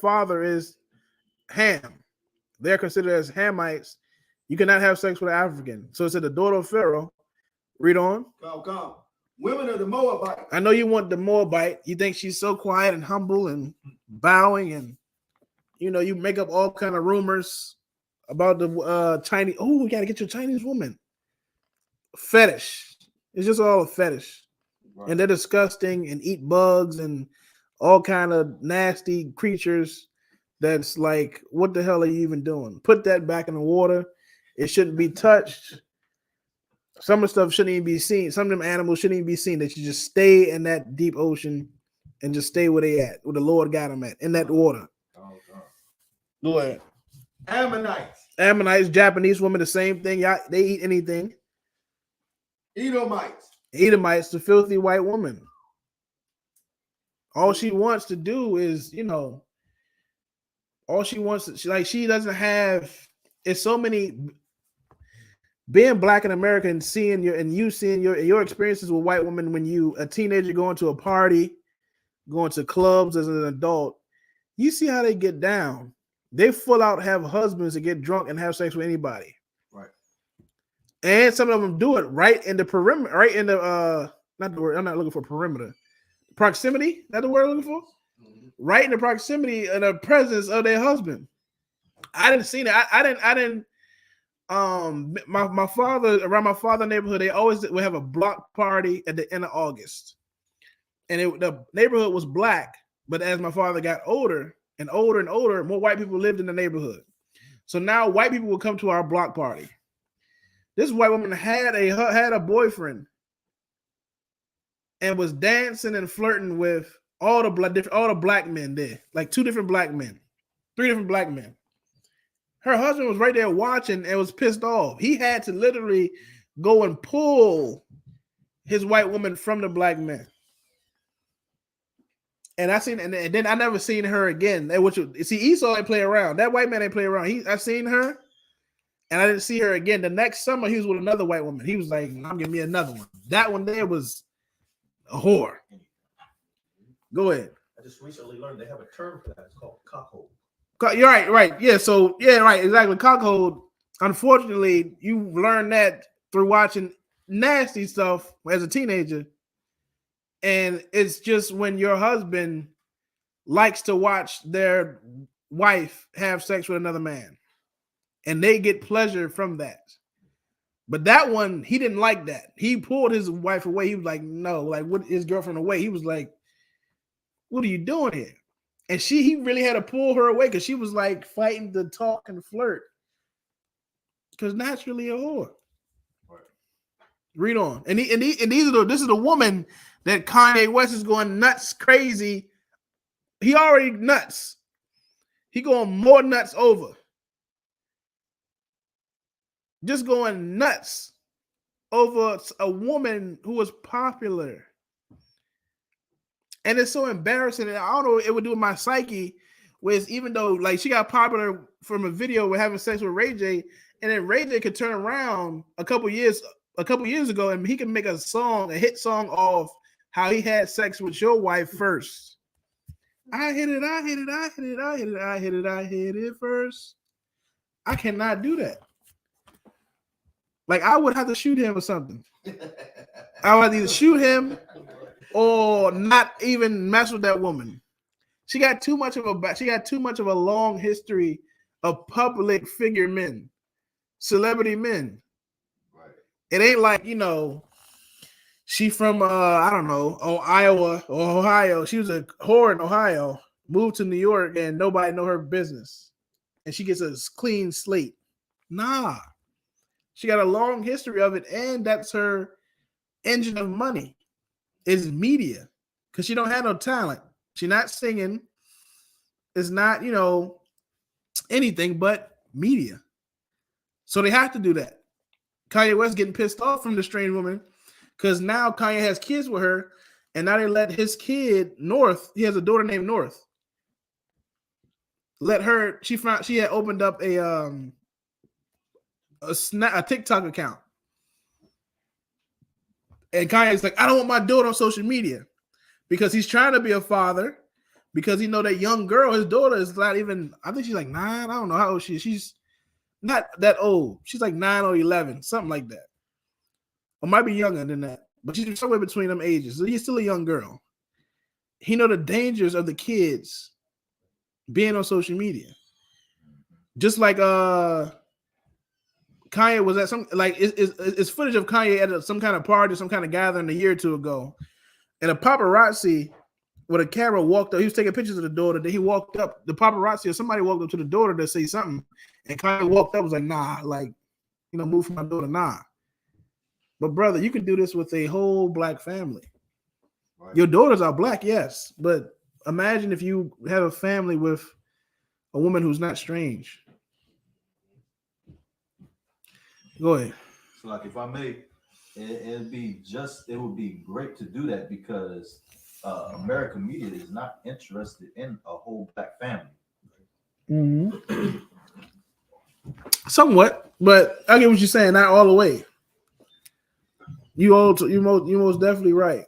Speaker 7: father is Ham. They're considered as Hamites. You cannot have sex with an African. So it said the daughter of Pharaoh. Read on.
Speaker 10: Come. Women of the Moabites.
Speaker 7: I know you want the Moabite. You think she's so quiet and humble and bowing, and you make up all kind of rumors about the Chinese. Oh, we gotta get your Chinese woman. Fetish. It's just all a fetish. Right. And they're disgusting and eat bugs and all kind of nasty creatures. That's like, what the hell are you even doing? Put that back in the water. It shouldn't be touched. Some of the stuff shouldn't even be seen. Some of them animals shouldn't even be seen. They should just stay in that deep ocean and just stay where they at, where the Lord got them at, in that water. Go ahead. Ammonites, Japanese women, the same thing. They eat anything. Edomites, the filthy white woman. All she wants to do is, all she wants to, she doesn't have, it's so many, being black in America and seeing your experiences with white women when you a teenager going to a party, going to clubs as an adult, you see how they get down. They full out have husbands that get drunk and have sex with anybody.
Speaker 10: Right.
Speaker 7: And some of them do it right in the perimeter, right in the not the word, I'm not looking for perimeter. Proximity, that's the word I'm looking for? Mm-hmm. Right in the proximity of the presence of their husband. I didn't see that. I didn't my father, around my father's neighborhood, they always would have a block party at the end of August. And the neighborhood was black, but as my father got older and older and older, more white people lived in the neighborhood. So now white people would come to our block party. This white woman had a boyfriend and was dancing and flirting with all the black men there, like 2 different black men, 3 different black men. Her husband was right there watching and was pissed off. He had to literally go and pull his white woman from the black men. And then I never seen her again. See, Esau ain't play around. That white man ain't play around. I seen her, and I didn't see her again. The next summer, he was with another white woman. He was like, "I'm giving me another one." That one there was a whore. Go ahead.
Speaker 14: I just recently learned they have a term for that. It's called cockhold.
Speaker 7: You're right. Yeah. So yeah, right. Exactly. Cockhold. Unfortunately, you learn that through watching nasty stuff as a teenager. And it's just when your husband likes to watch their wife have sex with another man and they get pleasure from that. But that one, he didn't like that. He pulled his wife away. He was like, no, like what his girlfriend away. He was like, what are you doing here? And he really had to pull her away because she was like fighting to talk and flirt. Because naturally a whore. Right. Read on. And this is the woman that Kanye West is going nuts, crazy. He already nuts. He going more nuts over. Just going nuts over a woman who was popular. And it's so embarrassing. And I don't know what it would do with my psyche. Whereas even though like she got popular from a video with having sex with Ray J, and then Ray J could turn around a couple years ago and he can make a hit song of how he had sex with your wife first. I hit it first. I cannot do that. Like I would have to shoot him or something. I would either shoot him or not even mess with that woman. She got too much of a long history of public figure men, celebrity men. Right. It ain't like, she from I don't know, Iowa or Ohio. She was a whore in Ohio, moved to New York, and nobody know her business. and she gets a clean slate. Nah, she got a long history of it, and that's her engine of money is media, because she don't have no talent. She not singing. It's not, anything but media. So they have to do that. Kanye West getting pissed off from the strange woman because now Kanye has kids with her, and now they let his kid North. He has a daughter named North. Let her. She had opened up a TikTok account, and Kanye's like, I don't want my daughter on social media because he's trying to be a father. Because he know that young girl, his daughter is not even. I think she's like 9. I don't know how old she is. She's not that old. She's like 9 or 11, something like that. Or might be younger than that. But she's somewhere between them ages. So he's still a young girl. He know the dangers of the kids being on social media. Just like Kanye was at some, like, it's footage of Kanye at some kind of party, some kind of gathering a year or two ago. And a paparazzi with a camera walked up. He was taking pictures of the daughter. Then he walked up. The paparazzi or somebody walked up to the daughter to say something. And Kanye walked up, was like, nah, like, move for my daughter, nah. But brother, you can do this with a whole black family. Right. Your daughters are black, yes. But imagine if you have a family with a woman who's not strange. Go ahead.
Speaker 11: So like if I may, it would be great to do that because American media is not interested in a whole black family.
Speaker 7: Mm-hmm. Somewhat, but I get what you're saying. Not all the way. You most definitely right.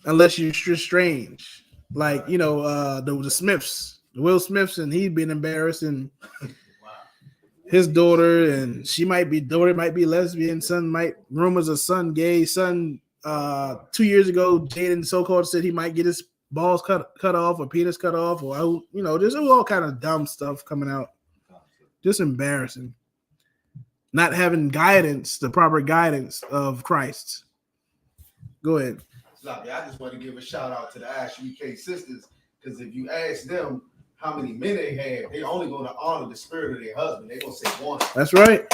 Speaker 7: Unless you're strange, like the Smiths, the Will Smiths, and he'd been embarrassed, and his daughter, and daughter might be lesbian, rumors of son gay, son. 2 years ago, Jaden so-called said he might get his balls cut off or penis cut off, or there's all kind of dumb stuff coming out. Just embarrassing. Not having guidance, the proper guidance of Christ. Go ahead.
Speaker 10: I just want to give a shout out to the I.S.U.P.K sisters, because if you ask them how many men they have, they only going to honor the spirit of their husband. They're going to say one.
Speaker 7: That's right.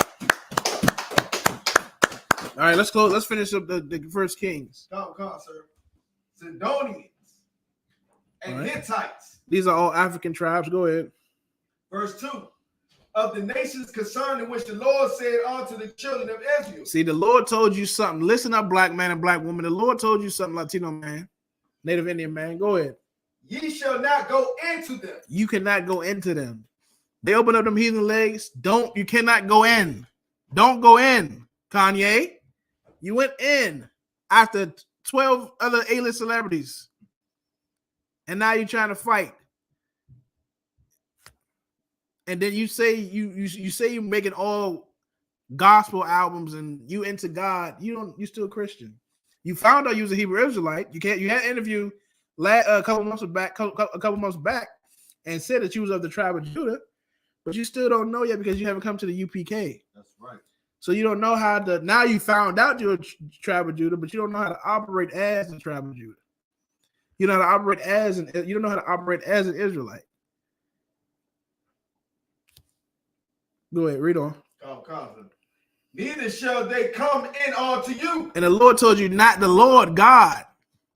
Speaker 7: All right, let's go. Let's finish up the first Kings.
Speaker 10: Come, sir. Sidonians and Hittites.
Speaker 7: These are all African tribes. Go ahead.
Speaker 10: Verse 2. Of the nations concerning which the Lord said unto the children of Israel.
Speaker 7: See, the Lord told you something. Listen up, black man and black woman. The Lord told you something, Latino man, Native Indian man. Go ahead.
Speaker 10: Ye shall not go into them.
Speaker 7: You cannot go into them. They open up them heathen legs. You cannot go in. Don't go in, Kanye. You went in after 12 other A-list celebrities. And now you're trying to fight. And then you say you say you're making all gospel albums and you into God. You're still a Christian. You found out you was a Hebrew Israelite. You had an interview a couple months back and said that you was of the tribe of Judah, but you still don't know yet because you haven't come to the UPK. That's right. So you don't know how to. Now you found out you're a tribe of Judah, but you don't know how to operate as a tribe of Judah. You know how to operate you don't know how to operate as an Israelite. Go ahead, read on.
Speaker 10: Neither shall they come in unto you.
Speaker 7: And the Lord told you not the Lord God.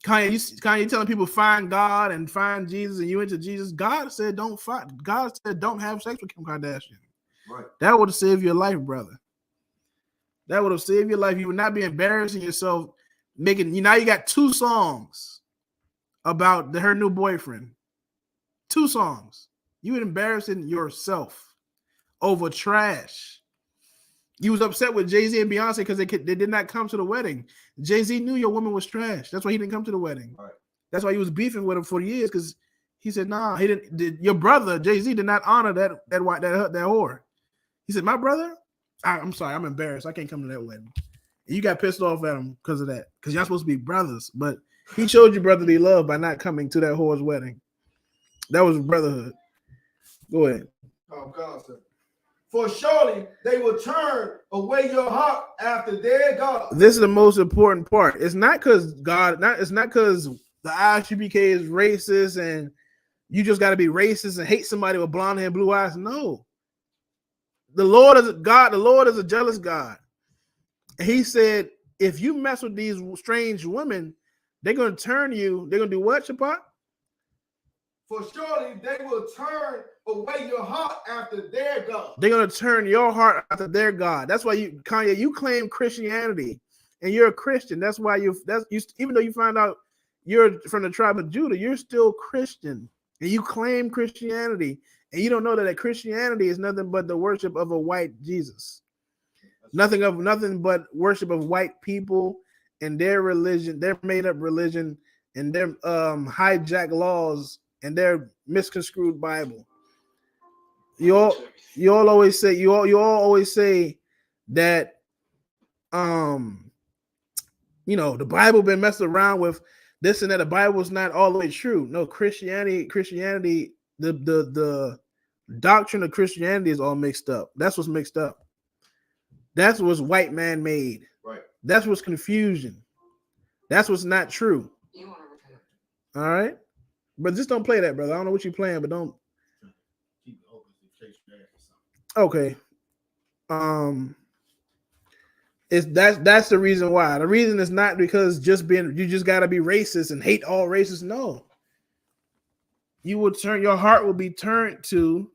Speaker 7: Kanye, you telling people find God and find Jesus and you into Jesus. God said don't find. God said don't have sex with Kim Kardashian. Right. That would have saved your life, brother. That would have saved your life. You would not be embarrassing yourself now you got 2 songs about her new boyfriend. 2 songs. You were embarrassing yourself over trash. You was upset with Jay-Z and Beyonce because they did not come to the wedding. Jay-Z knew your woman was trash. That's why he didn't come to the wedding. Right. That's why he was beefing with him for years, because he said, nah, he didn't. Your brother, Jay-Z, did not honor that whore. He said, my brother? I'm sorry, I'm embarrassed. I can't come to that wedding. And you got pissed off at him because of that, because y'all supposed to be brothers. But he showed you brotherly love by not coming to that whore's wedding. That was brotherhood. Go ahead.
Speaker 10: For surely they will turn away your heart after their God.
Speaker 7: This is the most important part. It's not because God, it's not because the I.S.U.P.K is racist and you just got to be racist and hate somebody with blonde hair and blue eyes. No. The Lord is a God. The Lord is a jealous God. And he said, if you mess with these strange women, they're going to turn you. They're going to do what, Shapat?
Speaker 10: For surely they will turn away your heart after their God.
Speaker 7: They're going to turn your heart after their God. That's why you, Kanye, you claim Christianity and you're a Christian. That's why even though you find out you're from the tribe of Judah, you're still Christian and you claim Christianity. And you don't know that Christianity is nothing but the worship of a white Jesus. Nothing but worship of white people and their religion, their made up religion, and their hijack laws and their misconstrued Bible. You all always say that the Bible been messed around with this and that. The Bible is not all the way true. No, Christianity, the doctrine of Christianity is all mixed up. That's what's mixed up. That's what's white man made.
Speaker 10: Right.
Speaker 7: That's what's confusion. That's what's not true. All right. But just don't play that, brother. I don't know what you're playing, but don't. Okay. That's the reason why. The reason is not because you just gotta be racist and hate all races. No. Your heart will be turned to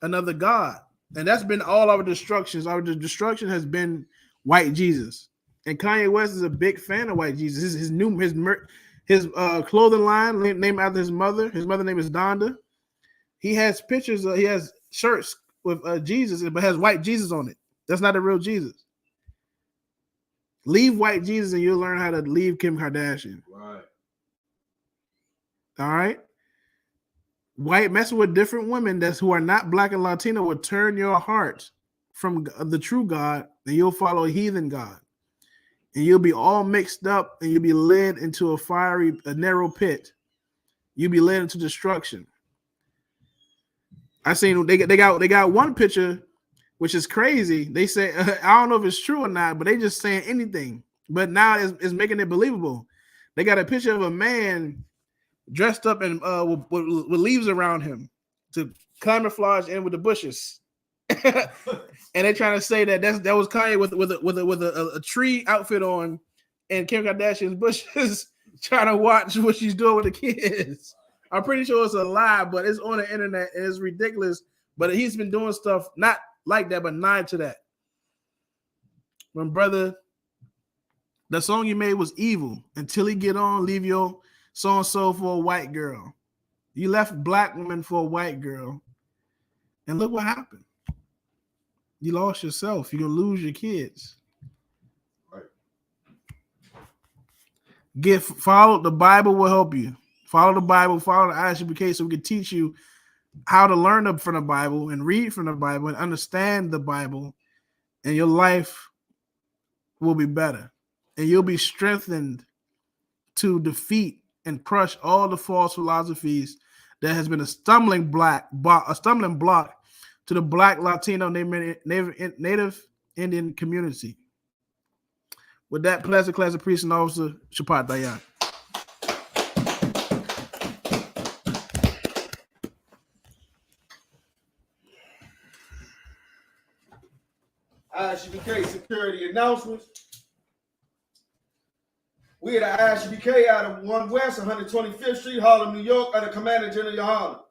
Speaker 7: another God. And that's been all our destructions. Our destruction has been white Jesus. And Kanye West is a big fan of white Jesus. His clothing line named after his mother. His mother's name is Donda. He has pictures. He has shirts with Jesus, but has white Jesus on it. That's not the real Jesus. Leave white Jesus, and you'll learn how to leave Kim Kardashian.
Speaker 10: Right.
Speaker 7: All right. White messing with different women who are not black and Latino will turn your heart from the true God, and you'll follow a heathen God. And you'll be all mixed up, and you'll be led into a narrow pit. You'll be led into destruction. I seen they got one picture, which is crazy. They say I don't know if it's true or not, but they just saying anything. But now it's making it believable. They got a picture of a man dressed up and with leaves around him to camouflage in with the bushes. And they're trying to say that was Kanye with a tree outfit on and Kim Kardashian's bushes trying to watch what she's doing with the kids. I'm pretty sure it's a lie, but it's on the internet and it's ridiculous. But he's been doing stuff not like that, but nigh to that. My brother, the song you made was evil. Until he get on, leave your so-and-so for a white girl. You left black women for a white girl. And look what happened. You lost yourself. You're going to lose your kids.
Speaker 10: Right.
Speaker 7: Follow the Bible will help you. Follow the Bible, follow the I.S.U.P.K so we can teach you how to learn from the Bible and read from the Bible and understand the Bible, and your life will be better. And you'll be strengthened to defeat and crush all the false philosophies that has been a stumbling block to the Black, Latino, Native Indian community. With that, pleasant class of priest and officer, Shapat Dayan.
Speaker 10: I.S.U.P.K security announcements. We at the I.S.U.P.K out of 1 West, 125th Street, Harlem, New York, under Commander General YAHANNA.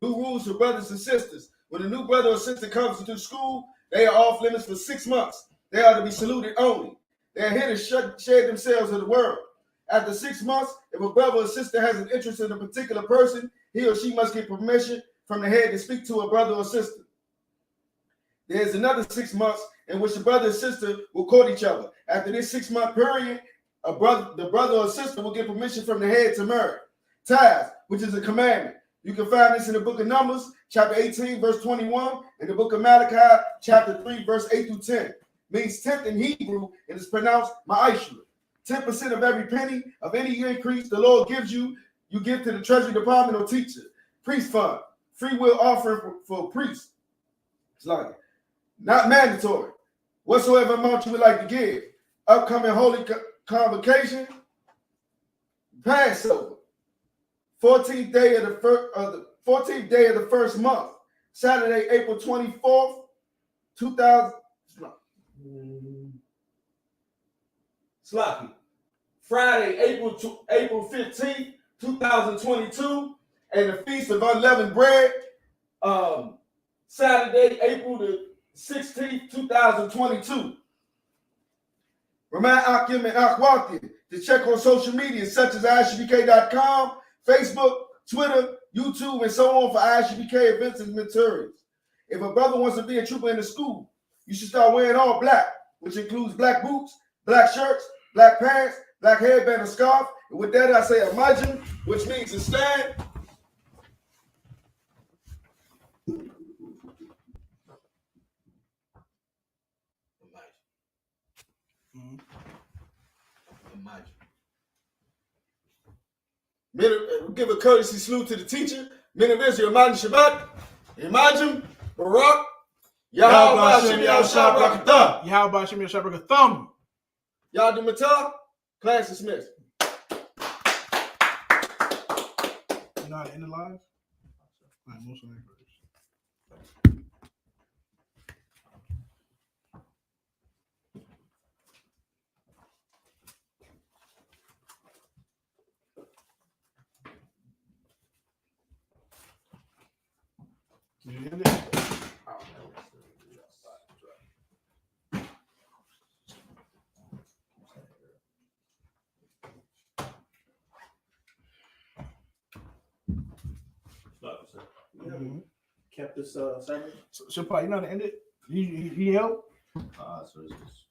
Speaker 10: New rules for brothers and sisters. When a new brother or sister comes into school, they are off limits for 6 months. They are to be saluted only. They are here to shed themselves of the world. After 6 months, if a brother or sister has an interest in a particular person, he or she must get permission from the head to speak to a brother or sister. There's another 6 months in which the brother and sister will court each other. After this 6-month period, the brother or sister will get permission from the head to marry. Tithes, which is a commandment. You can find this in the book of Numbers, chapter 18, verse 21, and the book of Malachi, chapter 3, verse 8 through 10. Means tenth in Hebrew, and is pronounced ma'ashra. 10% of every penny of any increase the Lord gives you, you give to the treasury department or teacher. Priest fund, free will offering for priests. It's like not mandatory. Whatsoever amount you would like to give. Upcoming holy convocation, Passover, 14th day of the
Speaker 15: 14th day of the first month. Saturday, April 24th, 2000. Sloppy. Friday, April 15th, 2022, and the Feast of Unleavened Bread. Saturday, April the 16th, 2022. Remind Akim and Akwati to check on social media such as ISUPK.com, Facebook, Twitter, YouTube, and so on for ISUPK events and materials. If a brother wants to be a trooper in the school, you should start wearing all black, which includes black boots, black shirts, black pants, black headband and scarf. And with that, I say imagine, which means to stand. Imagine. Give a courtesy salute to the teacher. Men of Israel, Imagine Shabbat. Imagine, Barak. Yahweh Hashem Yahshua
Speaker 7: Yahweh Hashem Yahshua Thumb.
Speaker 15: Yahweh Matah. Class dismissed.
Speaker 7: You know how to end it live? All right, most of them first. You end it?
Speaker 14: Kept this Saturday.
Speaker 7: So, you know how to end it? You help?
Speaker 14: So it's just